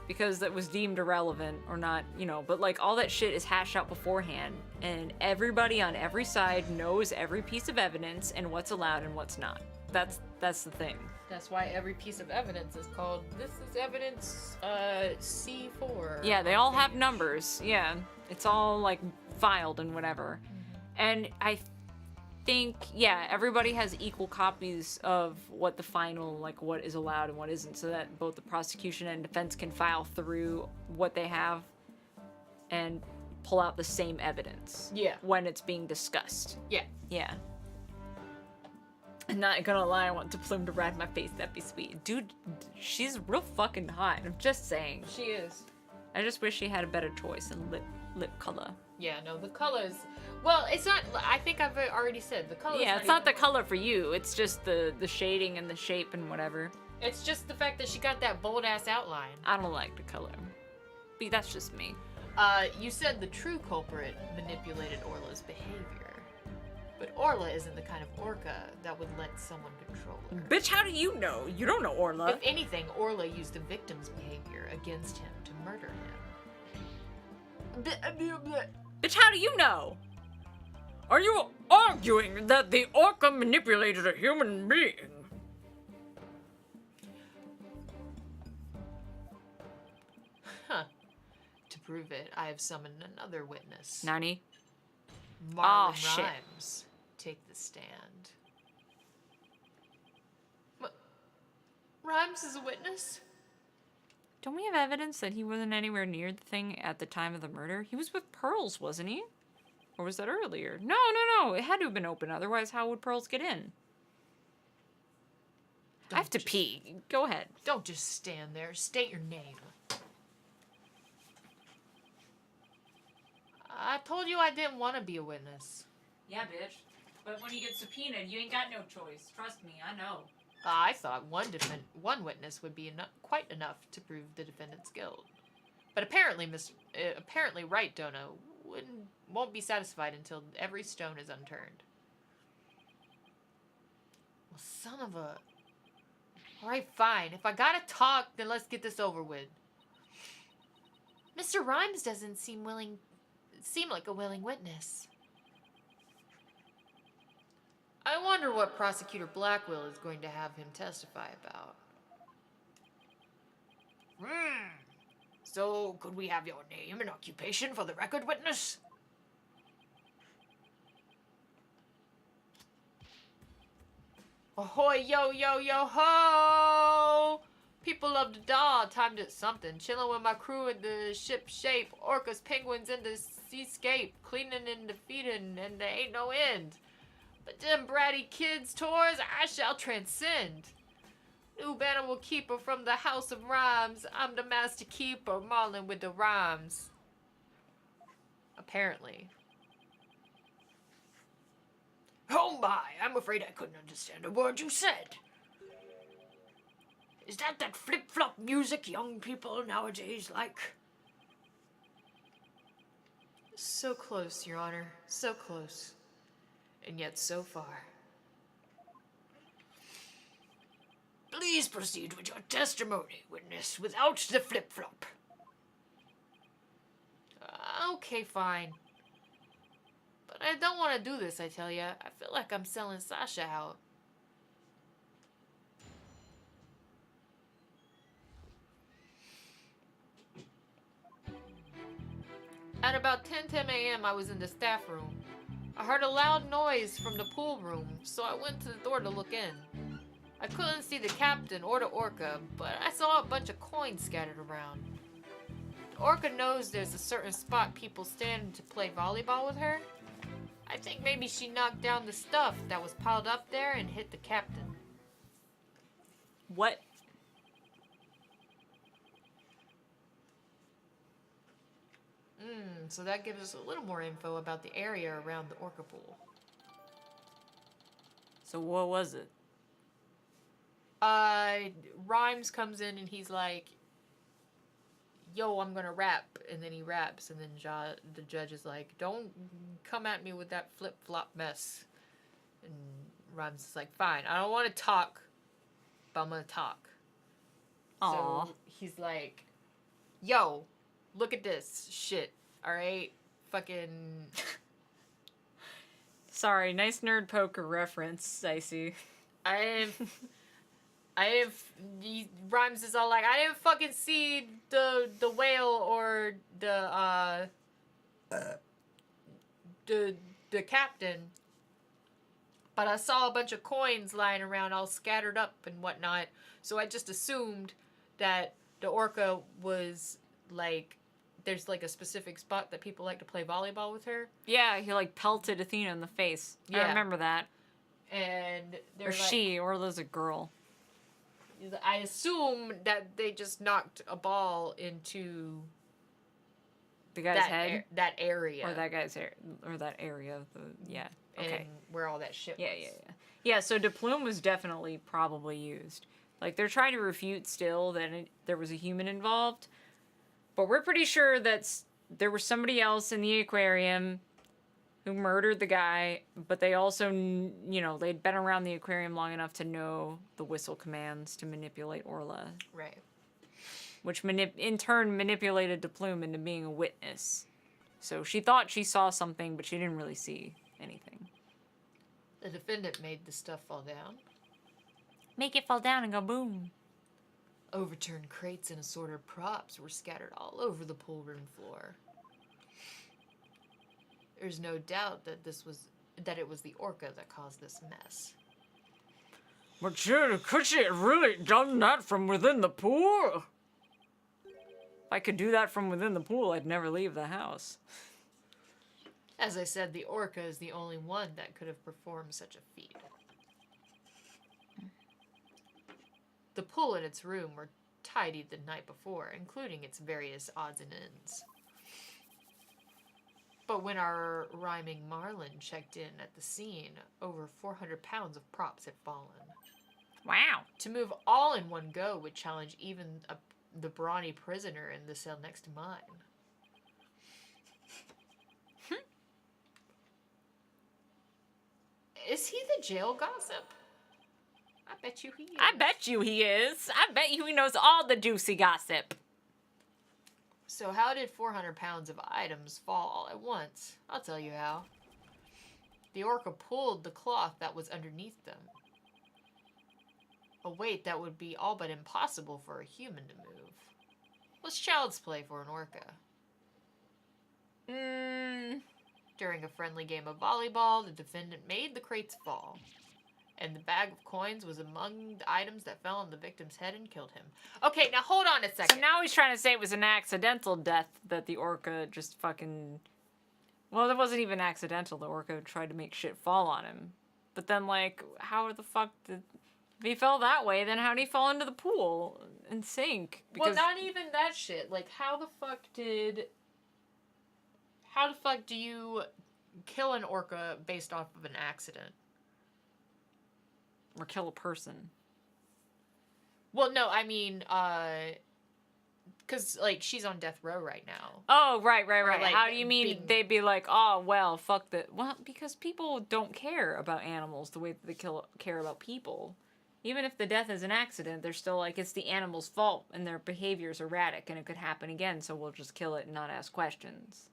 because that was deemed irrelevant or not, you know, but like all that shit is hashed out beforehand, and everybody on every side knows every piece of evidence and what's allowed and what's not. That's the thing. That's why every piece of evidence is called, this is evidence C4. Yeah, they all have numbers. Yeah, it's all like filed and whatever. And I think, yeah, everybody has equal copies of what the final, like, what is allowed and what isn't, so that both the prosecution and defense can file through what they have and pull out the same evidence. Yeah. When it's being discussed. Yeah. Yeah. I'm not gonna lie, I want the plume to ride my face. That'd be sweet. Dude, she's real fucking hot. I'm just saying. She is. I just wish she had a better choice in lip color. Yeah, no, the colors. Well, it's not. I think I've already said the colors. Yeah, it's not the color for you. It's just the shading and the shape and whatever. It's just the fact that she got that bold ass outline. I don't like the color. But that's just me. You said the true culprit manipulated Orla's behavior. But Orla isn't the kind of orca that would let someone control her. Bitch, how do you know? You don't know Orla. If anything, Orla used the victim's behavior against him to murder him. Bitch, how do you know? Are you arguing that the orca manipulated a human being? Huh. To prove it, I have summoned another witness. Nani? Marlon shit. Rhymes. Take the stand. Rhymes is a witness? Don't we have evidence that he wasn't anywhere near the thing at the time of the murder? He was with Pearls, wasn't he? Or was that earlier? No. It had to have been open. Otherwise, how would Pearls get in? I have to pee. Go ahead. Don't just stand there. State your name. I told you I didn't want to be a witness. Yeah, bitch. But when you get subpoenaed, you ain't got no choice. Trust me, I know. I thought one witness would be quite enough to prove the defendant's guilt. But apparently, apparently Right Dono won't be satisfied until every stone is unturned. Well, son of a... Alright, fine. If I gotta talk, then let's get this over with. Mr. Rhymes doesn't seem like a willing witness. I wonder what Prosecutor Blackwell is going to have him testify about. So, could we have your name and occupation for the record, witness? Ahoy, yo, yo, yo, ho! People of the Daw timed it something. Chilling with my crew in the ship shape. Orcas, penguins in the seascape. Cleaning and defeating, and there ain't no end. But them bratty kids' tours, I shall transcend. New banner will keep her from the house of rhymes. I'm the master keeper, Marlin with the rhymes. Apparently. Oh my, I'm afraid I couldn't understand a word you said. Is that flip-flop music young people nowadays like? So close, Your Honor. So close. And yet so far. Please proceed with your testimony, witness, without the flip-flop. Okay, fine. But I don't want to do this, I tell ya. I feel like I'm selling Sasha out. At about 10 a.m., I was in the staff room. I heard a loud noise from the pool room, so I went to the door to look in. I couldn't see the captain or the orca, but I saw a bunch of coins scattered around. The orca knows there's a certain spot people stand to play volleyball with her. I think maybe she knocked down the stuff that was piled up there and hit the captain. What? So that gives us a little more info about the area around the orca pool. So what was it? Rhymes comes in and he's like, yo, I'm gonna rap. And then he raps, and then the judge is like, don't come at me with that flip-flop mess. And Rhymes is like, fine, I don't want to talk, but I'm gonna talk. Aww. So he's like, yo, look at this shit, alright? Fucking... Sorry, nice nerd poker reference, Dicey. Rhymes is all like, I didn't fucking see the whale or the captain, but I saw a bunch of coins lying around all scattered up and whatnot, so I just assumed that the orca was like, there's like a specific spot that people like to play volleyball with her. Yeah, he like pelted Athena in the face. Yeah. I remember that. And they're Or like, she, or there's a girl. I assume that they just knocked a ball into The guy's head? that area. Or that guy's hair, or that area of the, yeah. Okay. And where all that shit Yeah, was. yeah. Yeah, so Deplume was definitely probably used. Like, they're trying to refute still that there was a human involved. But we're pretty sure that there was somebody else in the aquarium who murdered the guy, but they also, they'd been around the aquarium long enough to know the whistle commands to manipulate Orla. Right. Which in turn manipulated Deplume into being a witness. So she thought she saw something, but she didn't really see anything. The defendant made the stuff fall down. Make it fall down and go boom. Overturned crates and assorted props were scattered all over the pool room floor. There's no doubt that it was the orca that caused this mess. But could she have really done that from within the pool? If I could do that from within the pool, I'd never leave the house. As I said, the orca is the only one that could have performed such a feat. The pool and its room were tidied the night before, including its various odds and ends. But when our rhyming Marlin checked in at the scene, over 400 pounds of props had fallen. Wow. To move all in one go would challenge even the brawny prisoner in the cell next to mine. Is he the jail gossip? I bet you he is. I bet you he is. I bet you he knows all the juicy gossip. So how did 400 pounds of items fall all at once? I'll tell you how. The orca pulled the cloth that was underneath them. A weight that would be all but impossible for a human to move. What's child's play for an orca? During a friendly game of volleyball, the defendant made the crates fall. And the bag of coins was among the items that fell on the victim's head and killed him. Okay, now hold on a second. So now he's trying to say it was an accidental death that the orca just fucking... Well, it wasn't even accidental. The orca tried to make shit fall on him. But then, like, how the fuck did... If he fell that way, then how did he fall into the pool and sink? Well, not even that shit. Like, how the fuck do you kill an orca based off of an accident? Or kill a person. Well, no, I mean, because, like, she's on death row right now. Oh, right. Like, How do you mean they'd be like, oh, well, fuck that? Well, because people don't care about animals the way that they care about people. Even if the death is an accident, they're still like, it's the animal's fault and their behavior's erratic and it could happen again, so we'll just kill it and not ask questions.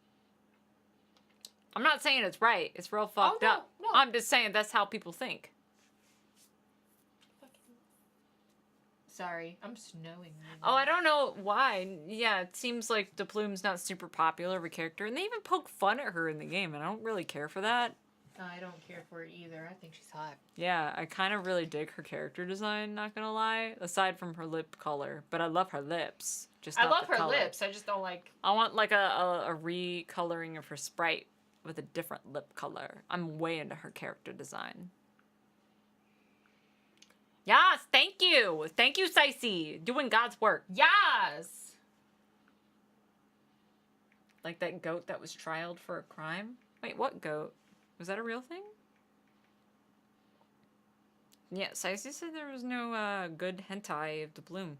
I'm not saying it's right. It's real fucked up. No. I'm just saying that's how people think. Sorry, I'm snowing. Oh, I don't know why. Yeah, it seems like Deplume's not super popular of a character, and they even poke fun at her in the game, and I don't really care for that. I don't care for it either. I think she's hot. Yeah, I kind of really dig her character design, not gonna lie, aside from her lip color. But I love her lips. Just I not love the her color. lips. I just don't like... I want like a recoloring of her sprite with a different lip color. I'm way into her character design. Yes, thank you. Thank you, Sicey. Doing God's work. Yes! Like that goat that was trialed for a crime? Wait, what goat? Was that a real thing? Yeah, Sicey said there was no good hentai of Deplume.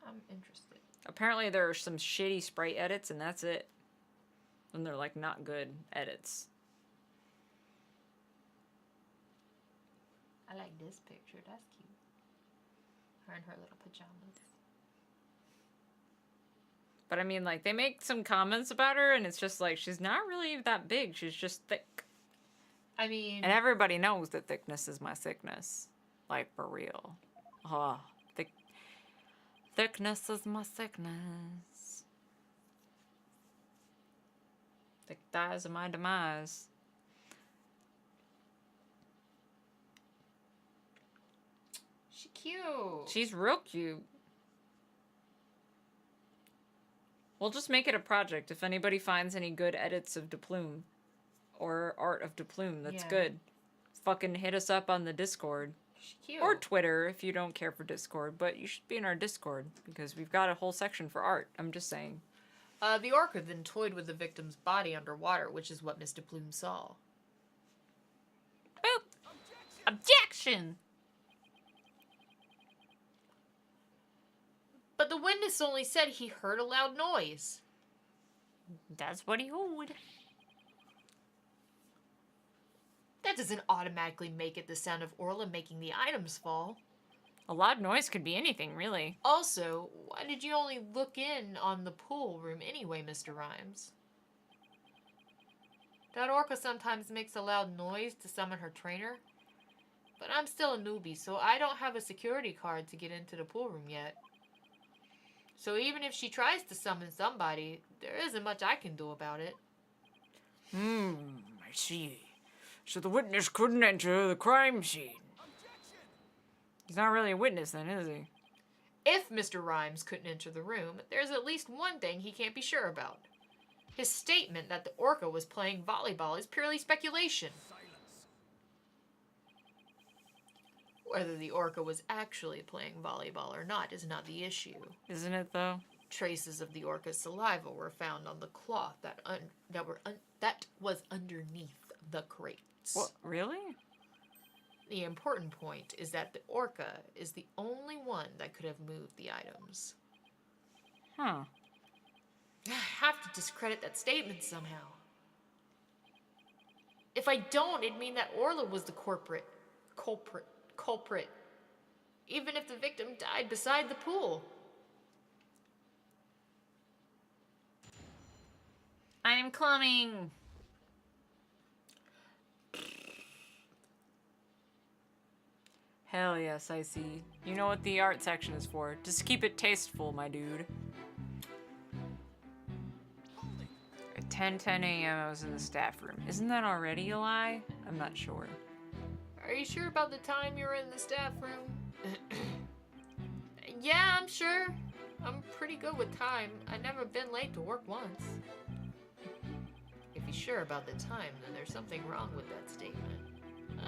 I'm interested. Apparently there are some shitty sprite edits and that's it. And they're like not good edits. I like this picture. That's cute. Her in her little pajamas. But I mean, like, they make some comments about her, and it's just like, she's not really that big. She's just thick. I mean... And everybody knows that thickness is my sickness. Like, for real. Oh, thickness is my sickness. Thick thighs are my demise. She cute. She's real cute. We'll just make it a project. If anybody finds any good edits of Deplume or art of Deplume, that's Yeah. good. fucking hit us up on the Discord. Cute. Or Twitter if you don't care for Discord, but you should be in our Discord because we've got a whole section for art. I'm just saying. The orca then toyed with the victim's body underwater, which is what Mr. Plume saw. Boop! Objection! But the witness only said he heard a loud noise. That's what he heard. That doesn't automatically make it the sound of Orla making the items fall. A loud noise could be anything, really. Also, why did you only look in on the pool room anyway, Mr. Rhymes? That orca sometimes makes a loud noise to summon her trainer. But I'm still a newbie, so I don't have a security card to get into the pool room yet. So even if she tries to summon somebody, there isn't much I can do about it. I see. So the witness couldn't enter the crime scene. He's not really a witness then, is he? If Mr. Rhymes couldn't enter the room, there's at least one thing he can't be sure about. His statement that the orca was playing volleyball is purely speculation. Whether the orca was actually playing volleyball or not is not the issue. Isn't it, though? Traces of the orca's saliva were found on the cloth that was underneath the crates. What? Really? The important point is that the orca is the only one that could have moved the items. Huh. I have to discredit that statement somehow. If I don't, it'd mean that Orla was the culprit. Even if the victim died beside the pool. I'm coming. Hell yes, I see. You know what the art section is for. Just keep it tasteful, my dude. At 10:10 a.m. I was in the staff room. Isn't that already a lie? I'm not sure. Are you sure about the time you were in the staff room? Yeah, I'm sure. I'm pretty good with time. I've never been late to work once. If you're sure about the time, then there's something wrong with that statement.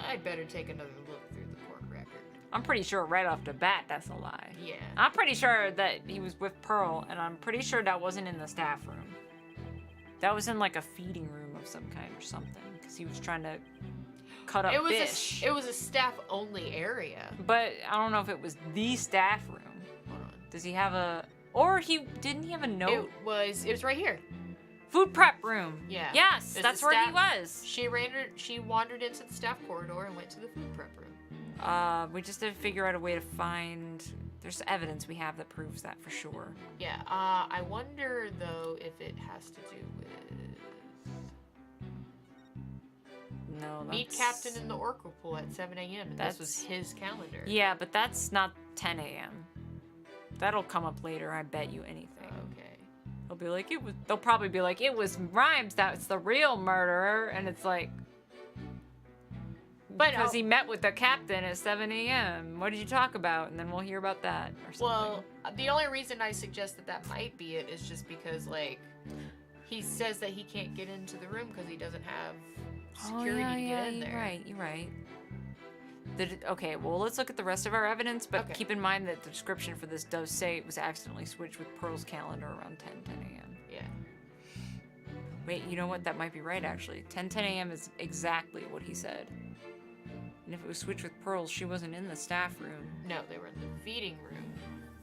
I'd better take another look through the court record. I'm pretty sure right off the bat that's a lie. Yeah. I'm pretty sure that he was with Pearl, and I'm pretty sure that wasn't in the staff room. That was in like a feeding room of some kind or something, because he was trying to cut up fish. It was a staff-only area. But I don't know if it was the staff room. Hold on. Does he have a... Or didn't he have a note? It was right here. Food prep room. Yeah. Yes, It's that's the where he staff- was. She wandered into the staff corridor and went to the food prep room. We just had to figure out a way to find... There's evidence we have that proves that for sure. Yeah, I wonder, though, if it has to do with... No, that's... Meet Captain in the Orca Pool at 7 a.m. and this was his calendar. Yeah, but that's not 10 a.m. That'll come up later, I bet you anything. Okay. They'll probably be like, it was Rhymes, that's the real murderer, and it's like... But because he met with the captain at 7 a.m. What did you talk about? And then we'll hear about that or something. Well, the only reason I suggest that might be it is just because, like, he says that he can't get into the room because he doesn't have security to get in there. You're right. Okay, well, let's look at the rest of our evidence, but Okay. keep in mind that the description for this does say it was accidentally switched with Pearl's calendar around 10 a.m. Yeah. Wait, you know what? That might be right, actually. 10 a.m. is exactly what he said. And if it was switched with Pearl's, she wasn't in the staff room. No, they were in the feeding room.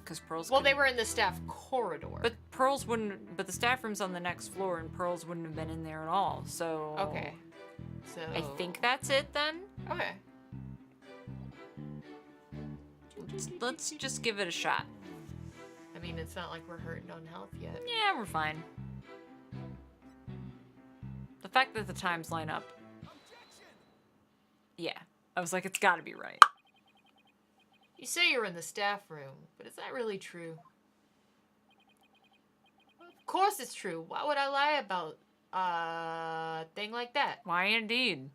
Because Pearl's... Well, they were in the staff corridor. But Pearl's wouldn't... But the staff room's on the next floor, and Pearl's wouldn't have been in there at all, so... Okay. So... I think that's it, then? Okay. Let's just give it a shot. I mean, it's not like we're hurting on health yet. Yeah, we're fine. The fact that the times line up. Yeah. I was like, it's gotta be right. You say you're in the staff room, but is that really true? Of course it's true. Why would I lie about a thing like that? Why indeed?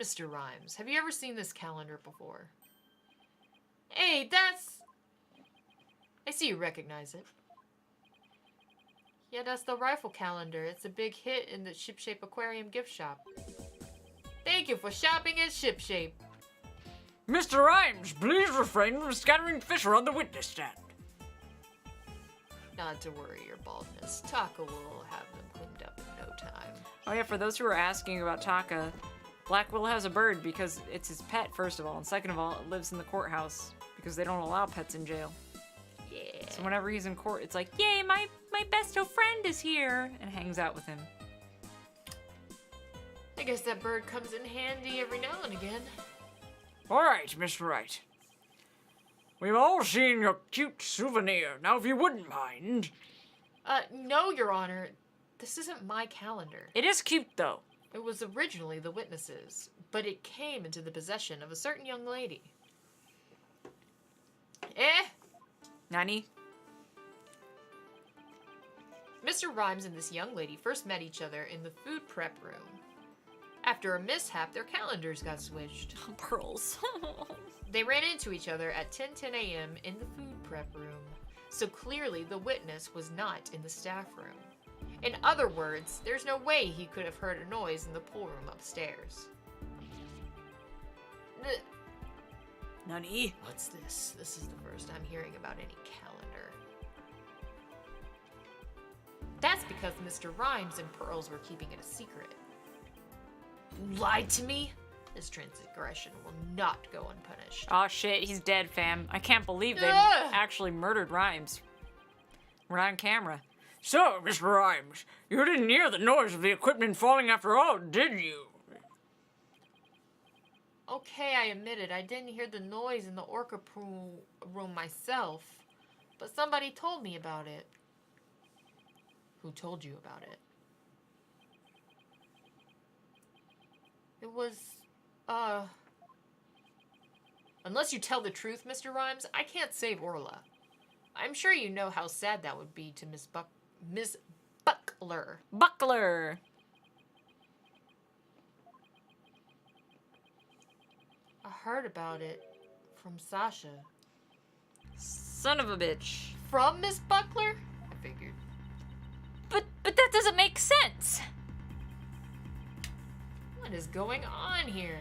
Mr. Rhymes, have you ever seen this calendar before? Hey, that's... I see you recognize it. Yeah, that's the rifle calendar. It's a big hit in the Ship Shape Aquarium gift shop. Thank you for shopping at Shipshape. Mr. Rhymes, please refrain from scattering fish around the witness stand. Not to worry, your baldness. Taka will have them cleaned up in no time. Oh yeah, for those who are asking about Taka, Black Will has a bird because it's his pet, first of all, and second of all, it lives in the courthouse because they don't allow pets in jail. Yeah. So whenever he's in court, it's like, yay, my besto friend is here, and hangs out with him. I guess that bird comes in handy every now and again. Alright, Mr. Wright. We've all seen your cute souvenir. Now, if you wouldn't mind... No, Your Honor. This isn't my calendar. It is cute, though. It was originally the witness's, but it came into the possession of a certain young lady. Nani? Mr. Rhymes and this young lady first met each other in the food prep room. After a mishap, their calendars got switched. Pearls. They ran into each other at 10:10 a.m. in the food prep room, so clearly the witness was not in the staff room. In other words, there's no way he could have heard a noise in the pool room upstairs. Nani? What's this? This is the first I'm hearing about any calendar. That's because Mr. Rhymes and Pearls were keeping it a secret. You lied to me? This transgression will not go unpunished. Aw, shit, he's dead, fam. I can't believe they Ugh. actually murdered Rhymes. We're on camera. So, Mr. Rhymes, you didn't hear the noise of the equipment falling after all, did you? Okay, I admit it. I didn't hear the noise in the orca pool room myself, but somebody told me about it. Who told you about it? It was, unless you tell the truth, Mr. Rhymes, I can't save Orla. I'm sure you know how sad that would be to Miss Buckler. Buckler! I heard about it from Sasha. Son of a bitch. From Miss Buckler? I figured. But that doesn't make sense! What is going on here?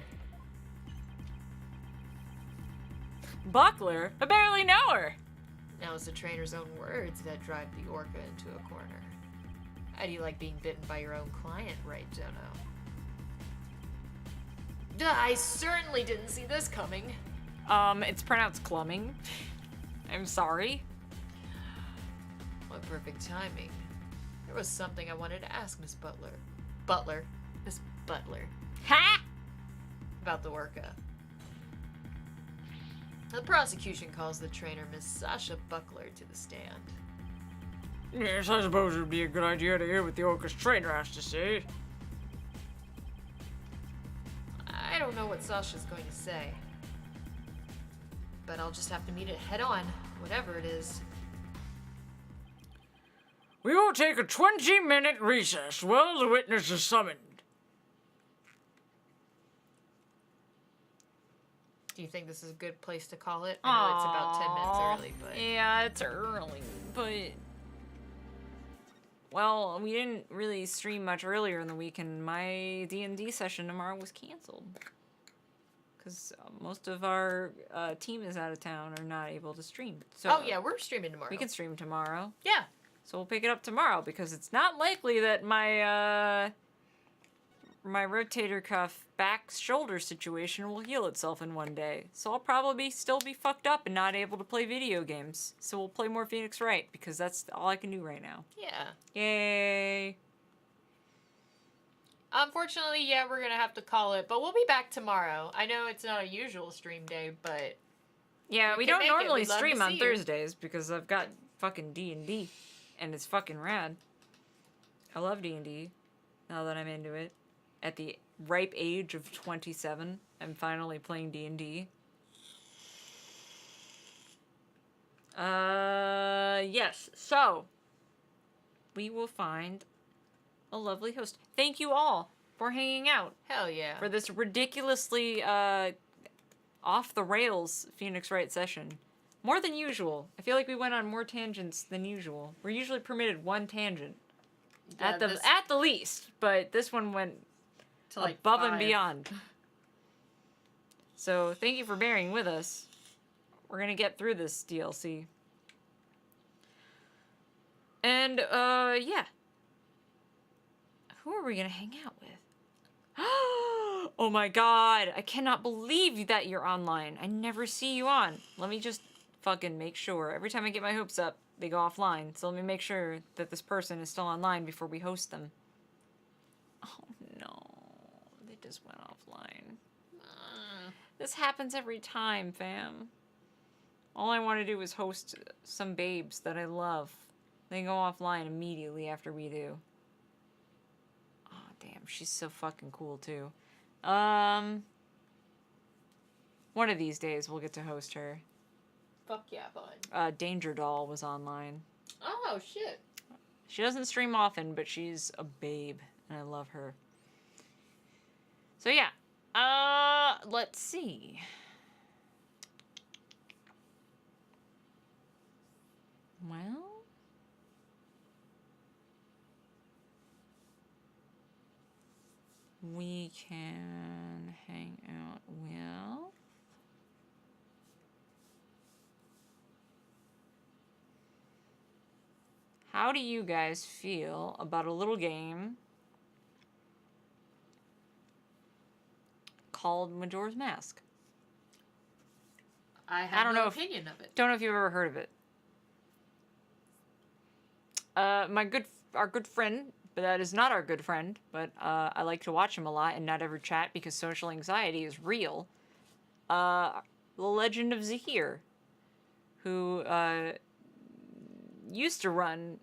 Buckler? I barely know her! Now it's the trainer's own words that drive the orca into a corner. How do you like being bitten by your own client, right, Jono? Duh, I certainly didn't see this coming. It's pronounced clumming. I'm sorry. What perfect timing. There was something I wanted to ask Miss Butler. Miss Butler. Ha! About the orca. The prosecution calls the trainer Miss Sasha Buckler to the stand. Yes, I suppose it would be a good idea to hear what the orca's trainer has to say. I don't know what Sasha's going to say. But I'll just have to meet it head on, whatever it is. We will take a 20-minute recess while the witness is summoned. Do you think this is a good place to call it? I know it's about 10 minutes early, but... Yeah, it's early, but... Well, we didn't really stream much earlier in the week, and my D&D session tomorrow was canceled. Because most of our team is out of town or not able to stream. So Oh, yeah, we're streaming tomorrow. we can stream tomorrow. Yeah. So we'll pick it up tomorrow, because it's not likely that my rotator cuff back shoulder situation will heal itself in one day. So I'll probably still be fucked up and not able to play video games. So we'll play more Phoenix Wright, because that's all I can do right now. Yeah. Yay! Unfortunately, yeah, we're going to have to call it, but we'll be back tomorrow. I know it's not a usual stream day, but... Yeah, we can don't make it. normally We'd love to stream on see you. Thursdays, because I've got fucking D&D, and it's fucking rad. I love D&D, now that I'm into it. At the ripe age of 27, I'm finally playing D&D. Yes, so we will find a lovely host. Thank you all for hanging out Hell yeah. for this ridiculously off the rails Phoenix Wright session. More than usual. I feel like we went on more tangents than usual. We're usually permitted one tangent Yeah, at the least, but this one went To like above 5. and beyond. So thank you for bearing with us. We're gonna get through this DLC. And yeah. Who are we gonna hang out with? Oh my god, I cannot believe that you're online. I never see you on. Let me just fucking make sure. Every time I get my hopes up, they go offline. So let me make sure that this person is still online before we host them. Oh no, they just went offline. This happens every time, fam. All I want to do is host some babes that I love. They go offline immediately after we do. Oh, damn, she's so fucking cool, too. One of these days we'll get to host her. Fuck yeah, bud. Danger Doll was online. Oh, shit. She doesn't stream often, but she's a babe, and I love her. So yeah, let's see. Well, we can hang out with... How do you guys feel about a little game called Majora's Mask? I have don't no know if- opinion of it. Don't know if you've ever heard of it. Our good friend, but that is not our good friend, but I like to watch him a lot and not ever chat because social anxiety is real. The Legend of Zahir, who used to run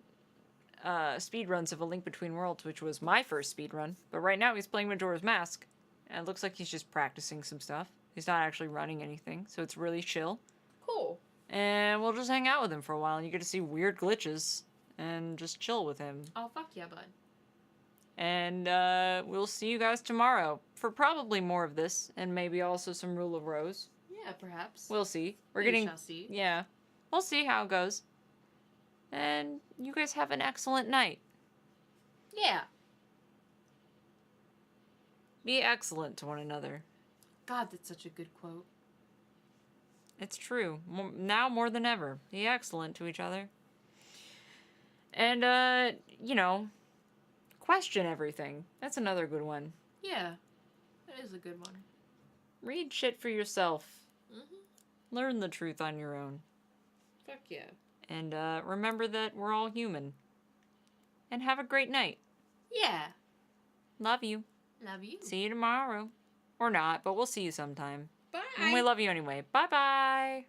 speed runs of A Link Between Worlds, which was my first speed run, but right now he's playing Majora's Mask, and it looks like he's just practicing some stuff. He's not actually running anything, so it's really chill. Cool. And we'll just hang out with him for a while, and you get to see weird glitches and just chill with him. Oh, fuck yeah, bud. And we'll see you guys tomorrow for probably more of this, and maybe also some Rule of Rose. Yeah, perhaps. We'll see. We shall see. Yeah, we'll see how it goes. And you guys have an excellent night. Yeah. Be excellent to one another. God, that's such a good quote. It's true. Now more than ever. Be excellent to each other. And, you know, question everything. That's another good one. Yeah. That is a good one. Read shit for yourself. Mm-hmm. Learn the truth on your own. Fuck yeah. And remember that we're all human. And have a great night. Yeah. Love you. Love you. See you tomorrow. Or not, but we'll see you sometime. Bye. And we love you anyway. Bye-bye.